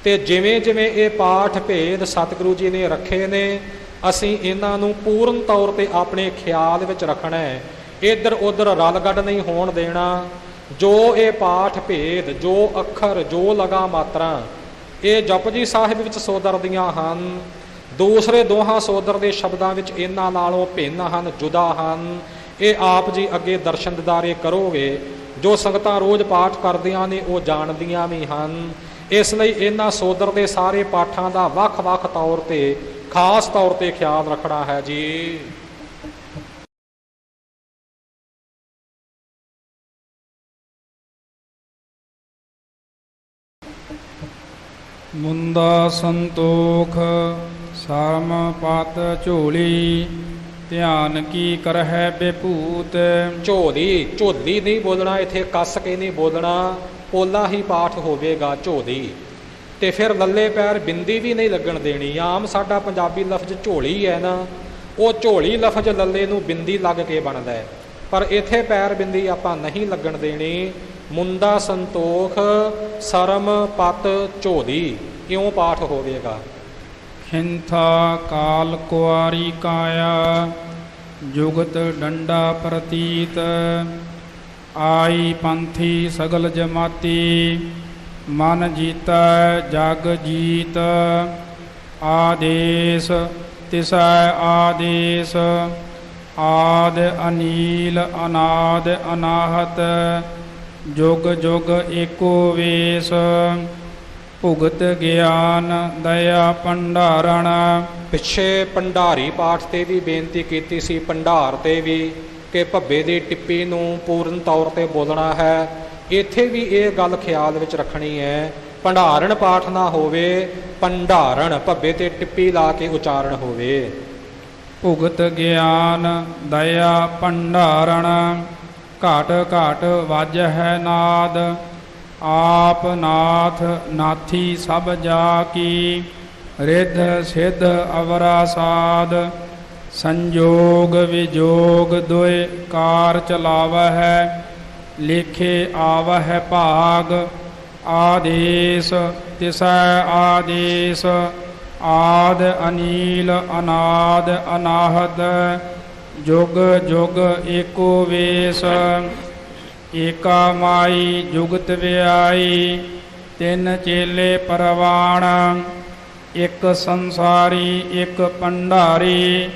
ਤੇ ਜਿਵੇਂ ਜਿਵੇਂ ਇਹ ਪਾਠ ਭੇਦ ਸਤਿਗੁਰੂ ਜੀ ਨੇ ਰੱਖੇ ਨੇ, ਅਸੀਂ ਇਹਨਾਂ ਨੂੰ ਪੂਰਨ ਤੌਰ ਤੇ ਆਪਣੇ ਖਿਆਲ ਵਿੱਚ ਰੱਖਣਾ ਹੈ। ਇੱਧਰ ਉੱਧਰ ਰਲਗੱਡ ਨਹੀਂ ਹੋਣ ਦੇਣਾ। ਜੋ ਇਹ ਪਾਠ ਭੇਦ, ਜੋ ਅੱਖਰ, ਜੋ ਲਗਾ ਮਾਤਰਾ ਇਹ ਜਪਜੀ ਸਾਹਿਬ ਵਿੱਚ ਸੋਦਰ ਦੀਆਂ ਹਨ, ਦੂਸਰੇ ਦੋਹਾਂ ਸੋਦਰ ਦੇ ਸ਼ਬਦਾਂ ਵਿੱਚ ਇਹਨਾਂ ਨਾਲੋਂ ਭਿੰਨ ਹਨ, ਜੁਦਾ ਹਨ। ਇਹ ਆਪ ਜੀ ਅੱਗੇ ਦਰਸ਼ਨ ਦਿਦਾਰੇ ਕਰੋਗੇ। ਜੋ ਸੰਗਤਾਂ ਰੋਜ਼ ਪਾਠ ਕਰਦੀਆਂ ਨੇ ਉਹ ਜਾਣਦੀਆਂ ਵੀ ਹਨ। ਇਸ ਲਈ ਇਹਨਾਂ ਸੋਦਰ ਦੇ ਸਾਰੇ ਪਾਠਾਂ ਦਾ ਵੱਖ-ਵੱਖ ਤੌਰ ਤੇ ਖਾਸ ਤੌਰ ਤੇ ਖਿਆਲ ਰੱਖਣਾ ਹੈ ਜੀ। ਮੁੰਦਾ ਸੰਤੋਖ ਸਰਮ ਪਤ ਝੋਲੀ ਧਿਆਨ ਕੀ ਕਰਹਿ ਬੇਭੂਤ। ਝੋਲੀ ਨਹੀਂ ਬੋਲਣਾ, ਇੱਥੇ ਕੱਸ ਕੇ ਨਹੀਂ ਬੋਲਣਾ, ਪੋਲਾ ਹੀ ਪਾਠ ਹੋਵੇਗਾ ਝੋਲੀ। ਤੇ ਫਿਰ ਲੱਲੇ ਪੈਰ ਬਿੰਦੀ ਵੀ ਨਹੀਂ ਲੱਗਣ ਦੇਣੀ। ਆਮ ਸਾਡਾ ਪੰਜਾਬੀ ਲਫ਼ਜ਼ ਝੋਲੀ ਹੈ ਨਾ, ਉਹ ਝੋਲੀ ਲਫ਼ਜ਼ ਲੱਲੇ ਨੂੰ ਬਿੰਦੀ ਲੱਗ ਕੇ ਬਣਦਾ ਹੈ, ਪਰ ਇੱਥੇ ਪੈਰ ਬਿੰਦੀ ਆਪਾਂ ਨਹੀਂ ਲੱਗਣ ਦੇਣੀ। ਮੁੰਦਾ ਸੰਤੋਖ ਸਰਮ ਪਤ ਝੋਲੀ ਇਉਂ ਪਾਠ ਹੋਵੇਗਾ। ਖਿੰਥਾ ਕਾਲ ਕੁਆਰੀ ਕਾਇਆ ਜੁਗਤ ਡੰਡਾ ਪ੍ਰਤੀਤ। ਆਈ ਪੰਥੀ ਸਗਲ ਜਮਾਤੀ ਮਨ ਜੀਤਾ ਜਗ ਜੀਤ। ਆਦੇਸ ਤਿਸੈ ਆਦੇਸ ਆਦ ਅਨੀਲ ਅਨਾਦ ਅਨਾਹਤ। ਜੁਗ ਜੁਗ ਏਕੋ ਵੇਸ ਭੁਗਤ ਗਿਆਨ ਦਇਆ ਭੰਡਾਰਣ। ਪਿੱਛੇ ਭੰਡਾਰੀ ਪਾਠ ਤੇ ਵੀ ਬੇਨਤੀ ਕੀਤੀ ਸੀ, ਭੰਡਾਰ ਤੇ ਵੀ, ਕਿ ਭੱਬੇ ਦੀ ਟਿੱਪੀ ਨੂੰ ਪੂਰਨ ਤੌਰ ਤੇ ਬੋਲਣਾ ਹੈ। ਇੱਥੇ ਵੀ ਇਹ ਗੱਲ ਖਿਆਲ ਵਿੱਚ ਰੱਖਣੀ ਹੈ, ਭੰਡਾਰਨ ਪਾਠ ਨਾ ਹੋਵੇ, ਭੰਡਾਰਨ ਭੱਬੇ ਤੇ ਟਿੱਪੀ ਲਾ ਕੇ ਉਚਾਰਨ ਹੋਵੇ। ਭੁਗਤ ਗਿਆਨ ਦਇਆ ਭੰਡਾਰਣ ਘਾਟ ਘਾਟ ਵੱਜ ਹੈ ਨਾਦ। ਆਪ ਨਾਥ ਨਾਥੀ ਸਭ ਜਾ ਕੀ ਰਿੱਧ ਸਿੱਧ ਅਵਰਾ ਸਾਧ ਸੰਜੋਗ ਵਿਜੋਗ ਦੁਇ ਕਾਰ ਚਲਾਵਹਿ ਲੇਖੇ ਆਵਹਿ ਭਾਗ ਆਦੇਸ ਤਿਸੈ ਆਦੇਸ ਆਦ ਅਨੀਲ ਅਨਾਦ ਅਨਾਹਦ ਜੁਗ ਜੁਗ ਏਕੋ ਵੇਸ ਏਕਾ ਮਾਈ ਜੁਗਤ ਵਿਆਈ ਤਿੰਨ ਚੇਲੇ ਪਰਵਾਣ ਇੱਕ ਸੰਸਾਰੀ ਇੱਕ ਭੰਡਾਰੀ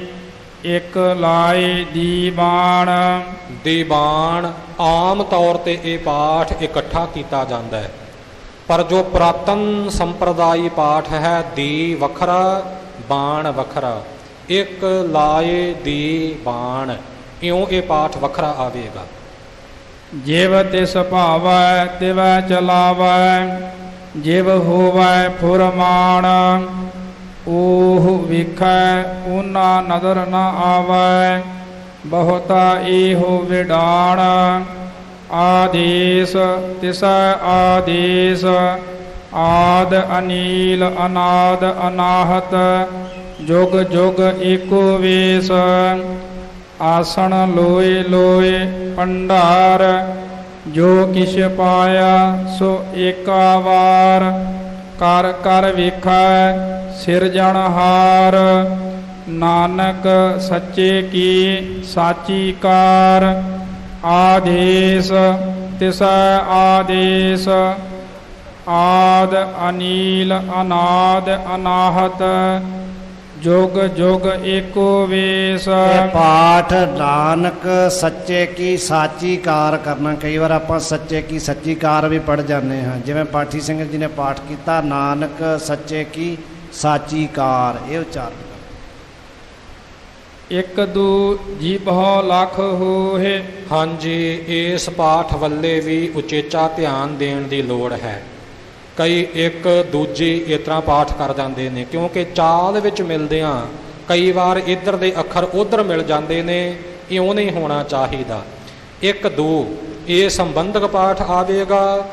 ਇੱਕ ਲਾਏ ਦੀਵਾਨ। ਦੀਵਾਨ ਆਮ ਤੌਰ ਤੇ ਇਹ ਪਾਠ ਇਕੱਠਾ ਕੀਤਾ ਜਾਂਦਾ ਹੈ, ਪਰ ਜੋ ਪੁਰਾਤਨ ਸੰਪਰਦਾਇ ਪਾਠ ਹੈ ਦੀ ਵੱਖਰਾ ਬਾਣ ਵੱਖਰਾ, ਇੱਕ ਲਾਏ ਦੀ ਬਾਣ, ਇਉਂ ਇਹ ਪਾਠ ਵੱਖਰਾ ਆਵੇਗਾ। ਜਿਵ ਤਿਸ ਭਾਵੈ ਤਿਵੈ ਚਲਾਵੈ ਜਿਵ ਹੋਵੈ ਫੁਰਮਾਨ ਓਹ ਵੇਖੈ ਓਨਾ ਨਦਰ ਨ ਆਵੈ ਬਹੁਤਾ ਏਹੋ ਵਿਡਾਣ ਆਦੇਸ ਤਿਸੈ ਆਦੇਸ ਆਦ ਅਨੀਲ ਅਨਾਦ ਅਨਾਹਤ ਜੁਗ ਜੁਗ ਏਕੋ ਵੇਸ ਆਸਣ ਲੋਏ ਲੋਏ ਭੰਡਾਰ ਜੋ ਕਿਛ ਪਾਇਆ ਸੋ ਏਕਾ ਵਾਰ ਕਰ ਕਰ ਵੇਖੈ ਸਿਰਜਣਹਾਰ ਨਾਨਕ ਸੱਚੇ ਕੀ ਸਾਚੀ ਕਾਰ ਆਦੇਸ ਤਿਸੈ ਆਦੇਸ ਆਦ ਅਨੀਲ ਅਨਾਦ ਅਨਾਹਤ ਜੁਗ ਜੁਗ ਏਕੋ ਵੇਸ। ਇਹ ਪਾਠ ਨਾਨਕ ਸੱਚੇ ਕੀ ਸਾਚੀ ਕਾਰ ਕਰਨਾ। ਕਈ ਵਾਰ ਆਪਾਂ ਸੱਚੇ ਕੀ ਸੱਚੀ ਕਾਰ ਵੀ ਪੜ੍ਹ ਜਾਂਦੇ ਹਾਂ, ਜਿਵੇਂ ਪਾਠੀ ਸਿੰਘ ਜੀ ਨੇ ਪਾਠ ਕੀਤਾ ਨਾਨਕ ਸੱਚੇ ਕੀ ਸਾਚੀ ਕਾਰ, ਇਹ ਉਚਾਰਨ। ਇੱਕ ਦੂ ਜੀਭੋ ਲੱਖ ਹੋਏ। ਹਾਂਜੀ, ਇਸ ਪਾਠ ਵੱਲੇ ਵੀ ਉਚੇਚਾ ਧਿਆਨ ਦੇਣ ਦੀ ਲੋੜ ਹੈ। ਕਈ ਇੱਕ ਦੂਜੀ ਇਸ ਤਰ੍ਹਾਂ ਪਾਠ ਕਰ ਜਾਂਦੇ ਨੇ, ਕਿਉਂਕਿ ਚਾਲ ਵਿੱਚ ਮਿਲਦਿਆਂ ਕਈ ਵਾਰ ਇੱਧਰ ਦੇ ਅੱਖਰ ਉੱਧਰ ਮਿਲ ਜਾਂਦੇ ਨੇ, ਇਉਂ ਨਹੀਂ ਹੋਣਾ ਚਾਹੀਦਾ। ਇੱਕ ਦੋ ਇਹ ਸੰਬੰਧਕ ਪਾਠ ਆਵੇਗਾ,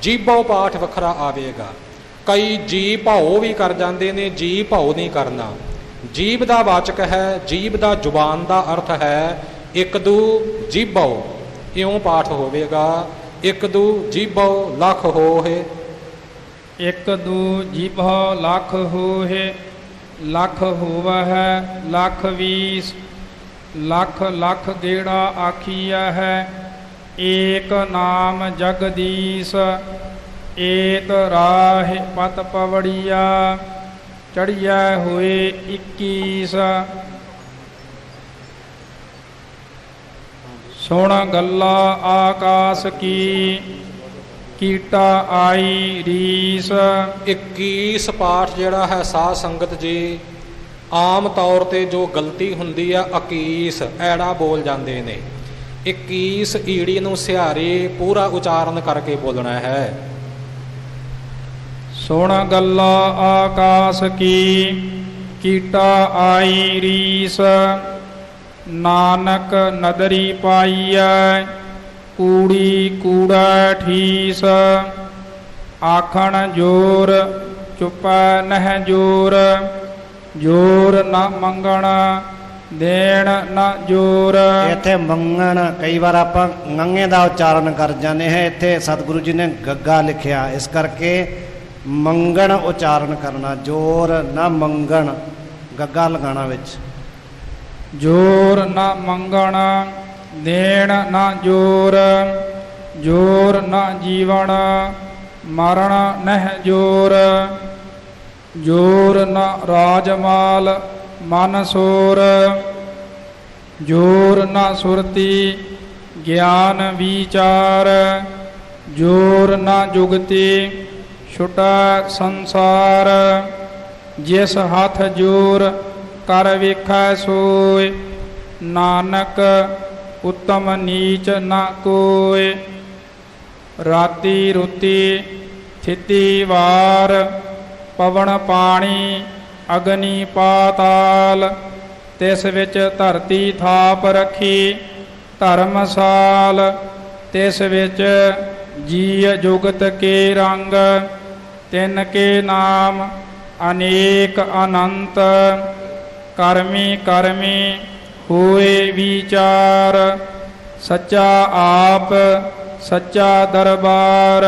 ਜੀਭੋ ਪਾਠ ਵੱਖਰਾ ਆਵੇਗਾ। ਕਈ ਜੀ ਭਾਉ ਵੀ ਕਰ ਜਾਂਦੇ ਨੇ, ਜੀ ਭਾਉ ਨਹੀਂ ਕਰਨਾ। ਜੀਭ ਦਾ ਵਾਚਕ ਹੈ, ਜੀਭ ਦਾ ਜ਼ੁਬਾਨ ਦਾ ਅਰਥ ਹੈ ਇੱਕ ਦੂ ਜੀਭੋ, ਇਉਂ ਪਾਠ ਹੋਵੇਗਾ। ਇੱਕ ਦੂ ਜੀਭੋ ਲੱਖ ਹੋਏ। ਇੱਕ ਦੂ ਜੀਭੋ ਲੱਖ ਹੋਏ, ਲੱਖ ਹੋਵਹਿ ਲੱਖ ਵੀਸ, ਲੱਖ ਲੱਖ ਗੇੜਾ ਆਖੀਆ ਹੈ ਏਕ ਨਾਮ ਜਗਦੀਸ਼। ਏਤ ਰਾਹ ਪਤ ਪਵੜੀਆ ਚੜ੍ਹਿਆ ਹੋਏ 21। ਸੁਣ ਗੱਲਾ ਆਕਾਸ ਕੀ ਕੀਟਾ ਆਈ ਰੀਸ। 21 ਪਾਠ ਜਿਹੜਾ ਹੈ ਸਾਧ ਸੰਗਤ ਜੀ, ਆਮ ਤੌਰ ਤੇ ਜੋ ਗਲਤੀ ਹੁੰਦੀ ਆ 21 ਐੜਾ ਬੋਲ ਜਾਂਦੇ ਨੇ। 21 ਈੜੀ ਨੂੰ ਸਿਹਾਰੀ ਪੂਰਾ ਉਚਾਰਨ ਕਰਕੇ ਬੋਲਣਾ ਹੈ। ਸੁਣ ਗੱਲਾ ਆਕਾਸ ਕੀ ਕੀਟਾ ਆਈ ਰੀਸ, ਨਾਨਕ ਨਦਰੀ ਪਾਈਐ ਕੂੜੀ ਕੂੜਾ ਠੀਸ। ਆਖਣ ਜੋਰ ਚੁਪੈ ਨਹਿ ਜੋਰ, ਜੋਰ ਨਾ ਮੰਗਣ ਦੇਣ ਨਾ ਜੋਰ। ਇੱਥੇ ਮੰਗਣ ਕਈ ਵਾਰ ਆਪਾਂ ngੰਗੇ ਦਾ ਉਚਾਰਨ ਕਰ ਜਾਂਦੇ ਹਾਂ, ਇੱਥੇ ਸਤਿਗੁਰੂ ਜੀ ਨੇ ਗੱਗਾ ਲਿਖਿਆ, ਇਸ ਕਰਕੇ ਮੰਗਣ ਉਚਾਰਨ ਕਰਨਾ, ਜੋਰ ਨਾ ਮੰਗਣ, ਗੱਗਾ ਲਗਾਣਾ ਵਿੱਚ। ਜੋਰ ਨਾ ਮੰਗਣ ਦੇਣ ਨਾ ਜੋਰ, ਜੋਰ ਨਾ ਜੀਵਨ ਮਰਨ ਨਹਿ ਜੋਰ। ਜੋਰ ਨਾ ਰਾਜਮਾਲ ਮਨ ਸੋਰ, ਜੋਰ ਨਾ ਸੁਰਤੀ ਗਿਆਨ ਵਿਚਾਰ। ਜੋਰ ਨਾ ਜੁਗਤੀ ਛੁਟਾ ਸੰਸਾਰ, ਜਿਸ ਹੱਥ ਜੋਰ ਕਰ ਵੇਖੈ ਸੋਏ। ਨਾਨਕ ਉੱਤਮ ਨੀਚ ਨਾ ਕੋਇ, ਰਾਤੀ ਰੁਤੀ ਥਿਤੀ ਵਾਰ। ਪਵਨ ਪਾਣੀ ਅਗਨੀ ਪਾਤਾਲ, ਤਿਸ ਵਿੱਚ ਧਰਤੀ ਥਾਪ ਰੱਖੀ। ਧਰਮਸਾਲ ਤਿਸ ਵਿੱਚ जीय जुगत के रंग, तिनके नाम अनेक अनंत। कर्मी कर्मी हुए विचार, सच्चा आप सच्चा दरबार।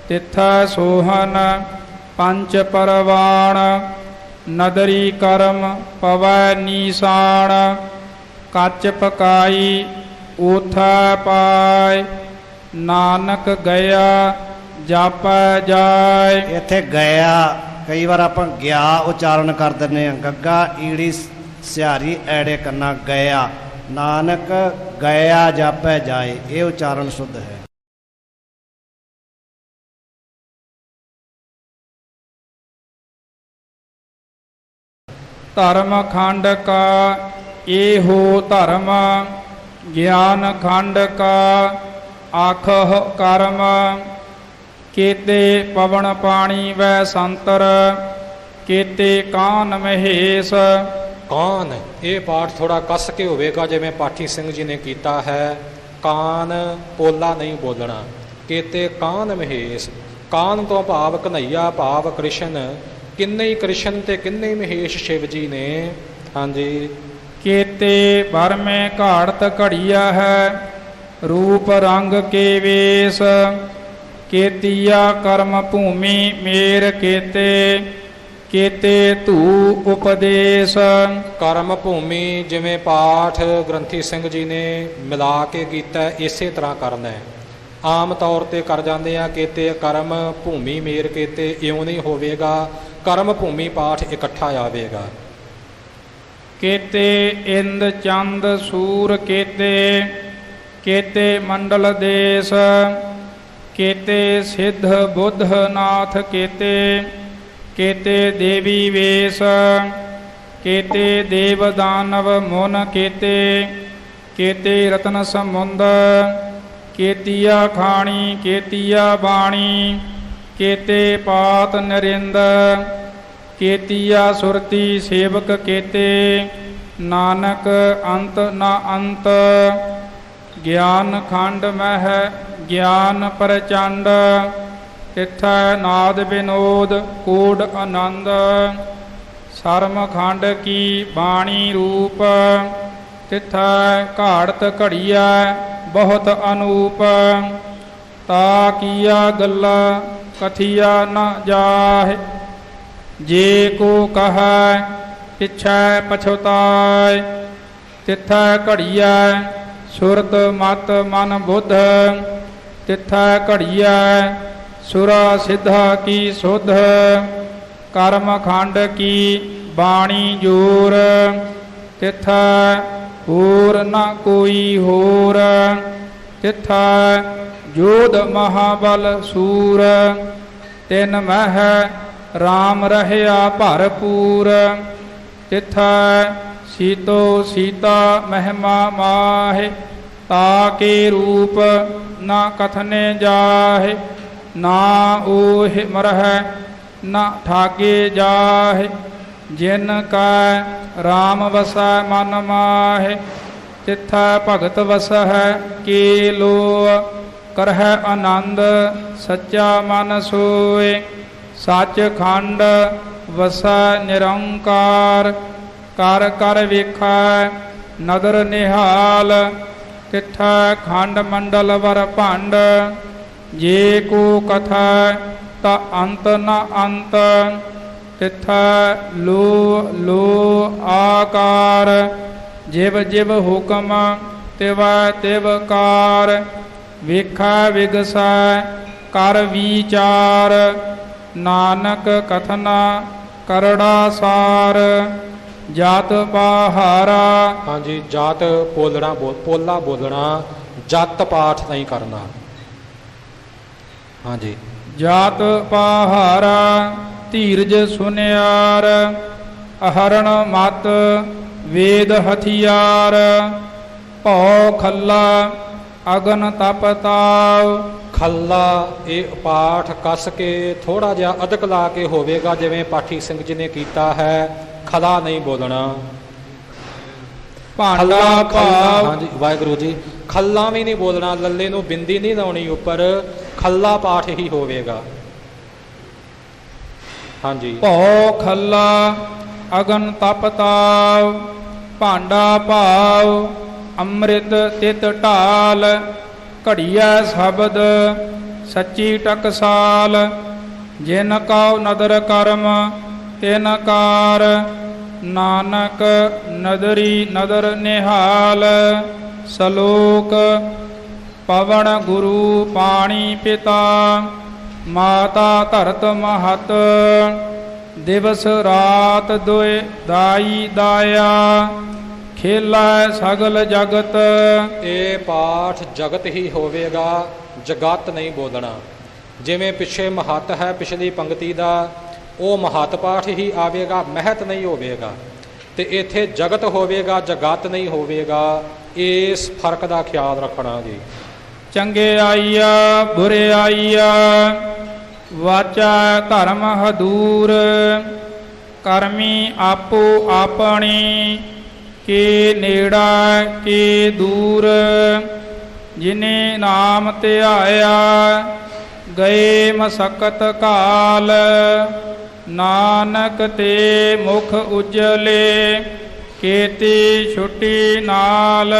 तिथा सोहन पंच परवाण, नदरी कर्म पवै नीसाण। कच पकाई ऊथा पाय, नानक गया जापै जाय। ਇੱਥੇ ਗਿਆ ਕਈ ਵਾਰ ਆਪਾਂ ਗਿਆ ਉਚਾਰਨ ਕਰ ਦਿੰਦੇ ਹਾਂ, ਗੱਗਾ ਈੜੀ ਸਿਹਾਰੀ ਐੜੇ ਕੰਨਾ ਗਿਆ। ਨਾਨਕ ਗਿਆ ਜਾਪੈ ਜਾਏ, ਇਹ ਉਚਾਰਨ ਸ਼ੁੱਧ ਹੈ। धर्म खंड का एहो धर्म, ज्ञान खंड का आखह कर्म। केते पवन पानी व संतर, केते कान महेश। ਕਾਨ, ਇਹ ਪਾਠ ਥੋੜਾ ਕੱਸ ਕੇ ਹੋਵੇਗਾ ਜਿਵੇਂ ਪਾਠੀ ਸਿੰਘ ਜੀ ਨੇ ਕੀਤਾ ਹੈ। ਕਾਨ ਪੋਲਾ ਨਹੀਂ ਬੋਲਣਾ। ਕੇਤੇ ਕਾਨ ਮਹੇਸ਼, ਕਾਨ ਤੋਂ ਭਾਵ ਕਨ੍ਹਈਆ ਭਾਵ ਕ੍ਰਿਸ਼ਨ। ਕਿੰਨੇ ਹੀ ਕ੍ਰਿਸ਼ਨ ਤੇ ਕਿੰਨੇ ਹੀ ਮਹੇਸ਼ ਸ਼ਿਵ ਜੀ ਨੇ। ਹਾਂਜੀ। केते भर में घाड़त घड़िया है, रूप रंग के वेश। केतिया कर्म भूमि मेर केते, केते धू उपदेश। ਕਰਮ ਭੂਮੀ ਜਿਵੇਂ ਪਾਠ ਗ੍ਰੰਥੀ ਸਿੰਘ ਜੀ ਨੇ ਮਿਲਾ ਕੇ ਕੀਤਾ, ਇਸੇ ਤਰ੍ਹਾਂ ਕਰਨਾ ਹੈ। ਆਮ ਤੌਰ ਤੇ ਕਰ ਜਾਂਦੇ ਆ ਕੇਤੇ ਕਰਮ ਭੂਮੀ ਮੇਰ ਕੇਤੇ, ਇਉਂ ਨਹੀਂ ਹੋਵੇਗਾ। ਕਰਮ ਭੂਮੀ ਪਾਠ ਇਕੱਠਾ ਆਵੇਗਾ। केते इंद चंद सूर केते, केते मंडल देश। केते सिद्ध बुद्ध नाथ केते, केते देवी वेश। केते देव दानव मुन केते, केते रत्न समुंद। केतिया खाणी केतिया बाणी, केते पात नरिंद। केतिया सुरती सेवक केते, नानक अंत न अंत। ज्ञान खंड मह ज्ञान प्रचंड, तिथै नाद विनोद कूड आनंद। सरम खंड की बाणी रूप, तिथै घाड़त घड़िया बहुत अनूप। ता किया गल्ला कथिया न जाहे, जे को कह पिछै पछुताय। तिथै घड़िया सुरत मत मन बुद्ध, तिथै घड़िया सुरा सिद्धा की सुध। कर्म खंड की बाणी जोर, तिथै होर न कोई होर। तिथै जोध महाबल सूर, तिन मह राम रहया भरपूर। तिथै सीतो सीता महिमा माहे, ताके रूप न कथने जाहे। ना ओह मरह न ठागे जाहे, जिन का राम वसै मन माहे। तिथै भगत वसह के लो, करह आनंद सच्चा मन सोए। सच खंड वसै निरंकार, कर कर वेखै नदर निहाल। तिथै खंड मंडल वर भंड, जे को कथा ता अंत न अंत। तिथै लो लो आकार, जिव जिव हुक्म तिव तिव कार। वेखै विगसै कर विचार, नानक कथना करड़ा सार। जात पहारा, ਹਾਂਜੀ ਜਾਤ ਬੋਲਣਾ ਪੋਲਾ ਬੋਲਣਾ, ਜੱਤ ਪਾਠ ਨਹੀਂ ਕਰਨਾ। ਹਾਂਜੀ। जात पहारा धीरज सुनियार, अहरण मत वेद हथियार। भौ खल्ला अगन तपताव। ਖੱਲਾ, ਇਹ ਪਾਠ ਕੱਸ ਕੇ ਥੋੜਾ ਜਿਹਾ ਅਦਕ ਲਾ ਕੇ ਹੋਵੇਗਾ ਜਿਵੇਂ ਪਾਠੀ ਸਿੰਘ ਜੀ ਨੇ ਕੀਤਾ ਹੈ। ਖਲਾ ਨਹੀਂ ਬੋਲਣਾ। ਭਾਂਡਾ ਖੱਲਾ ਭਾਵ ਹਾਂਜੀ ਵਾਹਿਗੁਰੂ ਜੀ, ਖੱਲਾ ਵੀ ਨਹੀਂ ਬੋਲਣਾ, ਲੱਲੇ ਨੂੰ ਬਿੰਦੀ ਨਹੀਂ ਲਾਉਣੀ ਉੱਪਰ, ਖੱਲਾ ਪਾਠ ਹੀ ਹੋਵੇਗਾ। ਹਾਂਜੀ ਭਉ ਖੱਲਾ ਅਗਨ ਤਪਤਾਵ, ਭਾਂਡਾ ਭਾਵ ਅੰਮ੍ਰਿਤ ਤਿਤ ਢਾਲ, ਘੜੀਐ ਸ਼ਬਦ ਸੱਚੀ ਟਕਸਾਲ, ਜਿਨ ਕਉ ਨਦਰ ਕਰਮ ਤਿਨ ਕਾਰ, ਨਾਨਕ ਨਦਰੀ ਨਦਰ ਨਿਹਾਲ। ਸਲੋਕ ਪਵਨ ਗੁਰੂ ਪਾਣੀ ਪਿਤਾ, ਮਾਤਾ ਧਰਤ ਮਹਤ, ਦਿਵਸ ਰਾਤ ਦੁਇ ਦਾਈ ਦਾਇਆ, ਖੇਲਾ ਸਗਲ ਜਗਤ। ਇਹ ਪਾਠ ਜਗਤ ਹੀ ਹੋਵੇਗਾ, ਜਗਤ ਨਹੀਂ ਬੋਲਣਾ। ਜਿਵੇਂ ਪਿੱਛੇ ਮਹੱਤ ਹੈ ਪਿਛਲੀ ਪੰਕਤੀ ਦਾ, ਉਹ ਮਹੱਤ ਪਾਠ ਹੀ ਆਵੇਗਾ, ਮਹਿਤ ਨਹੀਂ ਹੋਵੇਗਾ। ਤੇ ਇੱਥੇ ਜਗਤ ਹੋਵੇਗਾ, ਜਗਤ ਨਹੀਂ ਹੋਵੇਗਾ। ਇਸ ਫਰਕ ਦਾ ਖਿਆਲ ਰੱਖਣਾ ਜੀ। ਚੰਗਿਆਈਆ ਬੁਰਿਆਈਆ, ਵਾਚਾ ਧਰਮ ਹਦੂਰ, ਕਰਮੀ ਆਪੋ ਆਪਣੀ, ਕੇ ਨੇੜਾ ਕੇ ਦੂਰ। ਜਿਨੇ ਨਾਮ ਧਿਆਇਆ ਗਏ ਮਸਕਤ ਕਾਲ, ਨਾਨਕ ਤੇ ਮੁਖ ਉਜਲੇ, ਕੀਤੀ ਛੁੱਟੀ ਨਾਲ।